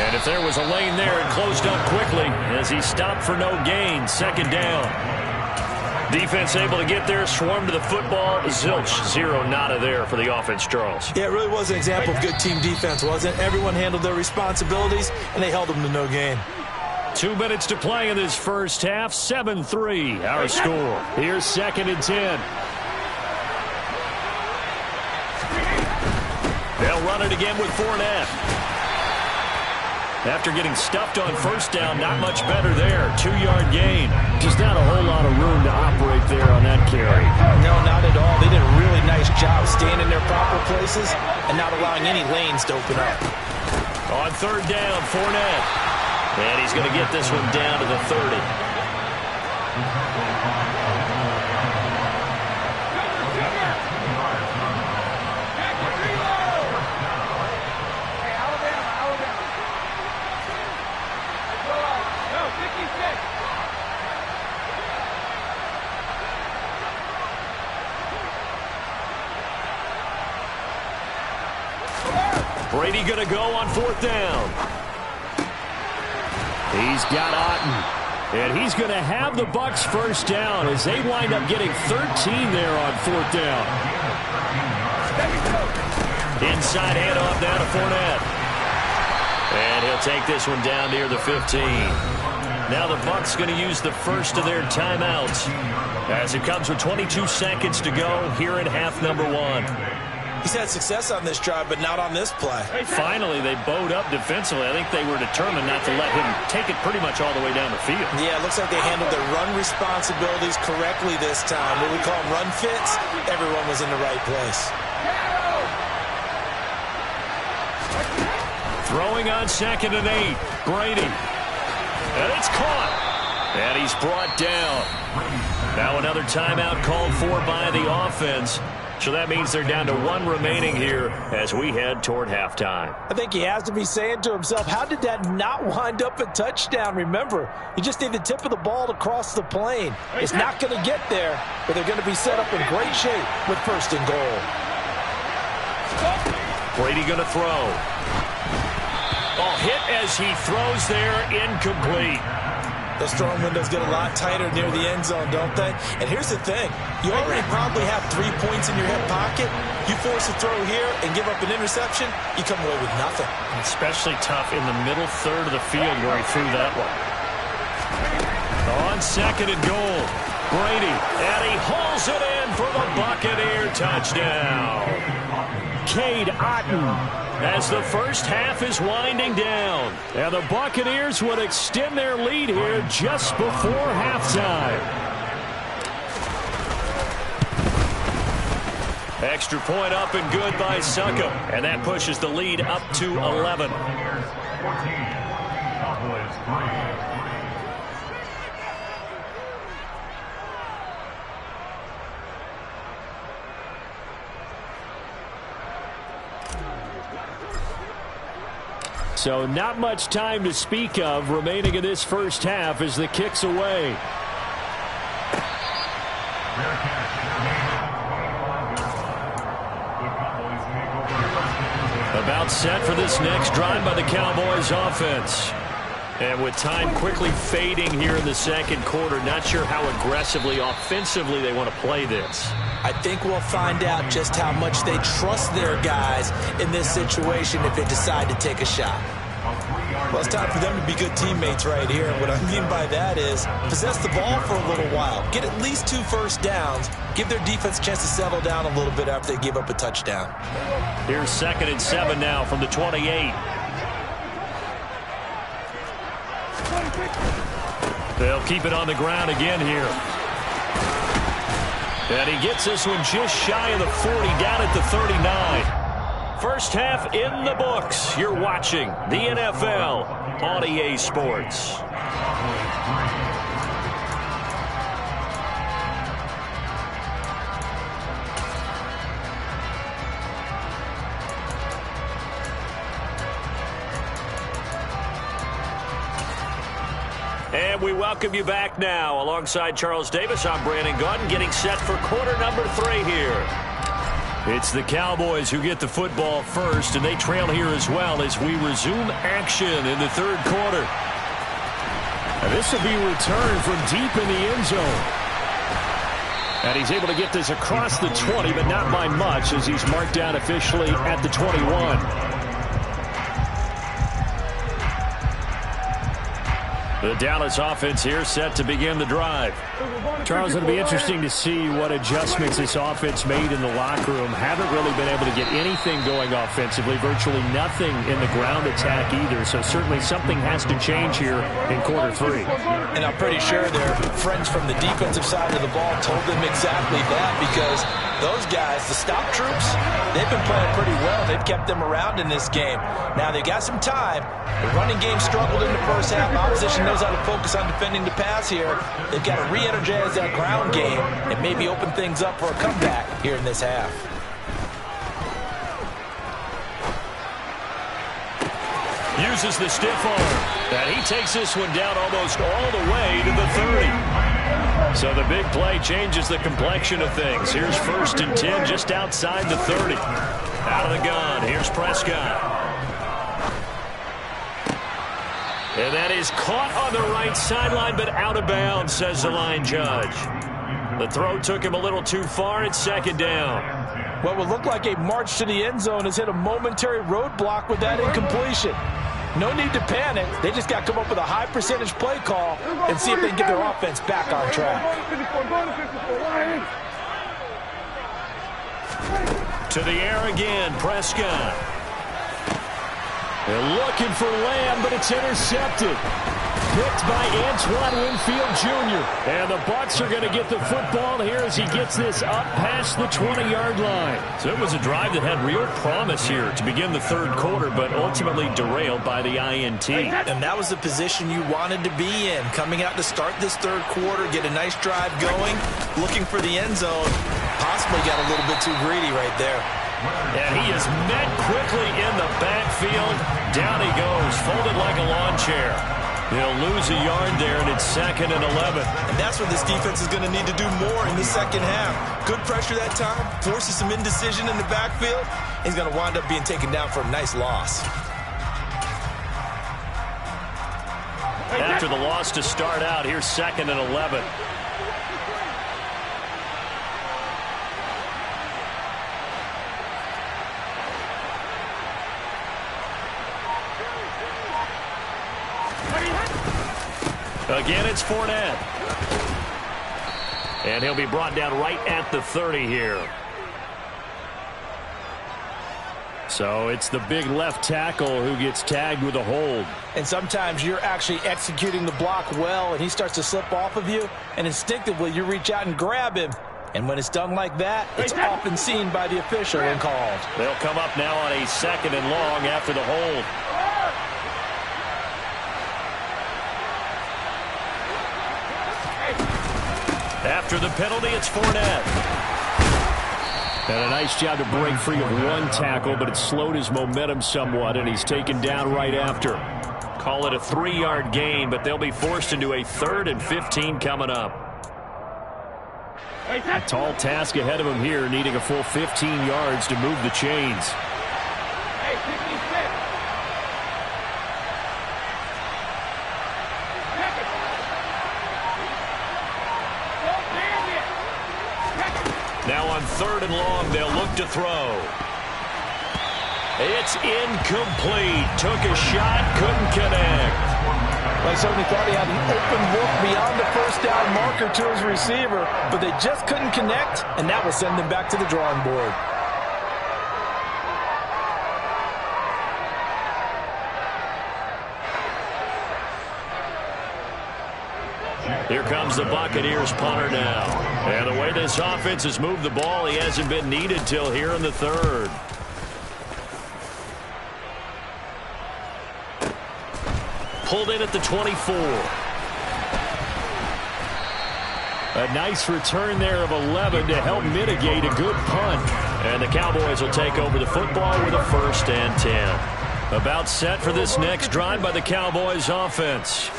Speaker 1: And if there was a lane there, it closed up quickly as he stopped for no gain. 2nd down. Defense able to get there, swarm to the football. Zilch, 0 nada there for the offense, Charles.
Speaker 2: Yeah, it really was an example of good team defense, wasn't it? Everyone handled their responsibilities, and they held them to no gain.
Speaker 1: 2 minutes to play in this first half. 7-3, our score. Here's 2nd and 10. They'll run it again with Fournette. After getting stuffed on first down, not much better there. 2-yard gain. Just not a whole lot of room to operate there on that carry.
Speaker 2: No, not at all. They did a really nice job staying in their proper places and not allowing any lanes to open up.
Speaker 1: On 3rd down, Fournette. And he's going to get this one down to the 30. Brady going to go on 4th down. He's got Otten. And he's going to have the Bucs first down as they wind up getting 13 there on 4th down. Inside handoff now to Fournette. And he'll take this one down near the 15. Now the Bucs going to use the first of their timeouts as it comes with 22 seconds to go here in half number 1.
Speaker 2: He's had success on this drive, but not on this play.
Speaker 1: Finally, they bowed up defensively. I think they were determined not to let him take it pretty much all the way down the field.
Speaker 2: Yeah, it looks like they handled their run responsibilities correctly this time. What we call them run fits, everyone was in the right place.
Speaker 1: Throwing on 2nd and 8. Brady. And it's caught. And he's brought down. Now another timeout called for by the offense. So that means they're down to 1 remaining here as we head toward halftime.
Speaker 2: I think he has to be saying to himself, how did that not wind up a touchdown? Remember, you just need the tip of the ball to cross the plane. It's not going to get there, but they're going to be set up in great shape with 1st and goal.
Speaker 1: Brady going to throw. Oh, hit as he throws there, incomplete.
Speaker 2: Those throwing windows get a lot tighter near the end zone, don't they? And here's the thing. You already probably have 3 points in your hip pocket. You force a throw here and give up an interception, you come away with nothing.
Speaker 1: Especially tough in the middle third of the field where he threw that one. On 2nd and goal, Brady. And he hauls it in for the Buccaneer touchdown. Cade Otten. As the first half is winding down. And the Buccaneers would extend their lead here just before halftime. Extra point up and good by Succop. And that pushes the lead up to 11. So not much time to speak of remaining in this first half as the kick's away. About set for this next drive by the Cowboys offense. And with time quickly fading here in the 2nd quarter, not sure how aggressively, offensively they want to play this.
Speaker 2: I think we'll find out just how much they trust their guys in this situation if they decide to take a shot. Well, it's time for them to be good teammates right here. And what I mean by that is possess the ball for a little while. Get at least 2 first downs. Give their defense a chance to settle down a little bit after they give up a touchdown.
Speaker 1: Here's 2nd and 7 now from the 28. They'll keep it on the ground again here. And he gets this one just shy of the 40, down at the 39. First half in the books. You're watching the NFL on EA Sports. And we welcome you back now. Alongside Charles Davis, I'm Brandon Gaudin, getting set for quarter number 3 here. It's the Cowboys who get the football first, and they trail here as well as we resume action in the 3rd quarter.
Speaker 4: And this will be returned from deep in the end zone. And he's able to get this across the 20, but not by much, as he's marked down officially at the 21.
Speaker 1: The Dallas offense here set to begin the drive.
Speaker 4: Charles, it'll be interesting to see what adjustments this offense made in the locker room. Haven't really been able to get anything going offensively, virtually nothing in the ground attack either. So certainly something has to change here in quarter 3.
Speaker 2: And I'm pretty sure their friends from the defensive side of the ball told them exactly that, because those guys, the stop troops, they've been playing pretty well. They've kept them around in this game. Now, they got some time. The running game struggled in the first half. Opposition knows how to focus on defending the pass here. They've got to re-energize that ground game and maybe open things up for a comeback here in this half.
Speaker 1: Uses the stiff arm. And he takes this one down almost all the way to the 30. So the big play changes the complexion of things. Here's 1st and 10 just outside the 30. Out of the gun. Here's Prescott. And that is caught on the right sideline, but out of bounds, says the line judge. The throw took him a little too far. It's 2nd down.
Speaker 3: What would look like a march to the end zone has hit a momentary roadblock with that incompletion. No need to panic. They just got to come up with a high percentage play call and see if they can get their offense back on track.
Speaker 1: To the air again, Prescott.
Speaker 4: They're looking for Lamb, but it's intercepted. Picked by Antoine Winfield Jr. And the Bucs are going to get the football here as he gets this up past the 20-yard line.
Speaker 1: So it was a drive that had real promise here to begin the 3rd quarter, but ultimately derailed by the INT.
Speaker 2: And that was the position you wanted to be in. Coming out to start this 3rd quarter, get a nice drive going, looking for the end zone. Possibly got a little bit too greedy right there.
Speaker 1: And he is met quickly in the backfield. Down he goes, folded like a lawn chair. He'll lose a yard there, and it's 2nd and 11.
Speaker 2: And that's what this defense is going to need to do more in the 2nd half. Good pressure that time, forces some indecision in the backfield. He's going to wind up being taken down for a nice loss.
Speaker 1: After the loss to start out, here's 2nd and 11. Again, it's Fournette. And he'll be brought down right at the 30 here.
Speaker 4: So it's the big left tackle who gets tagged with a hold.
Speaker 3: And sometimes you're actually executing the block well, and he starts to slip off of you, and instinctively you reach out and grab him. And when it's done like that, it's often seen by the official and called.
Speaker 1: They'll come up now on a 2nd and long after the hold. After the penalty, it's Fournette.
Speaker 4: And a nice job to break free of one tackle, but it slowed his momentum somewhat, and he's taken down right after.
Speaker 1: Call it a 3-yard gain, but they'll be forced into a 3rd and 15 coming up.
Speaker 4: A tall task ahead of him here, needing a full 15 yards to move the chains.
Speaker 1: Now on 3rd and long, they'll look to throw. It's incomplete. Took a shot, couldn't connect.
Speaker 3: I certainly thought he had an open look beyond the first down marker to his receiver, but they just couldn't connect, and that will send them back to the drawing board.
Speaker 1: Here comes the Buccaneers punter now. And the way this offense has moved the ball, he hasn't been needed till here in the third. Pulled in at the 24. A nice return there of 11 to help mitigate a good punt. And the Cowboys will take over the football with a 1st and 10. About set for this next drive by the Cowboys offense.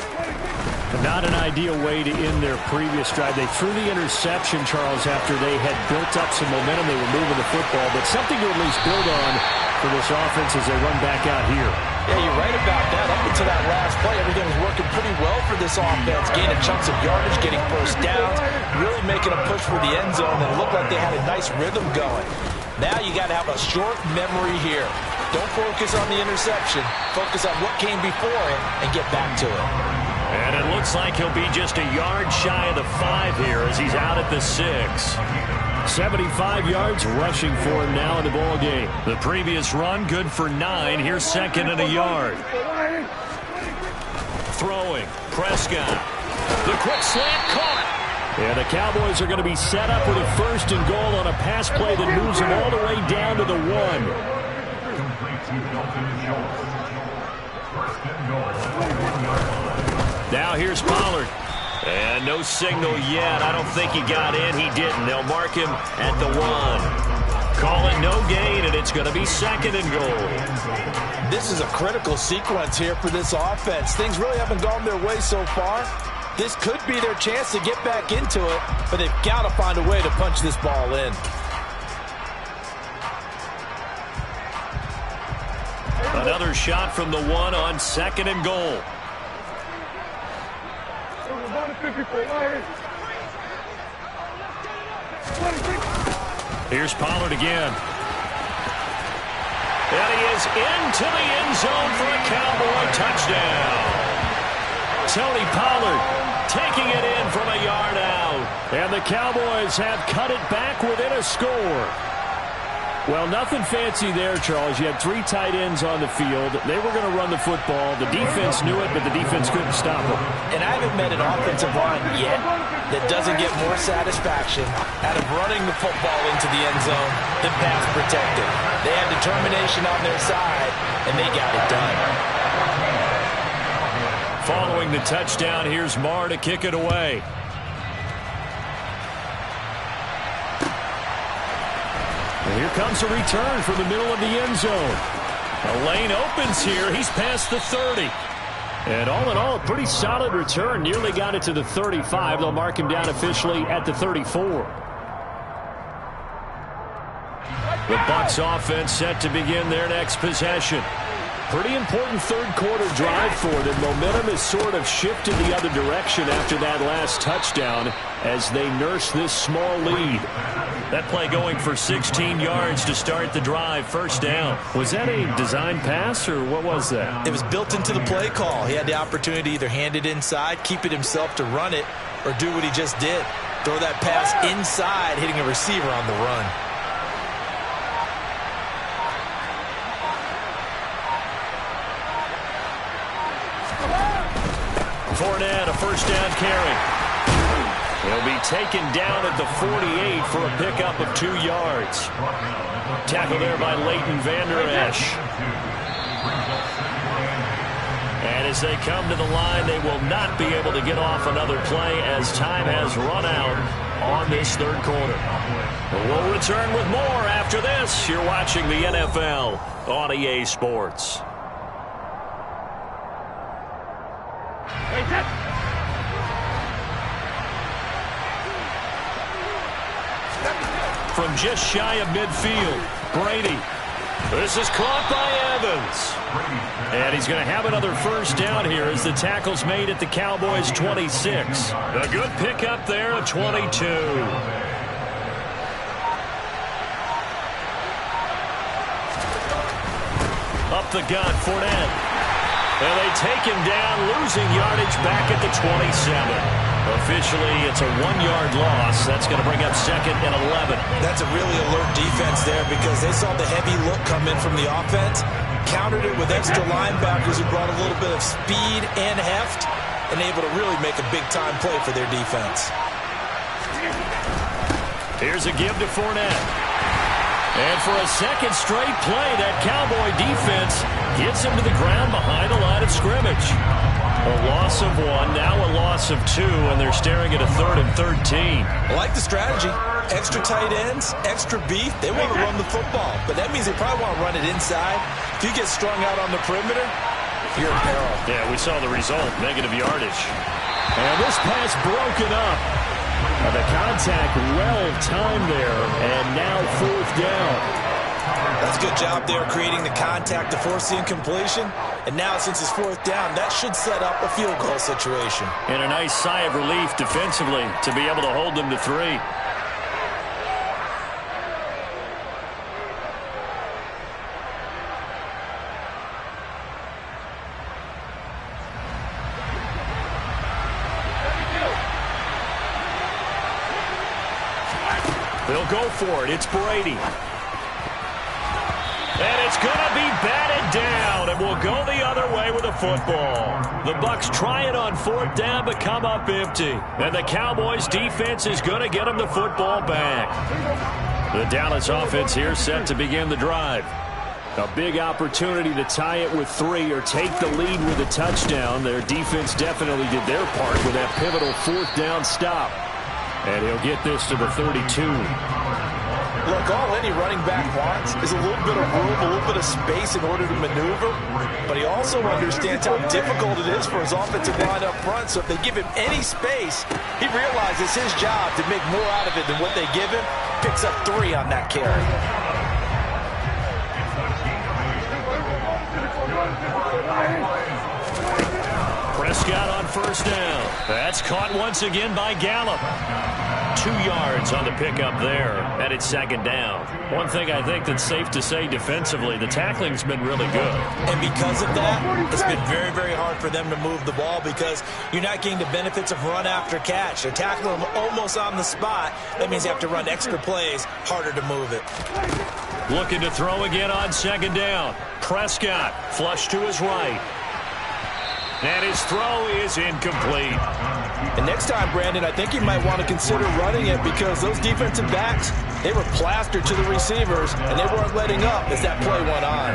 Speaker 4: Not an ideal way to end their previous drive. They threw the interception, Charles, after they had built up some momentum. They were moving the football, but something to at least build on for this offense as they run back out here.
Speaker 3: Yeah, you're right about that. Up until that last play, everything was working pretty well for this offense, gaining chunks of yardage, getting first downs, really making a push for the end zone, and it looked like they had a nice rhythm going. Now you got to have a short memory here. Don't focus on the interception. Focus on what came before it and get back to it.
Speaker 1: And it looks like he'll be just a yard shy of the 5 here as he's out at the 6.
Speaker 4: 75 yards rushing for him now in the ball game.
Speaker 1: The previous run good for 9. Here's 2nd and a yard. Throwing. Prescott. The quick slant caught.
Speaker 4: And the Cowboys are going to be set up with a 1st and goal on a pass play that moves them all the way down to the 1.
Speaker 1: Now here's Pollard. And no signal yet. I don't think he got in. He didn't. They'll mark him at the 1. Call it no gain, and it's going to be 2nd and goal.
Speaker 3: This is a critical sequence here for this offense. Things really haven't gone their way so far. This could be their chance to get back into it, but they've got to find a way to punch this ball in.
Speaker 1: Another shot from the 1 on 2nd and goal. Here's Pollard again. And he is into the end zone for a Cowboy touchdown. Tony Pollard taking it in from a yard out.
Speaker 4: And the Cowboys have cut it back within a score. Well, nothing fancy there, Charles. You had 3 tight ends on the field. They were going to run the football. The defense knew it, but the defense couldn't stop them.
Speaker 3: And I haven't met an offensive line yet that doesn't get more satisfaction out of running the football into the end zone than pass protected. They had determination on their side, and they got it done.
Speaker 1: Following the touchdown, here's Marr to kick it away.
Speaker 4: And here comes a return from the middle of the end zone.
Speaker 1: A lane opens here. He's past the 30.
Speaker 4: And all in all, a pretty solid return. Nearly got it to the 35. They'll mark him down officially at the 34.
Speaker 1: The Bucs offense set to begin their next possession.
Speaker 4: Pretty important third-quarter drive for them. Momentum has sort of shifted the other direction after that last touchdown as they nurse this small lead.
Speaker 1: That play going for 16 yards to start the drive. 1st down.
Speaker 4: Was that a design pass, or what was that?
Speaker 2: It was built into the play call. He had the opportunity to either hand it inside, keep it himself to run it, or do what he just did. Throw that pass inside, hitting a receiver on the run.
Speaker 1: Fournette, a 1st down carry. He'll be taken down at the 48 for a pickup of 2 yards. Tackle there by Leighton Vander Esch. And as they come to the line, they will not be able to get off another play as time has run out on this 3rd quarter. We'll return with more after this. You're watching the NFL on EA Sports. From just shy of midfield, Brady. This is caught by Evans. And he's going to have another 1st down here as the tackle's made at the Cowboys' 26. A good pickup there at 22. the gun, Fournette. And they take him down, losing yardage back at the 27. Officially, it's a 1-yard loss. That's going to bring up 2nd and 11.
Speaker 2: That's a really alert defense there because they saw the heavy look come in from the offense, countered it with extra linebackers who brought a little bit of speed and heft, and able to really make a big-time play for their defense.
Speaker 1: Here's a give to Fournette. And for a second straight play, that Cowboy defense gets him to the ground behind the line of scrimmage. A loss of 1, now a loss of 2, and they're staring at a 3rd and 13.
Speaker 2: I like the strategy. Extra tight ends, extra beef. They want to run the football, but that means they probably want to run it inside. If you get strung out on the perimeter, you're in peril.
Speaker 1: Yeah, we saw the result, negative yardage.
Speaker 4: And this pass broken up. The contact well timed there, and now 4th down.
Speaker 2: That's a good job there creating the contact to force the incompletion. And now since it's 4th down, that should set up a field goal situation.
Speaker 1: And a nice sigh of relief defensively to be able to hold them to 3. They'll go for it. It's Brady. And it's going to be batted down, and we'll go the other way with the football. The Bucs try it on 4th down, but come up empty. And the Cowboys' defense is going to get them the football back. The Dallas offense here set to begin the drive.
Speaker 4: A big opportunity to tie it with 3 or take the lead with a touchdown. Their defense definitely did their part with that pivotal 4th down stop. And he'll get this to the 32.
Speaker 3: Look, all any running back wants is a little bit of room, a little bit of space in order to maneuver. But he also understands how difficult it is for his offensive line up front. So if they give him any space, he realizes his job to make more out of it than what they give him. Picks up 3 on that carry.
Speaker 1: Prescott on 1st down. That's caught once again by Gallup. 2 yards on the pickup there, and it's 2nd down. One thing I think that's safe to say defensively, the tackling's been really good.
Speaker 2: And because of that, it's been very, very hard for them to move the ball because you're not getting the benefits of run after catch. They're tackling them almost on the spot. That means you have to run extra plays, harder to move it.
Speaker 1: Looking to throw again on 2nd down. Prescott flush to his right. And his throw is incomplete.
Speaker 3: And next time, Brandon, I think you might want to consider running it because those defensive backs, they were plastered to the receivers, and they weren't letting up as that play went on.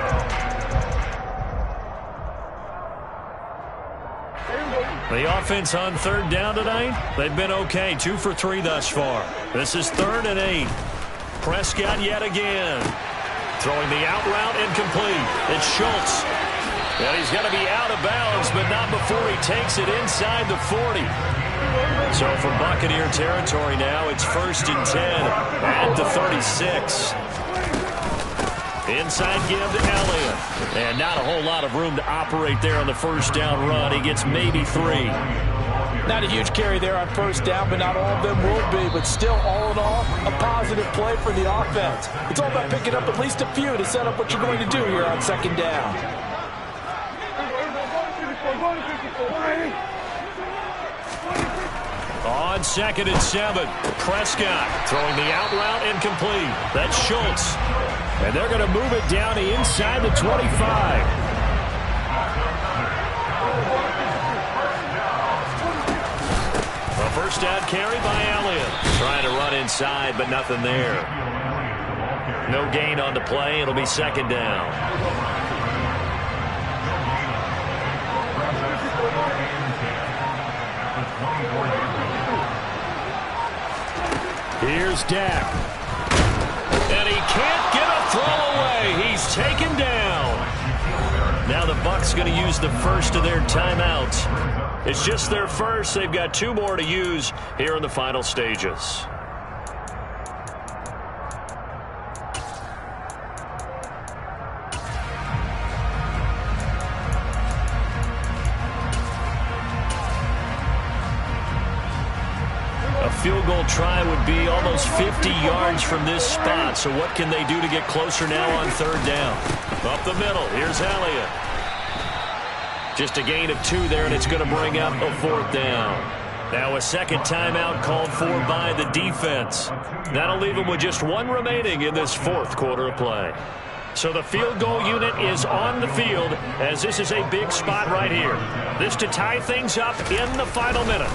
Speaker 1: The offense on 3rd down tonight, they've been okay. 2 for 3 thus far. This is 3rd and 8. Prescott yet again. Throwing the out route incomplete. It's Schultz. And he's going to be out of bounds, but not before he takes it inside the 40. So from Buccaneer territory now, it's 1st and 10 at the 36. Inside give to Elliott. And not a whole lot of room to operate there on the 1st down run. He gets maybe 3.
Speaker 3: Not a huge carry there on 1st down, but not all of them will be. But still, all in all, a positive play for the offense. It's all about picking up at least a few to set up what you're going to do here on 2nd down.
Speaker 1: On 2nd and 7, Prescott throwing the out route incomplete. That's Schultz. And they're going to move it down inside the 25. A 1st down carry by Elliott. Trying to run inside, but nothing there. No gain on the play. It'll be 2nd down.
Speaker 4: Here's Dak.
Speaker 1: And he can't get a throw away. He's taken down. Now the Bucs going to use the first of their timeouts. It's just their first. They've got 2 more to use here in the final stages. A field goal try would be almost 50 yards from this spot. So what can they do to get closer now on third down? Up the middle. Here's Elliott. Just a gain of 2 there, and it's going to bring up a fourth down. Now a second timeout called for by the defense. That'll leave them with just 1 remaining in this fourth quarter of play. So the field goal unit is on the field as this is a big spot right here. This to tie things up in the final minute.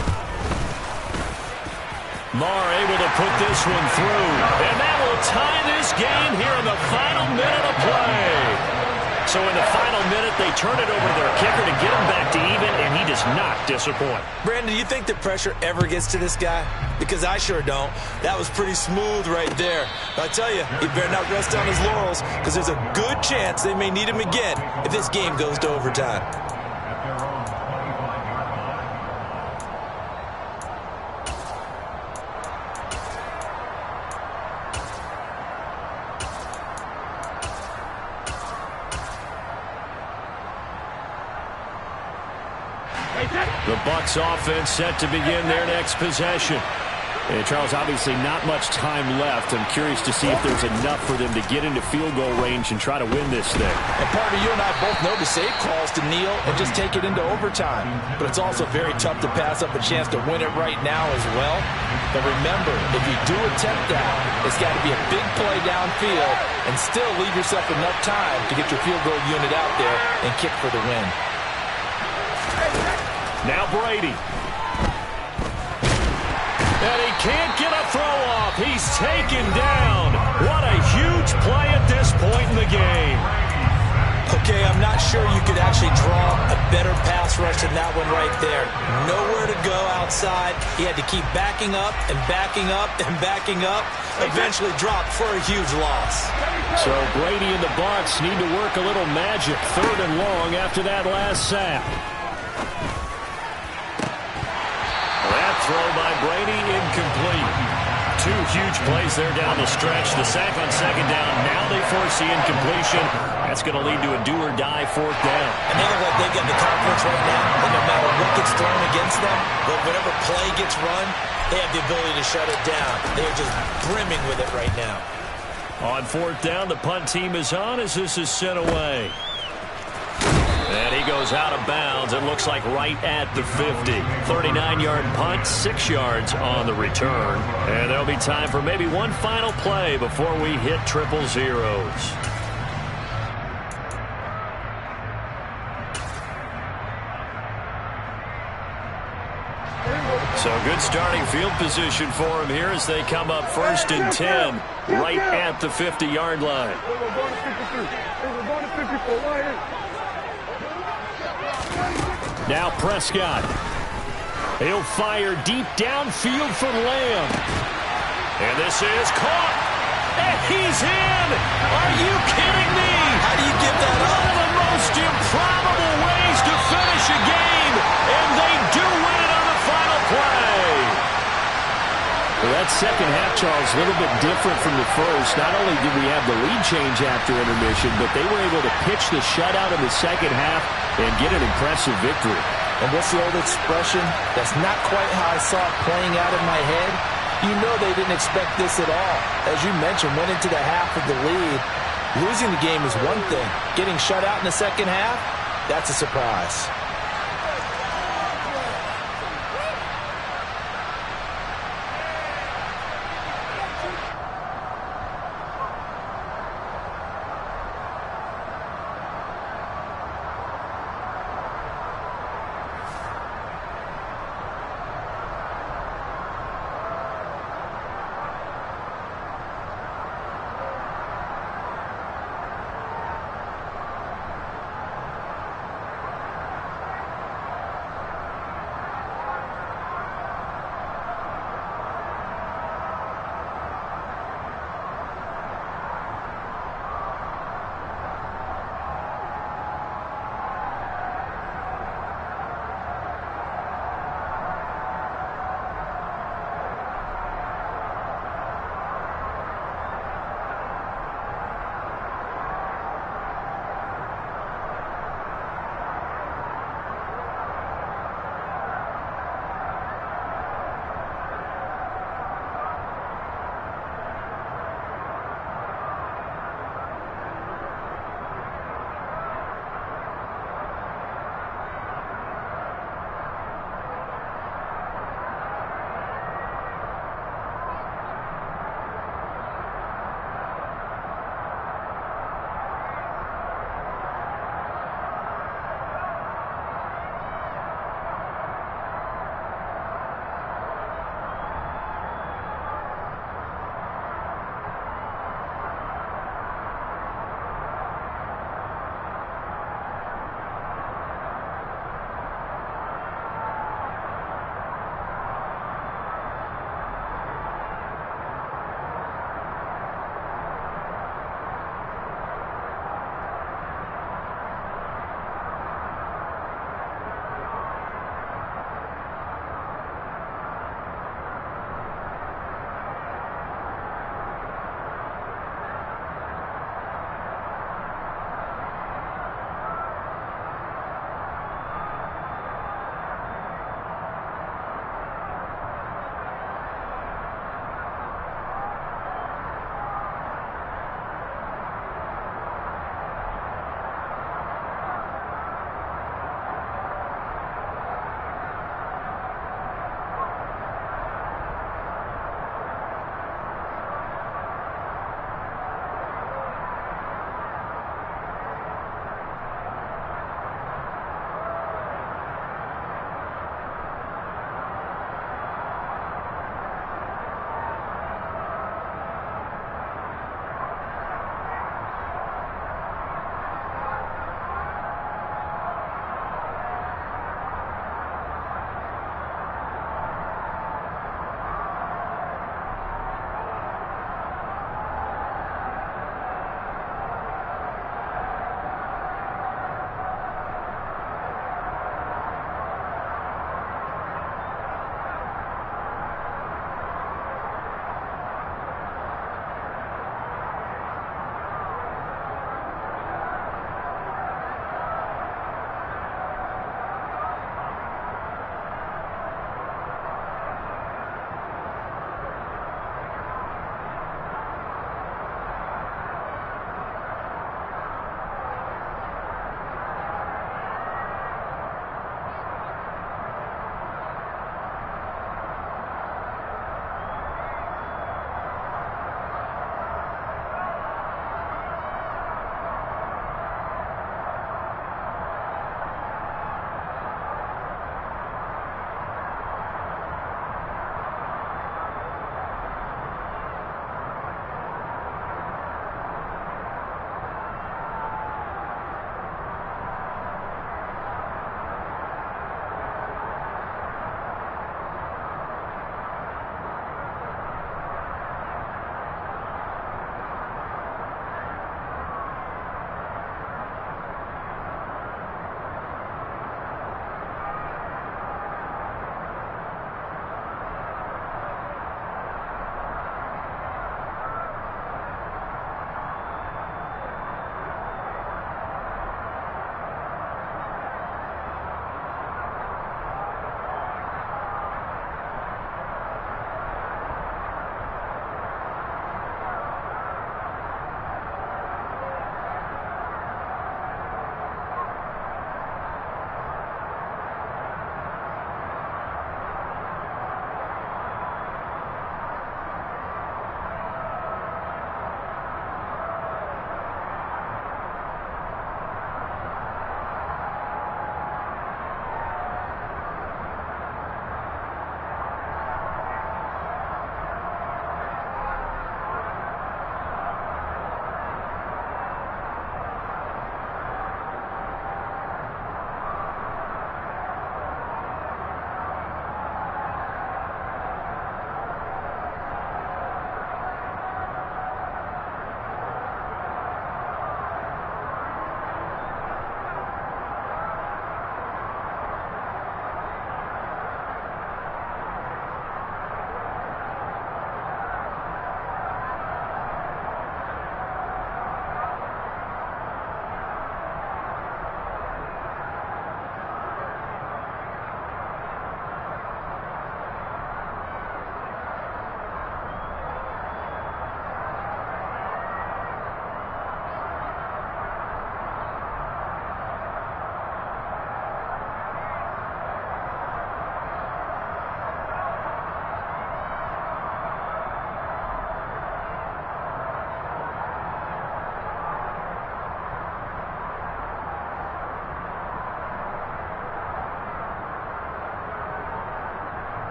Speaker 1: Marr able to put this one through. And that will tie this game here in the final minute of play. So in the final minute, they turn it over to their kicker to get him back to even, and he does not disappoint.
Speaker 2: Brandon, do you think the pressure ever gets to this guy? Because I sure don't. That was pretty smooth right there. But I tell you, he better not rest on his laurels because there's a good chance they may need him again if this game goes to overtime.
Speaker 1: The Bucs offense set to begin their next possession.
Speaker 4: And Charles, obviously not much time left. I'm curious to see if there's enough for them to get into field goal range and try to win this thing.
Speaker 3: And partner, you and I both know the save calls to kneel and just take it into overtime. But it's also very tough to pass up a chance to win it right now as well. But remember, if you do attempt that, it's got to be a big play downfield and still leave yourself enough time to get your field goal unit out there and kick for the win.
Speaker 1: Now Brady. And he can't get a throw off. He's taken down. What a huge play at this point in the game.
Speaker 2: Okay, I'm not sure you could actually draw a better pass rush than that one right there. Nowhere to go outside. He had to keep backing up and backing up and backing up. Eventually dropped for a huge loss.
Speaker 1: So Brady and the Bucs need to work a little magic. 3rd and long after that last sack. That throw by Brady incomplete. 2 huge plays there down the stretch. The sack on 2nd down. Now they force the incompletion. That's going to lead to a do-or-die 4th down.
Speaker 2: And they look like they've got the confidence right now that no matter what gets thrown against them, but whatever play gets run, they have the ability to shut it down. They're just brimming with it right now.
Speaker 1: On 4th down, the punt team is on as this is sent away. And he goes out of bounds. It looks like right at the 50. 39-yard punt, 6 yards on the return. And there'll be time for maybe one final play before we hit triple zeros. So good starting field position for him here as they come up 1st and 10 right at the 50-yard line. Now Prescott. He'll fire deep downfield for Lamb. And this is caught. And he's in. Are you kidding me?
Speaker 2: How do you give that up?
Speaker 1: One of the most improbable ways to finish a game. And they do win it on the final play.
Speaker 4: Well, that second half, Charles, a little bit different from the first. Not only did we have the lead change after intermission, but they were able to pitch the shutout in the second half and get an impressive victory.
Speaker 3: And what's the old expression? That's not quite how I saw it playing out in my head. You know they didn't expect this at all. As you mentioned, went into the half of the lead. Losing the game is one thing. Getting shut out in the second half, that's a surprise.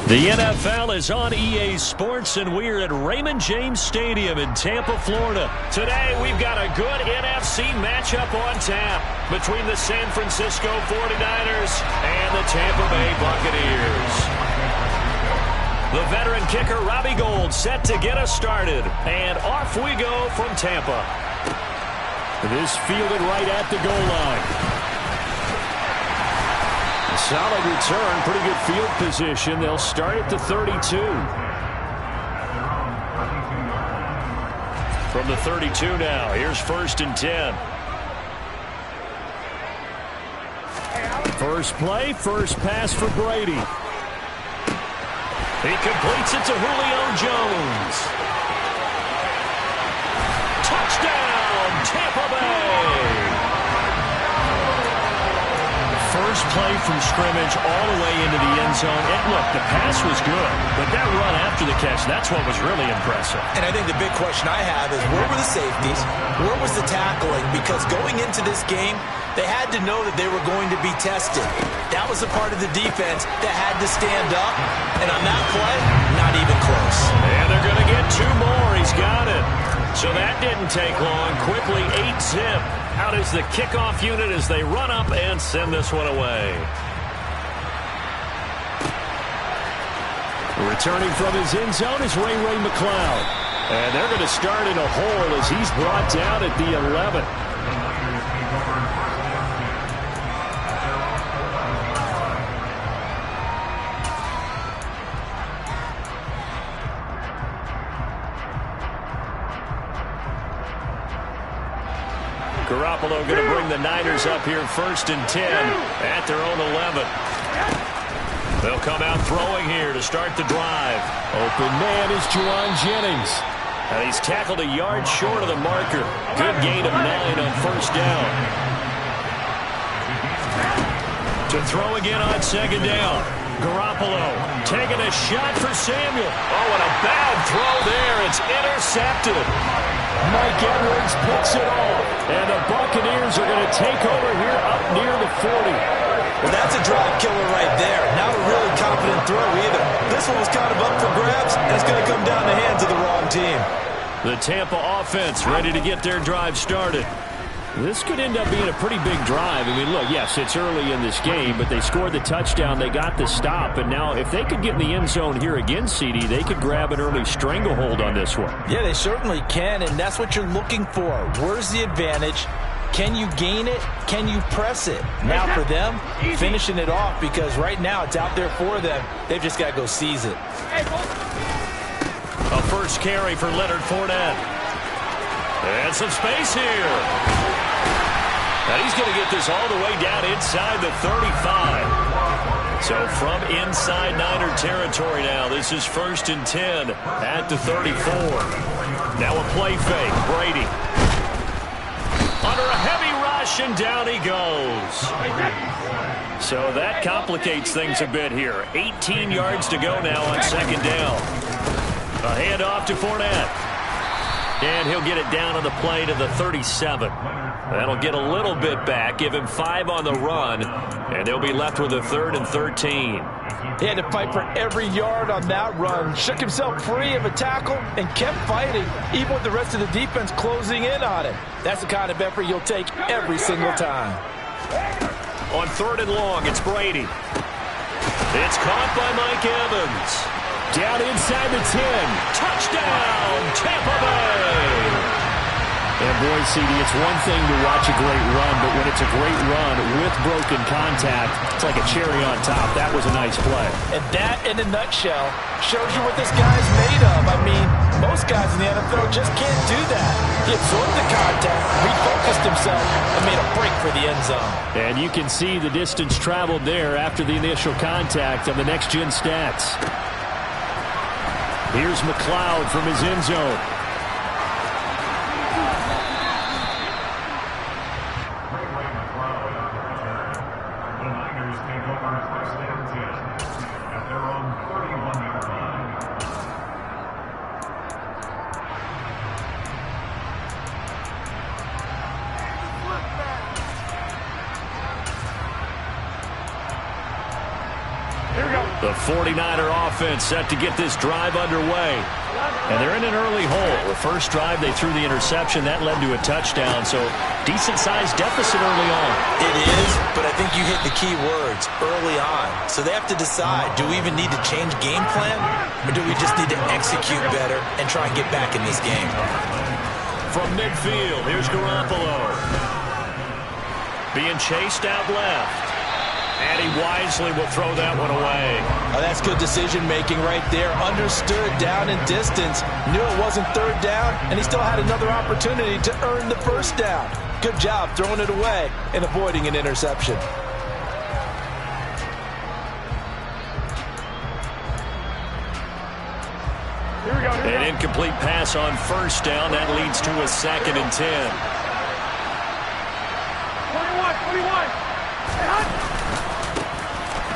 Speaker 1: The NFL is on EA Sports, and we're at Raymond James Stadium in Tampa, Florida. Today, we've got a good NFC matchup on tap between the San Francisco 49ers and the Tampa Bay Buccaneers. The veteran kicker, Robbie Gould, set to get us started. And off we go from Tampa. This fielded right at the goal line. Solid return, pretty good field position. They'll start at the 32. From the 32 now, here's 1st and 10. First play, first pass for Brady. He completes it to Julio Jones. Touchdown, Tampa Bay! First play from scrimmage all the way into the end zone. And look, the pass was good, but that run after the catch, that's what was really impressive.
Speaker 2: And I think the big question I have is, where were the safeties? Where was the tackling? Because going into this game, they had to know that they were going to be tested. That was a part of the defense that had to stand up. And on that play, not even close.
Speaker 1: And they're going to get 2 more. He's got it. So that didn't take long. Quickly, 8-zip. Out is the kickoff unit as they run up and send this one away. Returning from his end zone is Ray McCloud. And they're going to start in a hole as he's brought down at the 11. Garoppolo going to bring the Niners up here 1st and 10 at their own 11. They'll come out throwing here to start the drive. Open man is Juwan Jennings. And he's tackled a yard short of the marker. Good gain of 9 on 1st down. To throw again on 2nd down. Garoppolo taking a shot for Samuel. Oh, and a bad throw there. It's intercepted. Mike Edwards picks it off. And the Buccaneers are going to take over here up near the 40.
Speaker 2: Well, that's a drive killer right there. Not a really confident throw either. This one was kind of up for grabs, and it's going to come down the hands of the wrong team.
Speaker 1: The Tampa offense ready to get their drive started. This could end up being a pretty big drive. I mean, look, yes, it's early in this game, but they scored the touchdown. They got the stop. And now if they could get in the end zone here again, CD, they could grab an early stranglehold on this one.
Speaker 2: Yeah, they certainly can, and that's what you're looking for. Where's the advantage? Can you gain it? Can you press it? Now for them, finishing it off, because right now it's out there for them. They've just got to go seize it.
Speaker 1: A first carry for Leonard Fournette. And some space here. And he's going to get this all the way down inside the 35. So from inside Niner territory now, this is 1st and 10 at the 34. Now a play fake. Brady. Under a heavy rush, and down he goes. So that complicates things a bit here. 18 yards to go now on 2nd down. A handoff to Fournette. And he'll get it down on the play to the 37. That'll get a little bit back, give him 5 on the run, and they'll be left with a 3rd and 13.
Speaker 3: He had to fight for every yard on that run. Shook himself free of a tackle and kept fighting, even with the rest of the defense closing in on him. That's the kind of effort you'll take every single time.
Speaker 1: On 3rd and long, it's Brady. It's caught by Mike Evans. Down inside the 10. Touchdown, Tampa Bay.
Speaker 4: And boy, CD, it's one thing to watch a great run, but when it's a great run with broken contact, it's like a cherry on top. That was a nice play.
Speaker 3: And that, in a nutshell, shows you what this guy's made of. I mean, most guys in the NFL just can't do that. He absorbed the contact, refocused himself, and made a break for the end zone.
Speaker 4: And you can see the distance traveled there after the initial contact on the next-gen stats. Here's McCloud from his end zone.
Speaker 1: The 49er offense set to get this drive underway. And they're in an early hole. The first drive, they threw the interception. That led to a touchdown. So decent-sized deficit early on.
Speaker 2: It is, but I think you hit the key words, early on. So they have to decide, do we even need to change game plan? Or do we just need to execute better and try and get back in this game?
Speaker 1: From midfield, here's Garoppolo. Being chased out left. And he wisely will throw that one away.
Speaker 3: Oh, that's good decision-making right there. Understood down in distance. Knew it wasn't third down, and he still had another opportunity to earn the first down. Good job throwing it away and avoiding an interception.
Speaker 1: An incomplete pass on first down. That leads to a 2nd and 10.
Speaker 6: 21.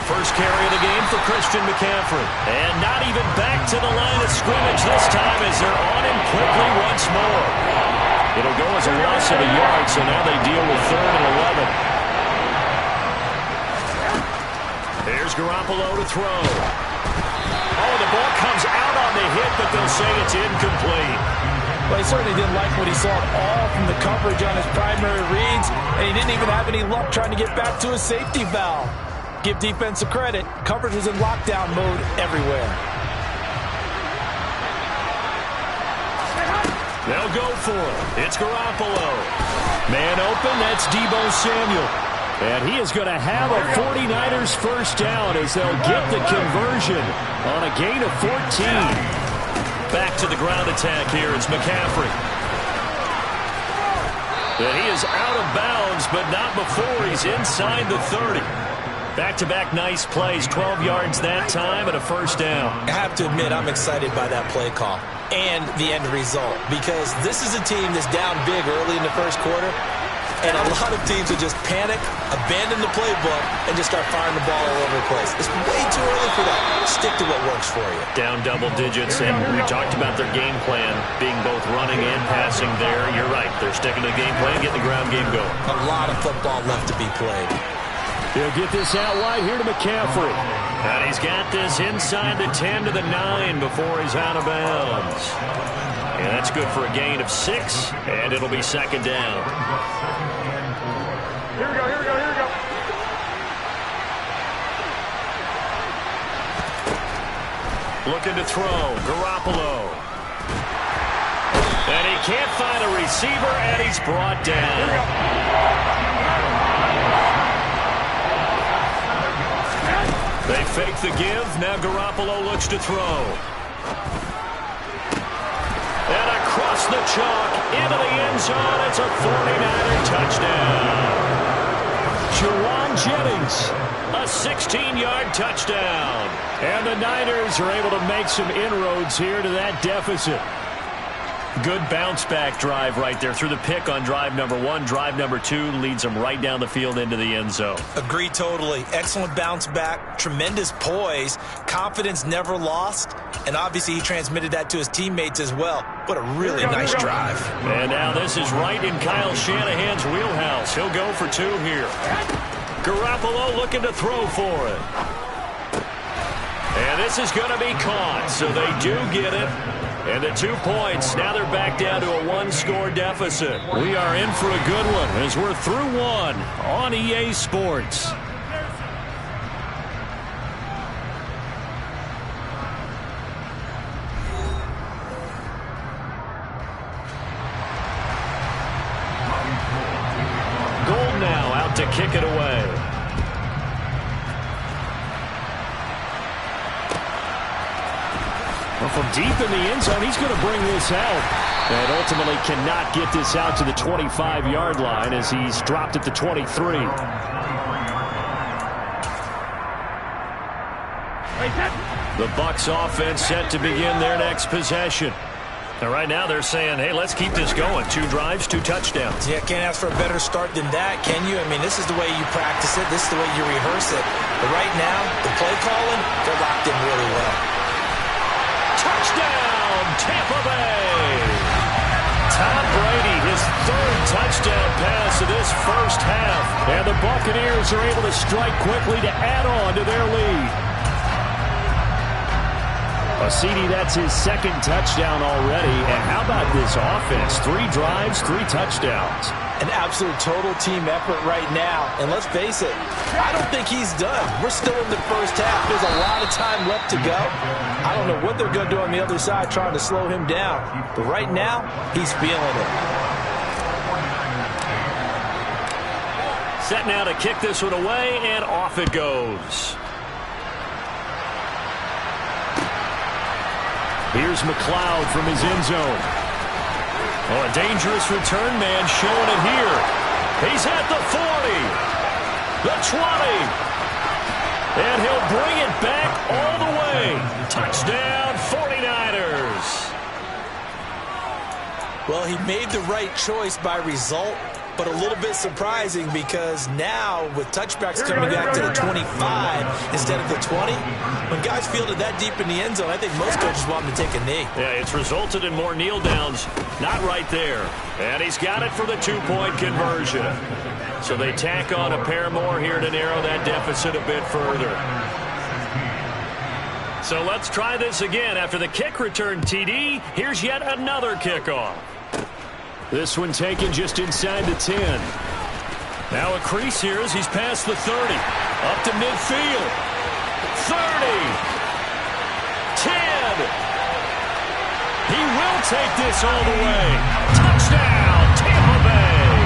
Speaker 1: First carry of the game for Christian McCaffrey. And not even back to the line of scrimmage this time as they're on him quickly once more. It'll go as a loss of a yard, so now they deal with 3rd and 11. Here's Garoppolo to throw. Oh, the ball comes out on the hit, but they'll say it's incomplete.
Speaker 3: Well, he certainly didn't like what he saw at all from the coverage on his primary reads, and he didn't even have any luck trying to get back to his safety valve. Give defense a credit. Coverage was in lockdown mode everywhere.
Speaker 1: They'll go for it. It's Garoppolo. Man open, that's Deebo Samuel. And he is going to have a 49ers first down as they'll get the conversion on a gain of 14. Back to the ground attack here. It's McCaffrey. And he is out of bounds, but not before he's inside the 30. Back-to-back nice plays, 12 yards that time and a first down.
Speaker 2: I have to admit, I'm excited by that play call and the end result because this is a team that's down big early in the first quarter, and a lot of teams will just panic, abandon the playbook, and just start firing the ball all over the place. It's way too early for that. Stick to what works for you.
Speaker 1: Down double digits, and we talked about their game plan being both running and passing there. You're right. They're sticking to the game plan, getting the ground game going.
Speaker 2: A lot of football left to be played.
Speaker 4: He'll get this out wide here to McCaffrey.
Speaker 1: And he's got this inside the 10 to the 9 before he's out of bounds. And that's good for a gain of 6, and it'll be 2nd down.
Speaker 6: Here we go.
Speaker 1: Looking to throw, Garoppolo. And he can't find a receiver, and he's brought down. They fake the give. Now Garoppolo looks to throw. And across the chalk into the end zone. It's a 49er touchdown. Juwan Jennings, a 16-yard touchdown. And the Niners are able to make some inroads here to that deficit. Good bounce-back drive right there through the pick on drive number 1. Drive number 2 leads them right down the field into the end zone.
Speaker 2: Agree totally. Excellent bounce back, tremendous poise, confidence never lost, and obviously he transmitted that to his teammates as well. What a really nice drive.
Speaker 1: And now this is right in Kyle Shanahan's wheelhouse. He'll go for 2 here. Garoppolo looking to throw for it. And this is going to be caught, so they do get it. And the 2 points, now they're back down to a 1-score deficit. We are in for a good one as we're through 1 on EA Sports. Gold now out to kick it away. Well, from deep in the end zone, he's going to bring this out. And ultimately cannot get this out to the 25-yard line as he's dropped at the 23. The Bucs offense set to begin their next possession. And right now they're saying, hey, let's keep this going. 2 drives, 2 touchdowns.
Speaker 2: Yeah, can't ask for a better start than that, can you? I mean, this is the way you practice it. This is the way you rehearse it. But right now, the play calling, they're locked in really well.
Speaker 1: Touchdown, Tampa Bay. Tom Brady, his 3rd touchdown pass of this first half. And the Buccaneers are able to strike quickly to add on to their lead.
Speaker 4: Well, CD, that's his second touchdown already. And how about this offense? 3 drives, 3 touchdowns.
Speaker 3: An absolute total team effort right now. And let's face it, I don't think he's done. We're still in the first half. There's a lot of time left to go. I don't know what they're going to do on the other side trying to slow him down. But right now, he's feeling it.
Speaker 1: Set now to kick this one away, and off it goes. Here's McLeod from his end zone. Oh, a dangerous return man showing it here. He's at the 40, the 20, and he'll bring it back all the way. Touchdown, 49ers.
Speaker 2: Well, he made the right choice by result, but a little bit surprising because now with touchbacks coming back to the 25 instead of the 20, when guys field it that deep in the end zone, I think most coaches want him to take a knee.
Speaker 1: Yeah, it's resulted in more kneel downs. Not right there. And he's got it for the 2-point conversion. So they tack on a pair more here to narrow that deficit a bit further. So let's try this again. After the kick return TD, here's yet another kickoff. This one taken just inside the 10. Now a crease here as he's past the 30. Up to midfield. 30. 10. He will take this all the way. Touchdown, Tampa Bay.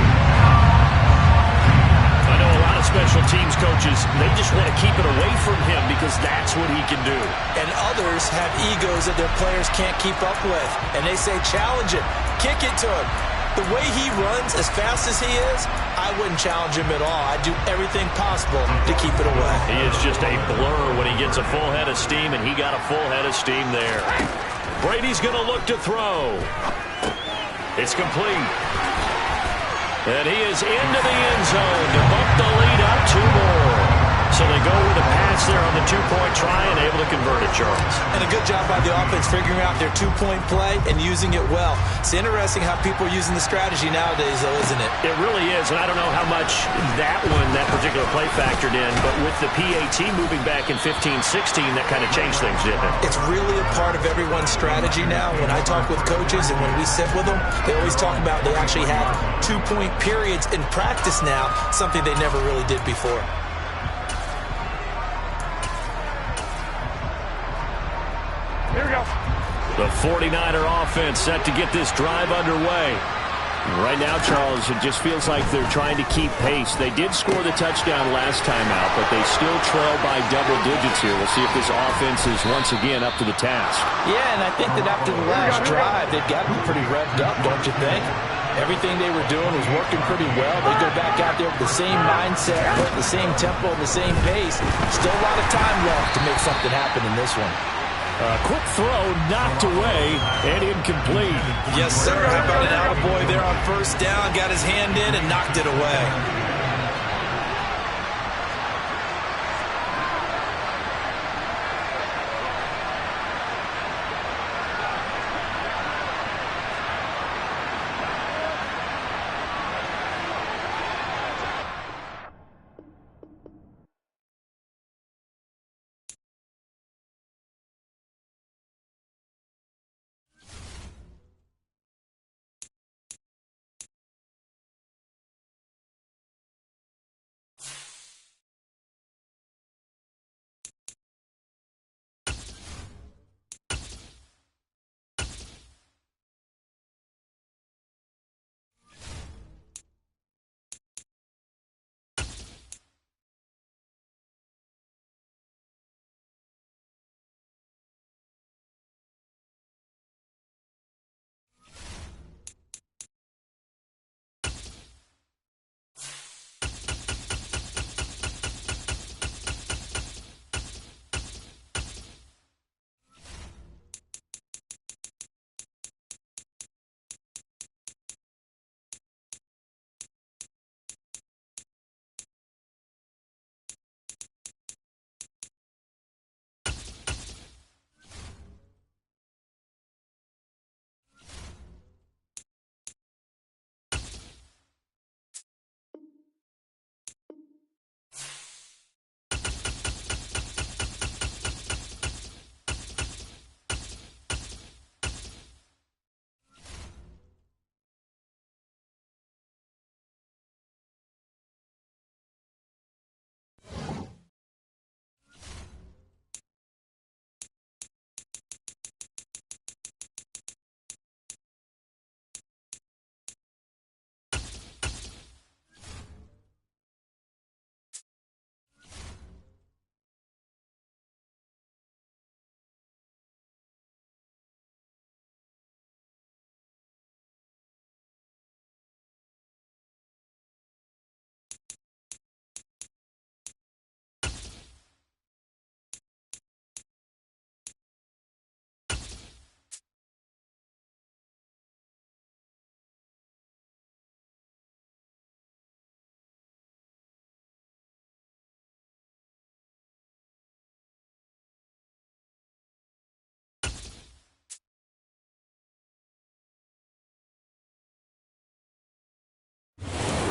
Speaker 1: I know a lot of special teams coaches, they just want to keep it away from him because that's what he can do.
Speaker 2: And others have egos that their players can't keep up with. And they say, challenge it. Kick it to him. The way he runs, as fast as he is, I wouldn't challenge him at all. I'd do everything possible to keep it away.
Speaker 1: He is just a blur when he gets a full head of steam, and he got a full head of steam there. Brady's going to look to throw. It's complete. And he is into the end zone to bump the lead up 2 more. So they go with a pass there on the 2-point try and able to convert it, Charles.
Speaker 2: And a good job by the offense figuring out their 2-point play and using it well. It's interesting how people are using the strategy nowadays, though, isn't it?
Speaker 1: It really is, and I don't know how much that particular play factored in, but with the PAT moving back in 15-16, that kind of changed things, didn't it?
Speaker 2: It's really a part of everyone's strategy now. When I talk with coaches and when we sit with them, they always talk about they actually have 2-point periods in practice now, something they never really did before.
Speaker 6: Here we go.
Speaker 1: The 49er offense set to get this drive underway.
Speaker 4: Right now, Charles, it just feels like they're trying to keep pace. They did score the touchdown last time out, but they still trail by double digits here. We'll see if this offense is once again up to the task.
Speaker 3: Yeah, and I think that after the last drive, they've got to be pretty revved up, don't you think? Everything they were doing was working pretty well. They go back out there with the same mindset, put the same tempo, and the same pace. Still a lot of time left to make something happen in this one.
Speaker 4: A quick throw knocked away and incomplete.
Speaker 2: Yes, sir. How about an attaboy there on first down? Got his hand in and knocked it away.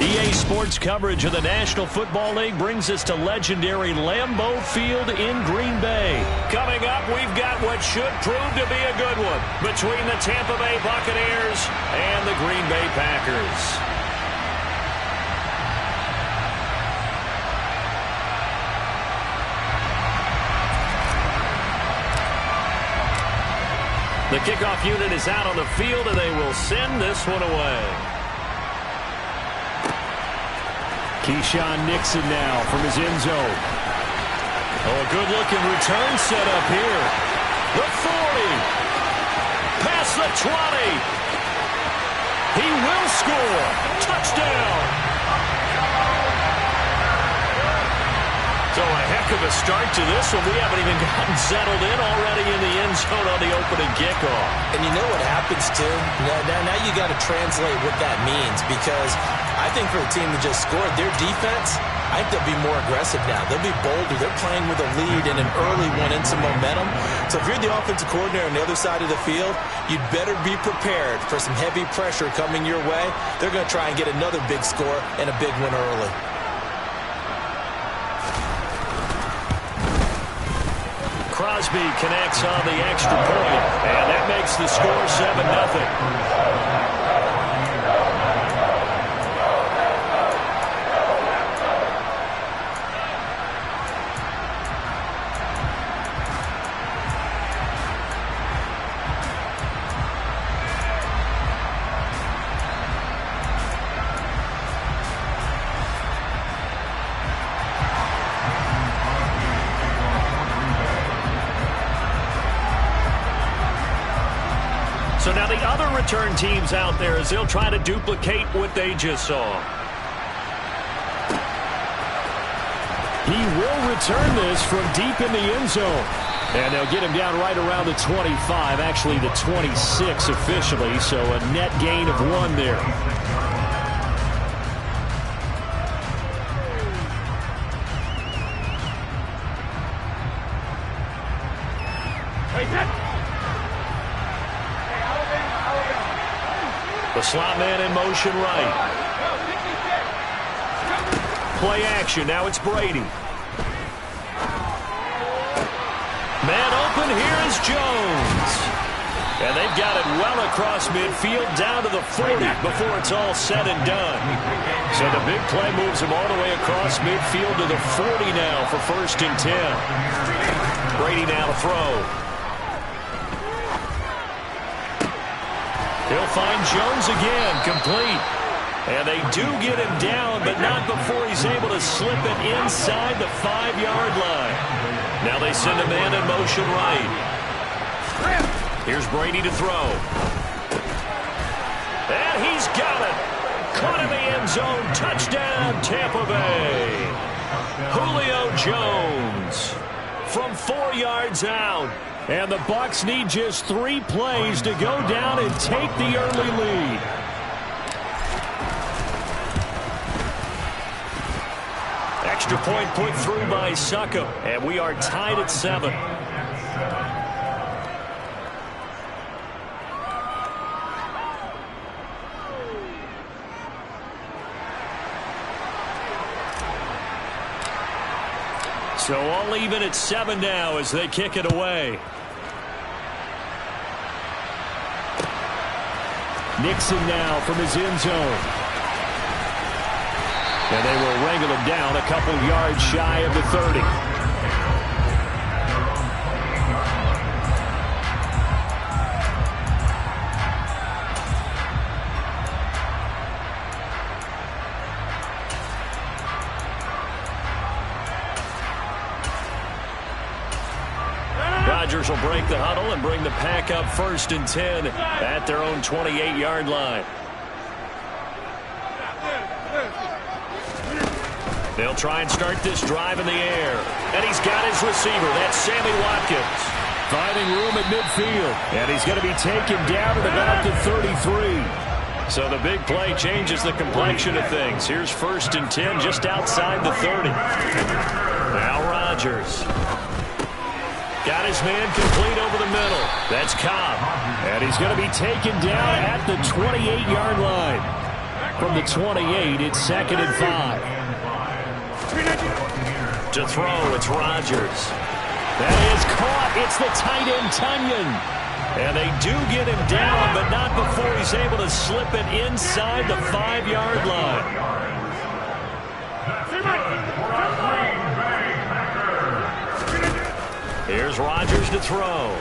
Speaker 1: EA Sports coverage of the National Football League brings us to legendary Lambeau Field in Green Bay. Coming up, we've got what should prove to be a good one between the Tampa Bay Buccaneers and the Green Bay Packers. The kickoff unit is out on the field, and they will send this one away.
Speaker 4: Keyshawn Nixon now from his end zone.
Speaker 1: Oh, a good-looking return set up here. The 40. Past the 20. He will score. Touchdown. So a heck of a start to this one. We haven't even gotten settled in already in the end zone on the opening kickoff.
Speaker 2: And you know what happens, too? Now you got to translate what that means, because I think for the team that just scored, their defense, I think they'll be more aggressive now. They'll be bolder. They're playing with a lead and an early one and some momentum. So if you're the offensive coordinator on the other side of the field, you'd better be prepared for some heavy pressure coming your way. They're going to try and get another big score and a big win early.
Speaker 1: Crosby connects on the extra point, and that makes the score 7-0. So now the other return teams out there as they'll try to duplicate what they just saw.
Speaker 4: He will return this from deep in the end zone. And they'll get him down right around the 25, actually the 26 officially, so a net gain of 1 there.
Speaker 1: The slot man in motion right. Play action. Now it's Brady. Man open. Here is Jones. And they've got it well across midfield down to the 40 before it's all said and done. So the big play moves him all the way across midfield to the 40 now for 1st and 10. Brady now to throw. He'll find Jones again, complete. And they do get him down, but not before he's able to slip it inside the 5-yard line. Now they send a man in motion right. Here's Brady to throw. And he's got it. Caught in the end zone. Touchdown, Tampa Bay. Julio Jones from 4 yards out.
Speaker 4: And the Bucs need just 3 plays to go down and take the early lead.
Speaker 1: Extra point put through by Succop, and we are tied at 7. So all even at 7 now as they kick it away.
Speaker 4: Nixon now from his end zone. And they will wrangle him down a couple yards shy of the 30.
Speaker 1: Rodgers will break the huddle and bring the pack up 1st and 10 at their own 28-yard line. They'll try and start this drive in the air. And he's got his receiver. That's Sammy Watkins.
Speaker 4: Finding room at midfield. And he's going to be taken down at about the 33.
Speaker 1: So the big play changes the complexion of things. Here's 1st and 10 just outside the 30. Now Rodgers. Got his man complete over the middle. That's Cobb.
Speaker 4: And he's going to be taken down at the 28-yard line. from the 28. It's 2nd and 5.
Speaker 1: To throw, it's Rodgers.
Speaker 4: That is caught. It's the tight end, Tunyon.
Speaker 1: And they do get him down, but not before he's able to slip it inside the 5-yard line. Here's Rodgers to throw.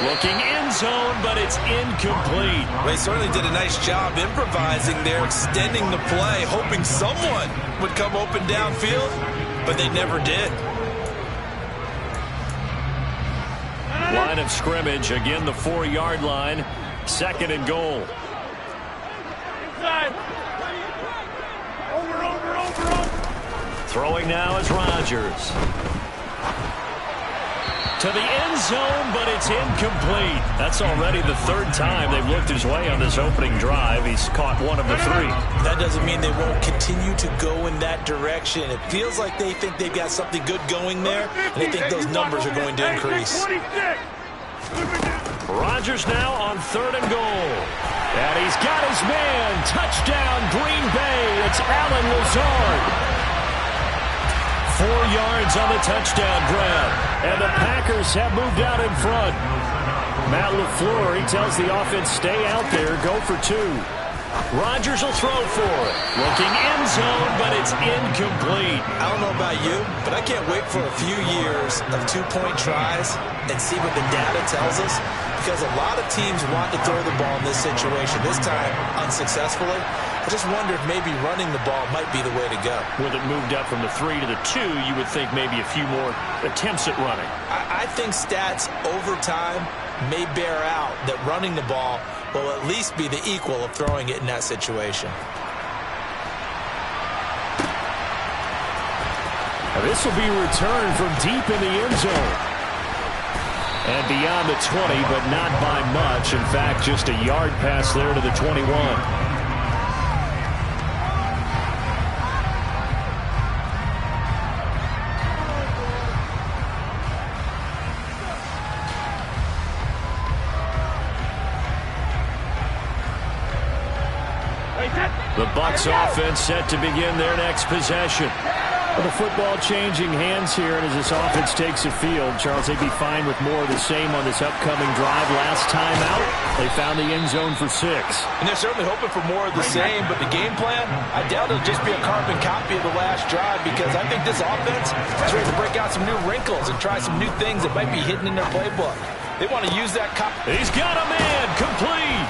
Speaker 1: Looking end zone, but it's incomplete.
Speaker 2: They certainly did a nice job improvising there, extending the play, hoping someone would come open downfield, but they never did.
Speaker 1: Line of scrimmage, again the 4-yard line, 2nd and goal.
Speaker 6: Inside. Over.
Speaker 1: Throwing now is Rodgers. To the end zone, but it's incomplete. That's already the 3rd time they've looked his way on this opening drive. He's caught 1 of the 3.
Speaker 2: That doesn't mean they won't continue to go in that direction. It feels like they think they've got something good going there, and they think those numbers are going to increase.
Speaker 1: Rodgers now on 3rd and goal.
Speaker 4: And he's got his man. Touchdown, Green Bay. It's Allen Lazard. 4 yards on the touchdown grab. And the Packers have moved out in front. Matt LaFleur, he tells the offense, stay out there, go for 2. Rodgers will throw for it. Looking end zone, but it's incomplete.
Speaker 2: I don't know about you, but I can't wait for a few years of 2-point tries and see what the data tells us, because a lot of teams want to throw the ball in this situation, this time unsuccessfully. I just wonder if maybe running the ball might be the way to go.
Speaker 1: With it moved up from the 3 to the 2, you would think maybe a few more attempts at running.
Speaker 2: I think stats over time may bear out that running the ball will at least be the equal of throwing it in that situation.
Speaker 4: Now this will be returned from deep in the end zone. And beyond the 20, but not by much. In fact, just a yard pass there to the 21.
Speaker 1: The Bucs offense set to begin their next possession.
Speaker 4: Well, the football changing hands here, and as this offense takes the field, Charles, they'd be fine with more of the same on this upcoming drive. Last time out, they found the end zone for 6.
Speaker 3: And they're certainly hoping for more of the same, but the game plan, I doubt it'll just be a carbon copy of the last drive, because I think this offense is ready to break out some new wrinkles and try some new things that might be hidden in their playbook. They want to use that
Speaker 1: He's got a man, complete.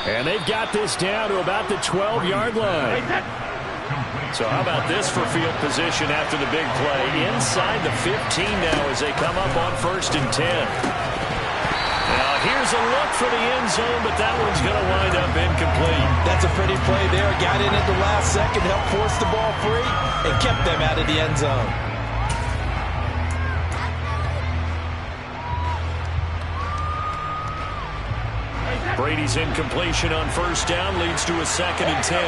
Speaker 4: And they've got this down to about the 12-yard line.
Speaker 1: So how about this for field position after the big play? Inside the 15 now as they come up on 1st and 10. Now here's a look for the end zone, but that one's going to wind up incomplete.
Speaker 3: That's a pretty play there. Got in at the last second, helped force the ball free, and kept them out of the end zone.
Speaker 1: Brady's incompletion on 1st down leads to a 2nd and 10.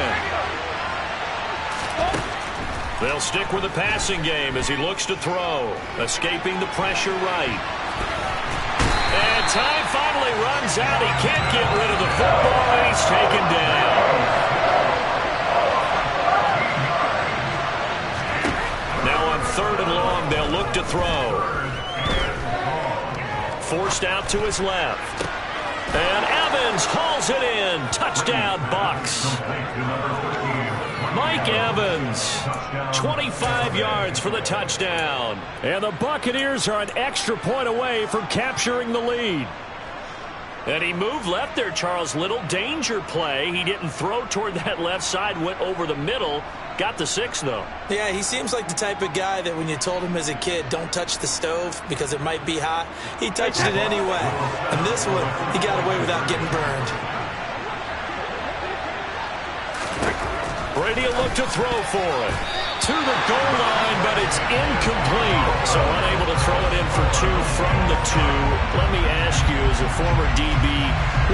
Speaker 1: They'll stick with the passing game as he looks to throw. Escaping the pressure right. And time finally runs out. He can't get rid of the football, and he's taken down. Now on 3rd and long, they'll look to throw. Forced out to his left. And Evans hauls it in. Touchdown, Bucs. Mike Evans, 25 yards for the touchdown.
Speaker 4: And the Buccaneers are an extra point away from capturing the lead.
Speaker 1: And he moved left there, Charles. Little danger play. He didn't throw toward that left side, went over the middle. Got the 6, though.
Speaker 2: Yeah, he seems like the type of guy that when you told him as a kid, don't touch the stove because it might be hot, he touched it anyway. And this one, he got away without getting burned.
Speaker 1: Brady will look to throw for it. To the goal line, but it's incomplete. So unable to throw it in for 2 from the 2. Let me ask you, as a former DB,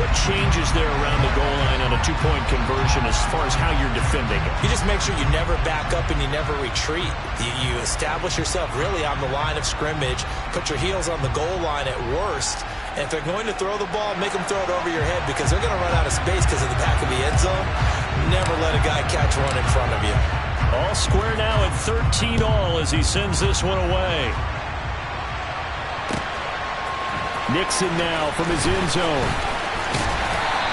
Speaker 1: what changes there around the goal line on a 2-point conversion as far as how you're defending it?
Speaker 2: You just make sure you never back up and you never retreat. You establish yourself really on the line of scrimmage, put your heels on the goal line at worst, And if they're going to throw the ball, make them throw it over your head because they're going to run out of space because of the back of the end zone. Never let a guy catch one in front of you.
Speaker 1: All square now at 13 all as he sends this one away.
Speaker 4: Nixon now from his end zone.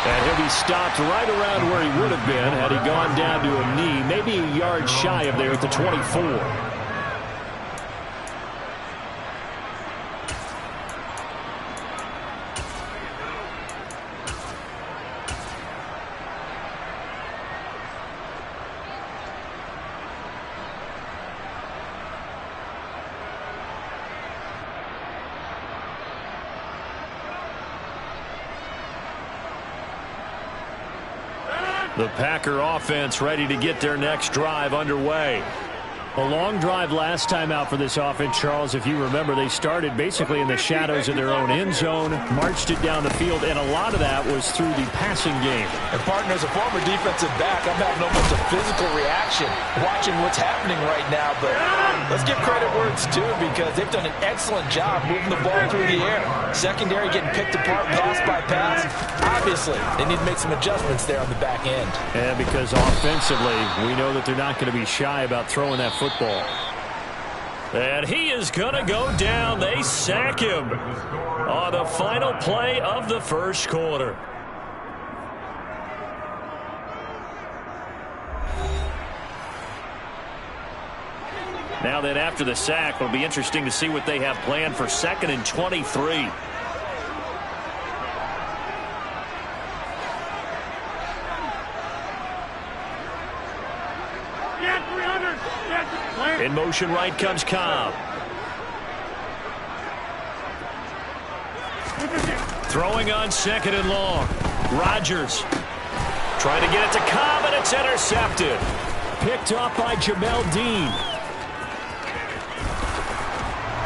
Speaker 4: And he'll be stopped right around where he would have been had he gone down to a knee, maybe a yard shy of there at the 24.
Speaker 1: The Packer offense ready to get their next drive underway.
Speaker 4: A long drive last time out for this offense, Charles. If you remember, they started basically in the shadows of their own end zone, marched it down the field, and a lot of that was through the passing game.
Speaker 3: And, partner, as a former defensive back, I'm having almost a physical reaction watching what's happening right now. But let's give credit where it's due because they've done an excellent job moving the ball through the air. Secondary getting picked apart pass by pass. Obviously, they need to make some adjustments there on the back end.
Speaker 4: Yeah, because offensively, we know that they're not going to be shy about throwing that football.
Speaker 1: And he is going to go down. They sack him on the final play of the first quarter. Now then, after the sack, it'll be interesting to see what they have planned for 2nd and 23. In motion right comes Cobb. Throwing on 2nd and long. Rodgers trying to get it to Cobb, and it's intercepted.
Speaker 4: Picked up by Jamel Dean.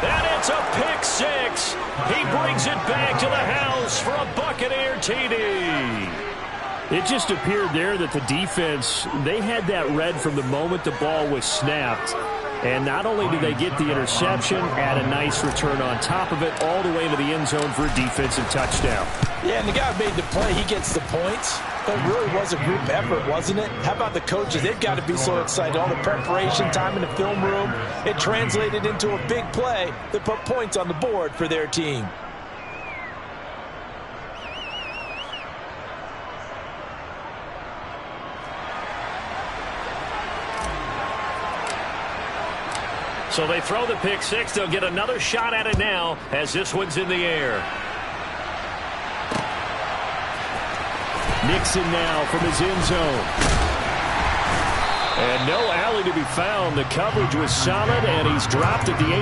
Speaker 1: And it's a pick six. He brings it back to the house for a Buccaneer TD.
Speaker 4: It just appeared there that the defense, they had that read from the moment the ball was snapped. And not only did they get the interception, add a nice return on top of it, all the way into the end zone for a defensive touchdown.
Speaker 3: Yeah, and the guy who made the play, he gets the points. But it really was a group effort, wasn't it? How about the coaches? They've got to be so excited. All the preparation time in the film room, it translated into a big play that put points on the board for their team.
Speaker 1: So they throw the pick six. They'll get another shot at it now as this one's in the air.
Speaker 4: Nixon now from his end zone. And no alley to be found. The coverage was solid, and he's dropped at the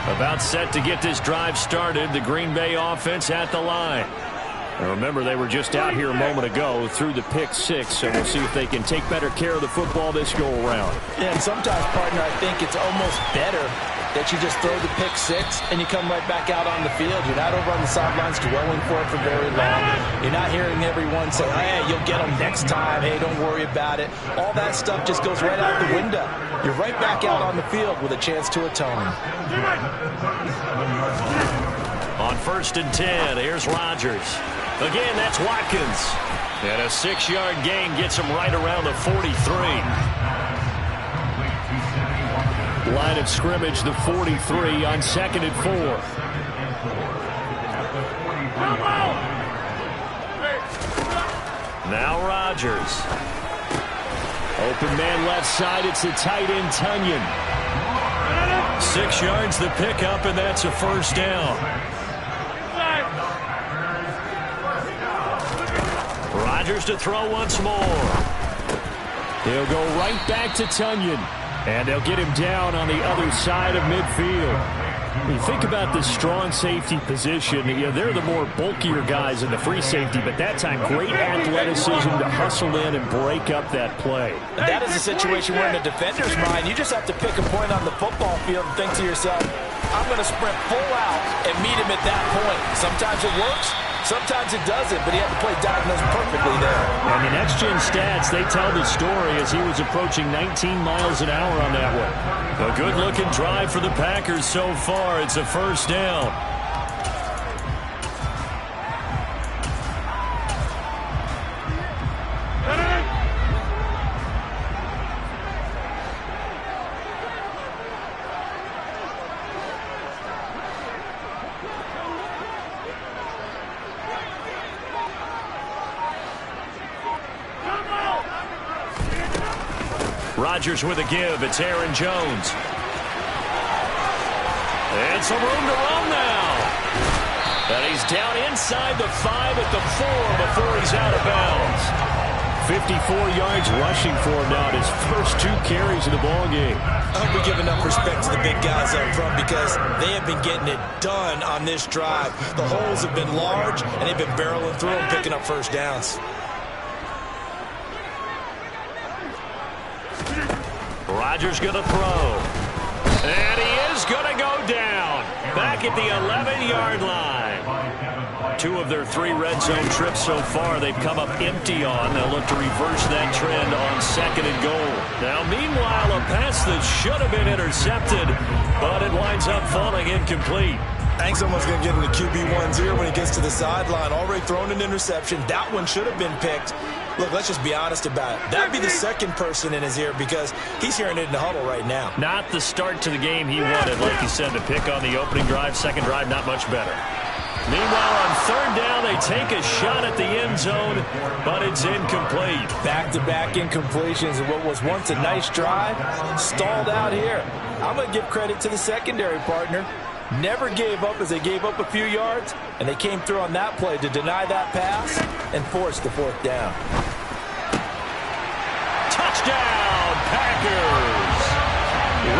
Speaker 4: 18.
Speaker 1: About set to get this drive started. The Green Bay offense at the line.
Speaker 4: And remember, they were just out here a moment ago through the pick six, so we'll see if they can take better care of the football this go-around.
Speaker 3: Yeah, and sometimes, partner, I think it's almost better that you just throw the pick six and you come right back out on the field. You're not over on the sidelines dwelling for it for very long. You're not hearing everyone say, hey, you'll get them next time. Hey, don't worry about it. All that stuff just goes right out the window. You're right back out on the field with a chance to atone.
Speaker 1: On 1st and 10, here's Rodgers. Again, that's Watkins. And a 6-yard gain gets him right around the 43.
Speaker 4: Line of scrimmage, the 43 on 2nd and 4.
Speaker 1: Now Rodgers.
Speaker 4: Open man left side. It's the tight end, Tunyon.
Speaker 1: 6 yards the pickup, and that's a first down. Rodgers to throw once more.
Speaker 4: He'll go right back to Tunyon. And they'll get him down on the other side of midfield. When you think about this strong safety position, they're the more bulkier guys in the free safety, but that time great athleticism to hustle in and break up that play.
Speaker 3: That is a situation where in the defender's mind, you just have to pick a point on the football field and think to yourself, I'm going to sprint full out and meet him at that point. Sometimes it works. Sometimes it doesn't, but he had to play diagonals perfectly there.
Speaker 4: And the next-gen stats, they tell the story as he was approaching 19 miles an hour on that one.
Speaker 1: A good-looking drive for the Packers so far. It's a first down. Rodgers with a give. It's Aaron Jones. And some room to run now. And he's down inside the 5 at the 4 before he's out of bounds. 54 yards rushing for him now in his first 2 carries of the ballgame.
Speaker 2: I hope we give enough respect to the big guys up front because they have been getting it done on this drive. The holes have been large, and they've been barreling through them, picking up first downs.
Speaker 1: Rodgers going to throw. And he is going to go down. Back at the 11-yard line. 2 of their 3 red zone trips so far they've come up empty on. They'll look to reverse that trend on 2nd and goal. Now, meanwhile, a pass that should have been intercepted, but it winds up falling incomplete.
Speaker 2: Hank's almost going to get into QB1's ear when he gets to the sideline. Already thrown an interception. That one should have been picked. Look, let's just be honest about it. That'd be the second person in his ear because he's hearing it in the huddle right now.
Speaker 1: Not the start to the game he wanted, like you said, to pick on the opening drive. Second drive, not much better. Meanwhile, on 3rd down, they take a shot at the end zone, but it's incomplete.
Speaker 3: Back-to-back incompletions of what was once a nice drive, stalled out here. I'm going to give credit to the secondary partner. Never gave up as they gave up a few yards, and they came through on that play to deny that pass and force the 4th down.
Speaker 1: Touchdown, Packers!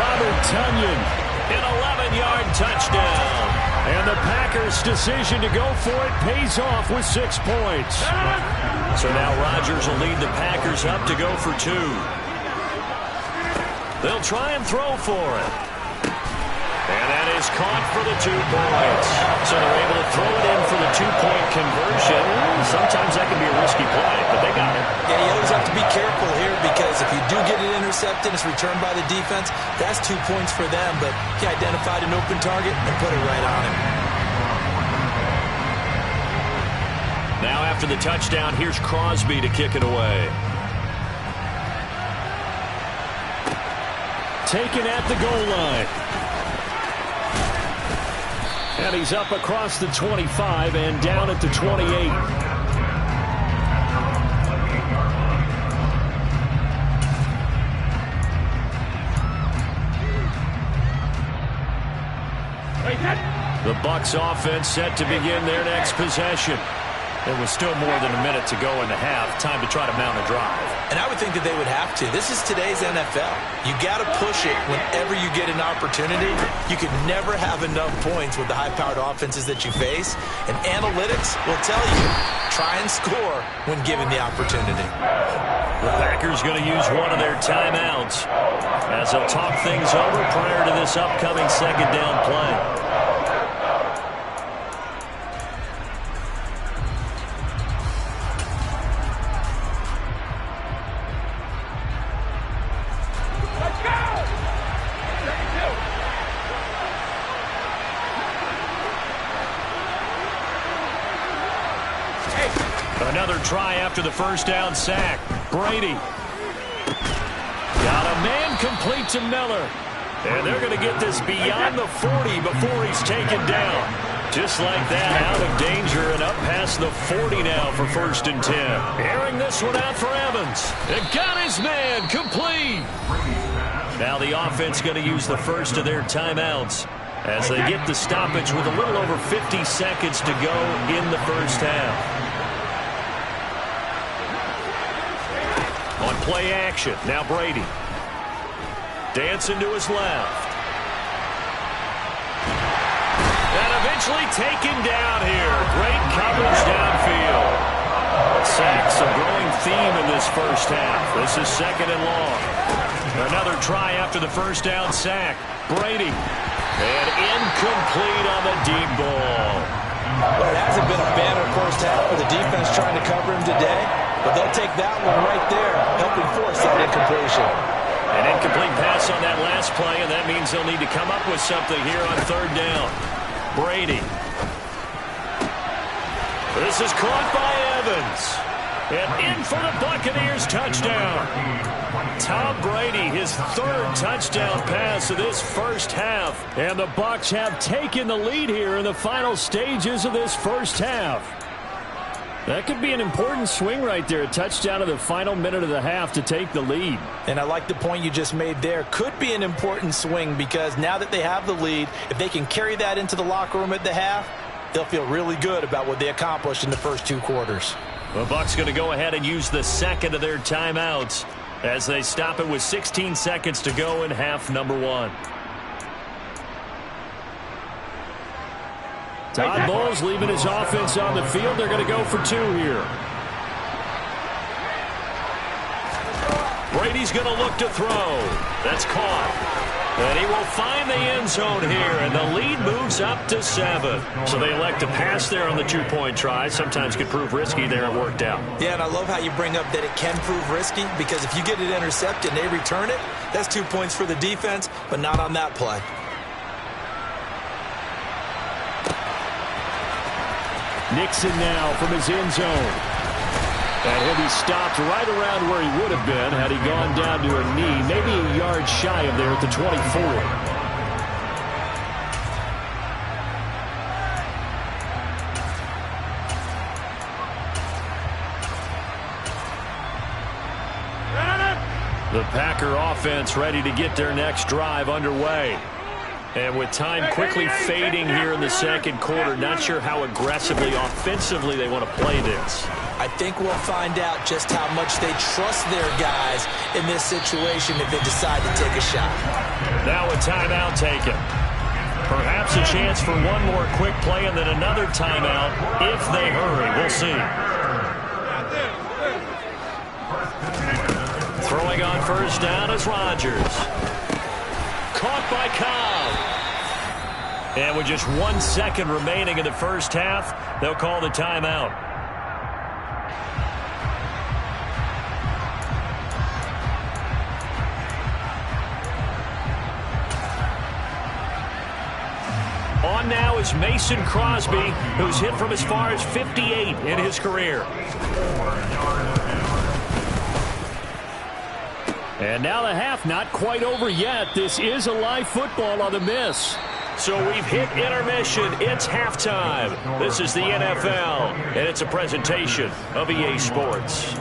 Speaker 1: Robert Tonyan, an 11-yard touchdown. And the Packers' decision to go for it pays off with 6 points. So now Rodgers will lead the Packers up to go for 2. They'll try and throw for it. And that is caught for the 2 points. So they're able to throw it in for the 2-point conversion. Sometimes that can be a risky play, but they got it.
Speaker 2: Yeah, you always have to be careful here because if you do get it intercepted, it's returned by the defense, that's 2 points for them. But he identified an open target and put it right on him.
Speaker 1: Now after the touchdown, here's Crosby to kick it away.
Speaker 4: Taken at the goal line. And he's up across the 25 and down at the 28.
Speaker 1: The Bucs offense set to begin their next possession. There was still more than a minute to go in the half. Time to try to mount a drive.
Speaker 2: And I would think that they would have to. This is today's NFL. You got to push it whenever you get an opportunity. You can never have enough points with the high-powered offenses that you face. And analytics will tell you, try and score when given the opportunity.
Speaker 1: The Packers going to use one of their timeouts as they'll talk things over prior to this upcoming 2nd down play. Another try after the first down sack. Brady. Got a man complete to Miller. And they're going to get this beyond the 40 before he's taken down. Just like that, out of danger and up past the 40 now for 1st and 10. Airing this one out for Evans. And got his man complete. Now the offense going to use the first of their timeouts as they get the stoppage with a little over 50 seconds to go in the first half. On play action, now Brady. Dancing to his left. And eventually taken down here. Great coverage downfield. Sacks, a growing theme in this first half. This is 2nd and long. Another try after the first down sack. Brady. And incomplete on the deep ball.
Speaker 2: Well, it hasn't been a banner first half for the defense trying to cover him today, but they'll take that one right there, helping force that incompletion.
Speaker 1: An incomplete pass on that last play, and that means they'll need to come up with something here on third down. Brady. This is caught by Evans. And in for the Buccaneers touchdown. Tom Brady, his third touchdown pass of this first half.
Speaker 4: And the Bucs have taken the lead here in the final stages of this first half. That could be an important swing right there. A touchdown in the final minute of the half to take the lead.
Speaker 2: And I like the point you just made there. Could be an important swing because now that they have the lead, if they can carry that into the locker room at the half, they'll feel really good about what they accomplished in the first two quarters.
Speaker 1: The Bucs going to go ahead and use the second of their timeouts as they stop it with 16 seconds to go in half number one.
Speaker 4: Todd Bowles leaving his offense on the field. They're going to go for two here.
Speaker 1: Brady's going to look to throw. That's caught. And he will find the end zone here, and the lead moves up to 7. So they elect to pass there on the two-point try. Sometimes could prove risky there. It worked out.
Speaker 2: Yeah, and I love how you bring up that it can prove risky because if you get it intercepted and they return it, that's 2 points for the defense, but not on that play.
Speaker 4: Nixon now from his end zone. And he'll be stopped right around where he would have been had he gone down to a knee, maybe a yard shy of there at the 24.
Speaker 1: The Packer offense ready to get their next drive underway. And with time quickly fading here in the second quarter, not sure how aggressively, offensively they want to play this.
Speaker 2: I think we'll find out just how much they trust their guys in this situation if they decide to take a shot.
Speaker 1: Now a timeout taken. Perhaps a chance for one more quick play and then another timeout if they hurry. We'll see. Throwing on first down is Rodgers. Caught by Cobb. And with just 1 second remaining in the first half, they'll call the timeout. On now is Mason Crosby, who's hit from as far as 58 in his career.
Speaker 4: And now the half not quite over yet. This is a live football on the miss.
Speaker 1: So we've hit intermission. It's halftime. This is the NFL, and it's a presentation of EA Sports.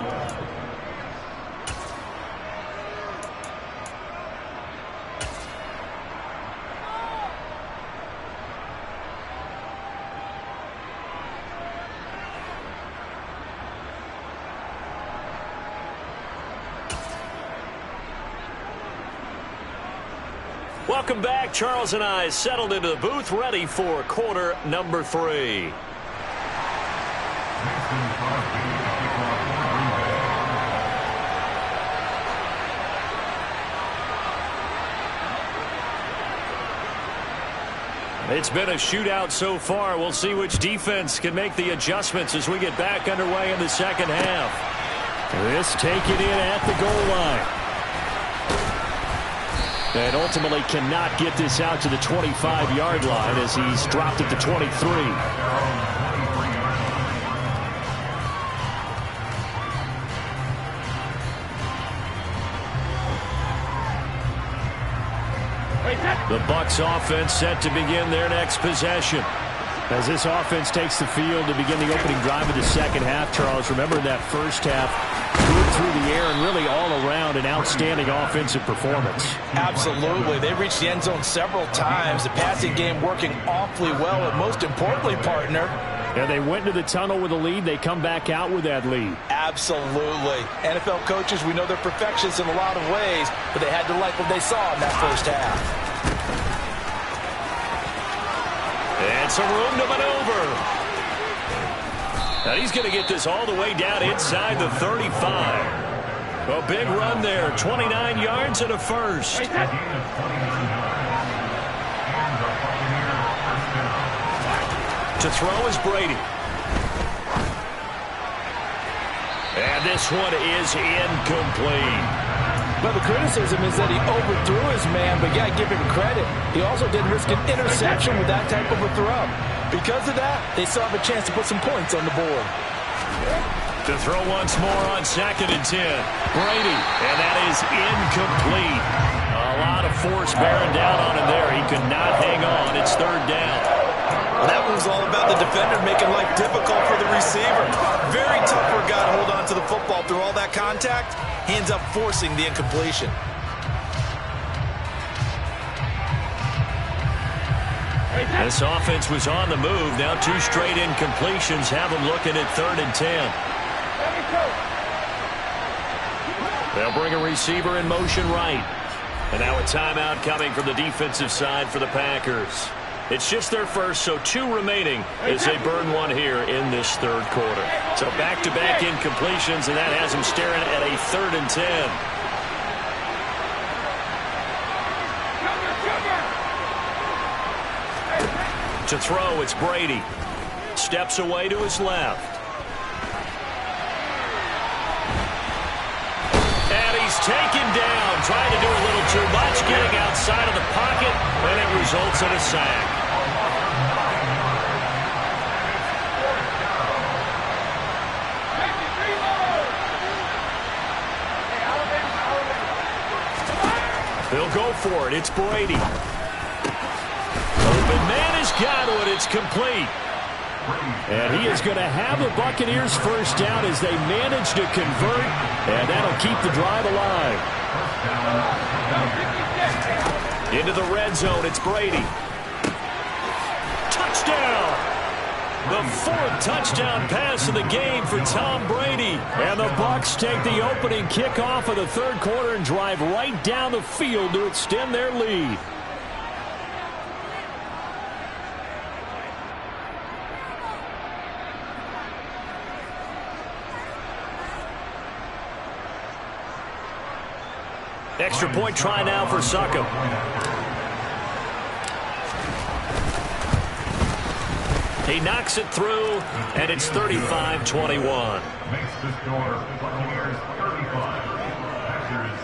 Speaker 1: Welcome back. Charles and I settled into the booth, ready for quarter number 3. It's been a shootout so far. We'll see which defense can make the adjustments as we get back underway in the second half.
Speaker 4: This taken in at the goal line. And ultimately cannot get this out to the 25-yard line as he's dropped at the 23.
Speaker 1: The Bucs offense set to begin their next possession.
Speaker 4: As this offense takes the field to begin the opening drive of the second half, Charles, remember that first half, good through the air and really all around an outstanding offensive performance.
Speaker 2: Absolutely. They reached the end zone several times. The passing game working awfully well, and most importantly, partner,
Speaker 4: and they went into the tunnel with a lead. They come back out with that lead.
Speaker 2: Absolutely. NFL coaches, we know they're perfectionists in a lot of ways, but they had to like what they saw in that first half.
Speaker 1: And some room to maneuver. And he's going to get this all the way down inside the 35. A big run there, 29 yards and a first. To throw is Brady. And this one is incomplete.
Speaker 3: But the criticism is that he overthrew his man, but yeah, give him credit. He also didn't risk an interception with that type of a throw. Because of that, they still have a chance to put some points on the board.
Speaker 1: To throw once more on 2nd and 10. Brady, and that is incomplete. A lot of force bearing down on him there. He could not hang on. It's 3rd down.
Speaker 2: Well, that one was all about the defender making life difficult for the receiver. Very tough for a guy to hold on to the football through all that contact. He ends up forcing the incompletion.
Speaker 1: This offense was on the move. Now 2 straight incompletions have them looking at 3rd and 10. They'll bring a receiver in motion right. And now a timeout coming from the defensive side for the Packers. It's just their first, so 2 remaining as they burn one here in this 3rd quarter. So back-to-back incompletions, and that has them staring at a 3rd and 10. To throw, it's Brady. Steps away to his left. And he's taken down, trying to do a little too much, getting outside of the pocket, and it results in a sack. They'll go for it. It's Brady. Open man has got it. It's complete.
Speaker 4: And he is going to have the Buccaneers first down as they manage to convert, and that'll keep the drive alive.
Speaker 1: Into the red zone, it's Brady. Touchdown! The 4th touchdown pass of the game for Tom Brady.
Speaker 4: And the Bucs take the opening kickoff of the 3rd quarter and drive right down the field to extend their lead.
Speaker 1: Extra point try now for Succop. He knocks it through, and it's 35-21.
Speaker 5: Makes the score Buccaneers 35, Packers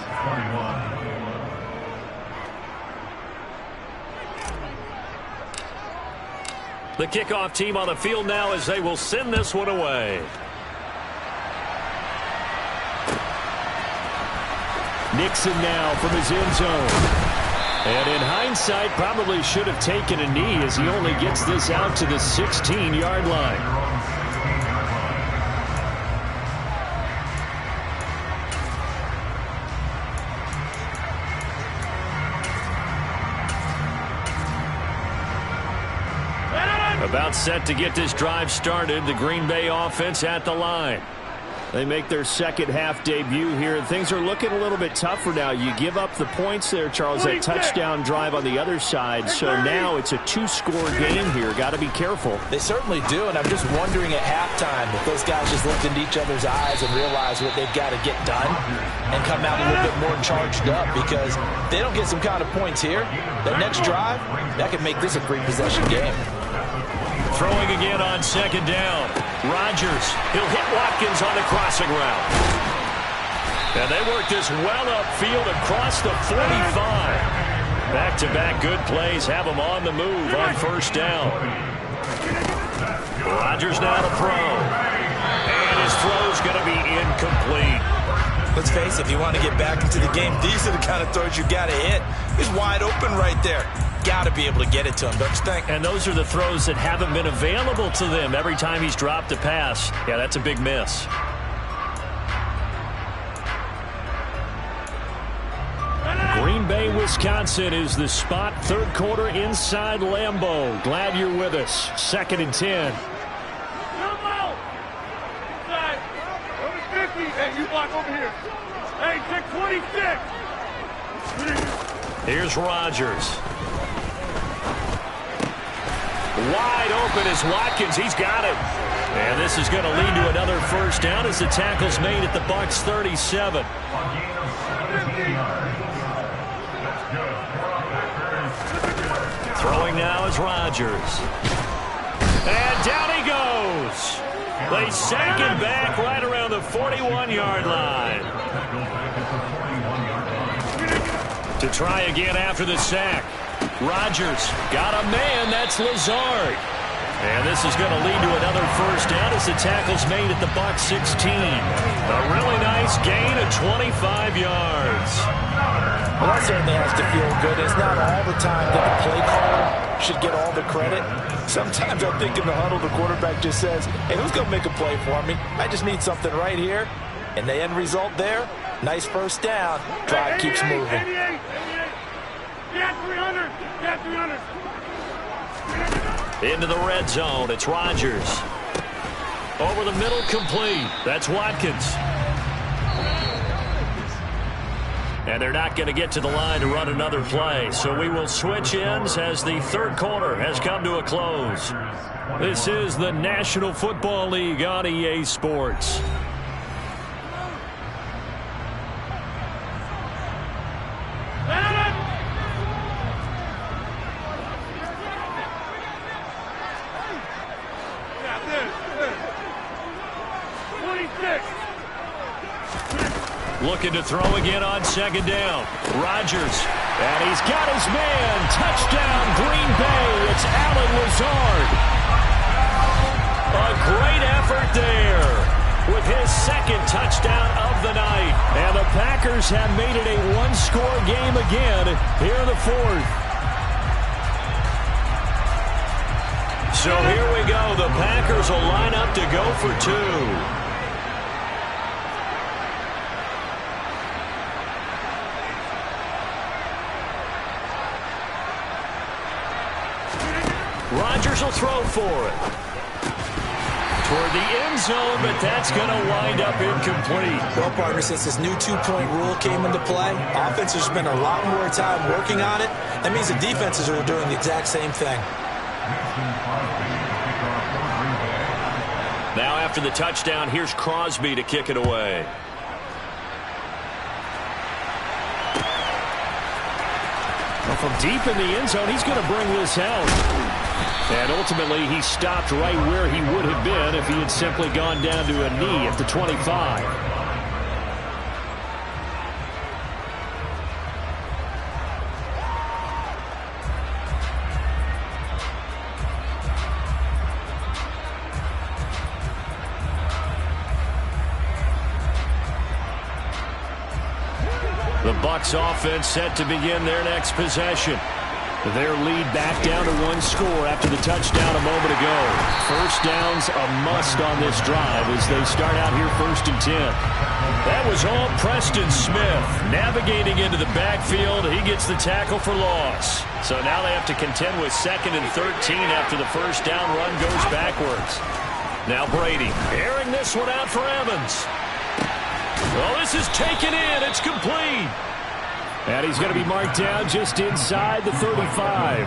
Speaker 5: 41.
Speaker 1: The kickoff team on the field now as they will send this one away.
Speaker 4: Nixon now from his end zone. And in hindsight, probably should have taken a knee as he only gets this out to the 16-yard line.
Speaker 1: About set to get this drive started. The Green Bay offense at the line.
Speaker 4: They make their 2nd half debut here, and things are looking a little bit tougher now. You give up the points there, Charles, that touchdown drive on the other side, so now it's a 2-score game here. Got to be careful.
Speaker 2: They certainly do, and I'm just wondering at halftime if those guys just looked into each other's eyes and realized what they've got to get done and come out a little bit more charged up, because if they don't get some kind of points here, that next drive, that could make this a 3-possession game.
Speaker 1: Throwing again on 2nd down. Rodgers, he'll hit Watkins on the crossing route. And they work this well upfield across the 45. Back-to-back good plays have them on the move on 1st down. Rodgers now to throw. And his throw's going to be incomplete.
Speaker 2: Let's face it, if you want to get back into the game, these are the kind of throws you got to hit. He's wide open right there. Got to be able to get it to him, don't you think?
Speaker 1: And those are the throws that haven't been available to them every time he's dropped a pass. Yeah, that's a big miss.
Speaker 4: Green Bay, Wisconsin is the spot. 3rd quarter inside Lambeau. Glad you're with us. 2nd and 10.
Speaker 6: Hey, you block over here. Hey, take 26.
Speaker 1: Here's Rodgers. Wide open is Watkins. He's got it. And this is going to lead to another 1st down as the tackle's made at the Bucs 37. Throwing now is Rodgers. And down he goes. They sack him back right around the 41-yard line. To try again after the sack. Rodgers got a man. That's Lazard. And this is going to lead to another first down as the tackle's made at the Bucs 16. A really nice gain of 25 yards.
Speaker 3: Well, that certainly has to feel good. It's not all the time that the play caller should get all the credit. Sometimes I think in the huddle, the quarterback just says, hey, who's going to make a play for me? I just need something right here. And the end result there, nice first down. Drive keeps moving.
Speaker 6: 88. Get 300. Get 300.
Speaker 1: Into the red zone. It's Rodgers. Over the middle, complete. That's Watkins. And they're not going to get to the line to run another play. So we will switch ends as the third quarter has come to a close. This is the National Football League on EA Sports. Looking to throw again on second down. Rodgers. And he's got his man. Touchdown, Green Bay. It's Allen Lazard. A great effort there with his second touchdown of the night. And the Packers have made it a one-score game again here in the fourth. So here we go. The Packers will line up to go for two. Rodgers will throw for it. Toward the end zone, but that's going to wind up incomplete.
Speaker 2: Well, partner, since this new two-point rule came into play, offenses spend a lot more time working on it. That means the defenses are doing the exact same thing.
Speaker 1: Now after the touchdown, here's Crosby to kick it away. Well, from deep in the end zone, he's going to bring this out. And ultimately, he stopped right where he would have been if he had simply gone down to a knee at the 25. The Bucs offense set to begin their next possession. Their lead back down to one score after the touchdown a moment ago. First down's a must on this drive as they start out here 1st and 10. That was all Preston Smith. Navigating into the backfield, he gets the tackle for loss. So now they have to contend with 2nd and 13 after the first down run goes backwards. Now Brady airing this one out for Evans. Well, this is taken in. It's complete. And he's going to be marked down just inside the 35.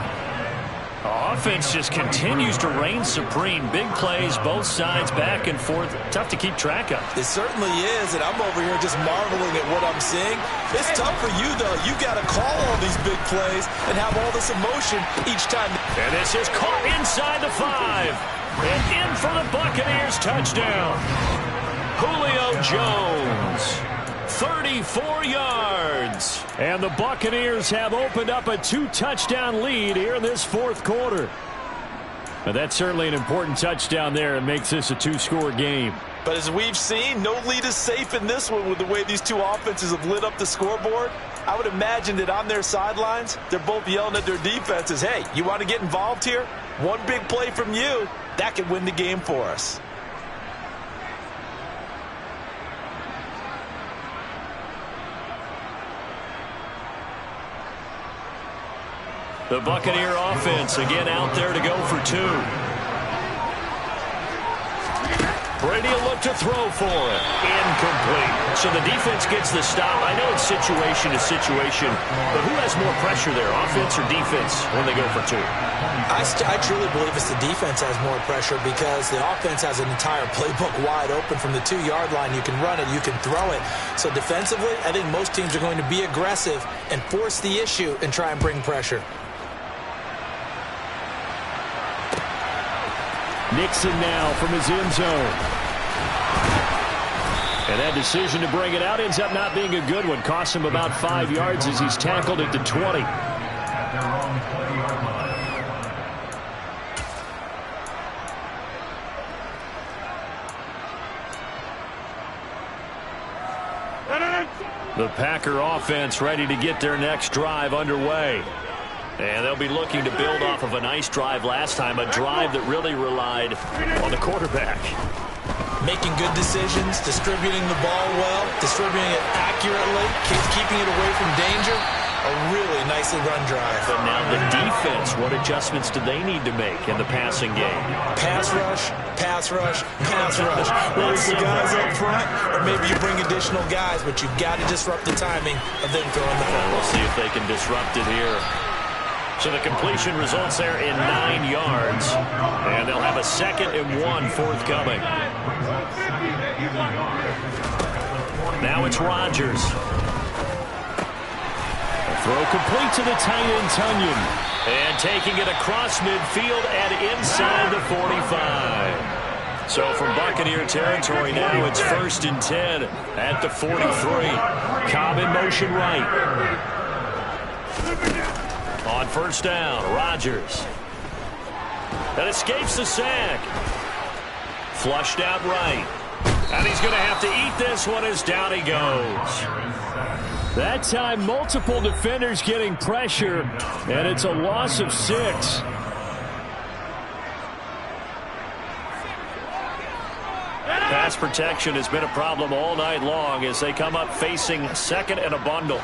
Speaker 1: Offense just continues to reign supreme. Big plays, both sides, back and forth. Tough to keep track of.
Speaker 2: It certainly is, and I'm over here just marveling at what I'm seeing. It's tough for you, though. You got to call all these big plays and have all this emotion each time.
Speaker 1: And this is caught inside the 5. And in for the Buccaneers touchdown. Julio Jones. 34 yards. And the Buccaneers have opened up a 2-touchdown lead here in this fourth quarter. But that's certainly an important touchdown there and makes this a 2-score game.
Speaker 3: But as we've seen, no lead is safe in this one with the way these two offenses have lit up the scoreboard. I would imagine that on their sidelines, they're both yelling at their defenses, hey, you want to get involved here? One big play from you, that could win the game for us.
Speaker 1: The Buccaneer offense again out there to go for 2. Brady will look to throw for it. Incomplete. So the defense gets the stop. I know it's situation to situation, but who has more pressure there, offense or defense, when they go for 2?
Speaker 2: I truly believe it's the defense has more pressure because the offense has an entire playbook wide open from the 2-yard line. You can run it, you can throw it. So defensively, I think most teams are going to be aggressive and force the issue and try and bring pressure.
Speaker 4: Nixon now from his end zone. And that decision to bring it out ends up not being a good one. Costs him about 5 yards as he's tackled at the 20.
Speaker 5: At their own 20-yard line.
Speaker 1: The Packer offense ready to get their next drive underway. And they'll be looking to build off of a nice drive last time, a drive that really relied on the quarterback.
Speaker 2: Making good decisions, distributing the ball well, distributing it accurately, keeping it away from danger. A really nicely run drive.
Speaker 1: But now the defense, what adjustments do they need to make in the passing game?
Speaker 2: Pass rush, pass rush, pass rush. Whether it's the guys up front or maybe you bring additional guys, but you've got to disrupt the timing of them throwing the football.
Speaker 1: We'll see if they can disrupt it here. So the completion results there in 9 yards. And they'll have a 2nd and 1 forthcoming. Now it's Rodgers. Throw complete to the tight end, Tunyon. And taking it across midfield and inside the 45. So from Buccaneer territory now, it's 1st and 10 at the 43. Cobb in motion right. On 1st down, Rodgers. That escapes the sack. Flushed out right. And he's going to have to eat this one as down he goes.
Speaker 4: That time, multiple defenders getting pressure, and it's a loss of 6.
Speaker 1: Pass protection has been a problem all night long as they come up facing 2nd and a bundle.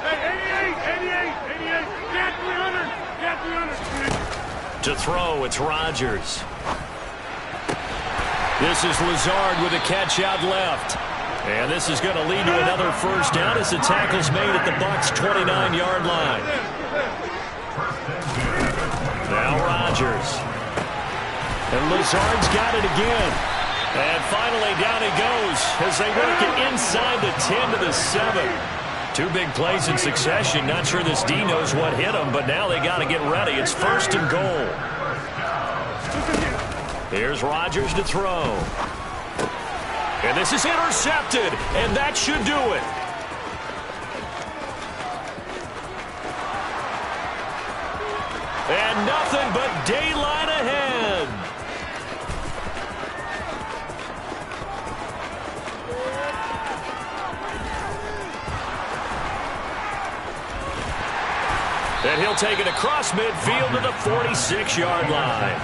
Speaker 6: Hey, 88, get 300.
Speaker 1: To throw, it's Rodgers. This is Lazard with a catch out left. And this is going to lead to another 1st down as the tackle's made at the Bucs' 29-yard line. Now Rodgers. And Lazard's got it again. And finally down he goes as they work it inside the 10 to the 7. 2 big plays in succession. Not sure this D knows what hit him, but now they got to get ready. It's 1st and goal. Here's Rodgers to throw. And this is intercepted, and that should do it. And nothing but daylight ahead. And he'll take it across midfield to the 46-yard line.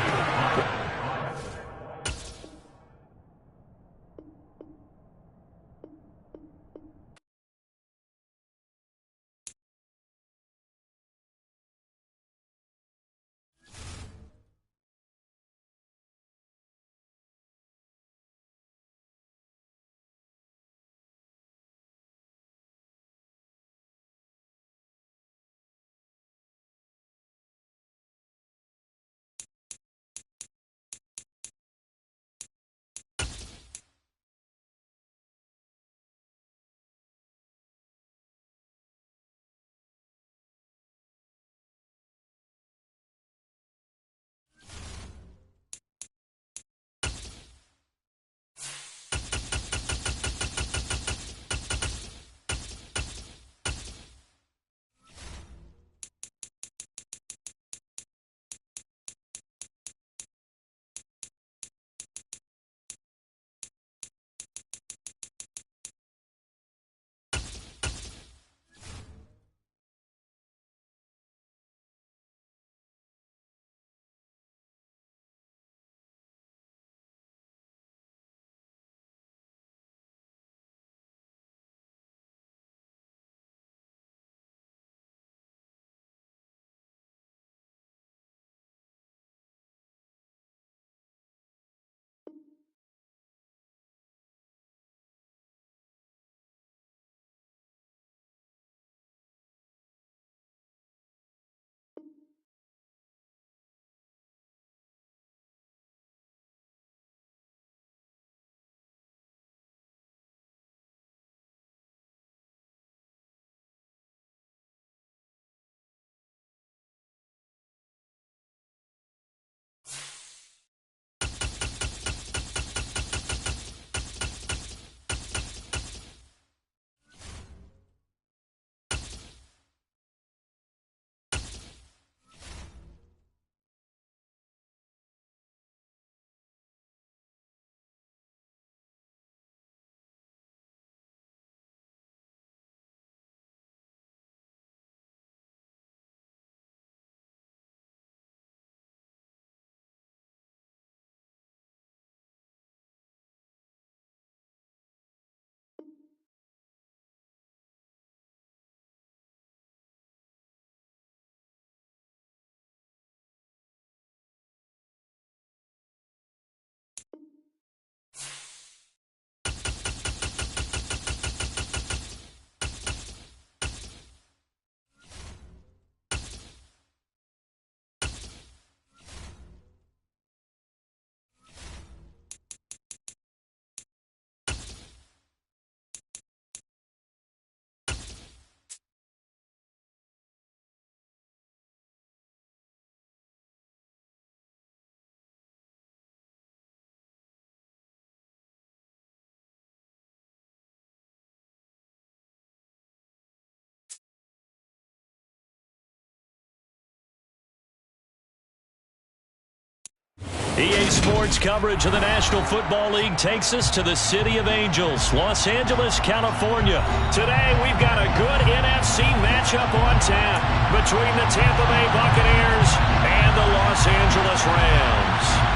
Speaker 1: EA Sports coverage of the National Football League takes us to the City of Angels, Los Angeles, California. Today, we've got a good NFC matchup on tap between the Tampa Bay Buccaneers and the Los Angeles Rams.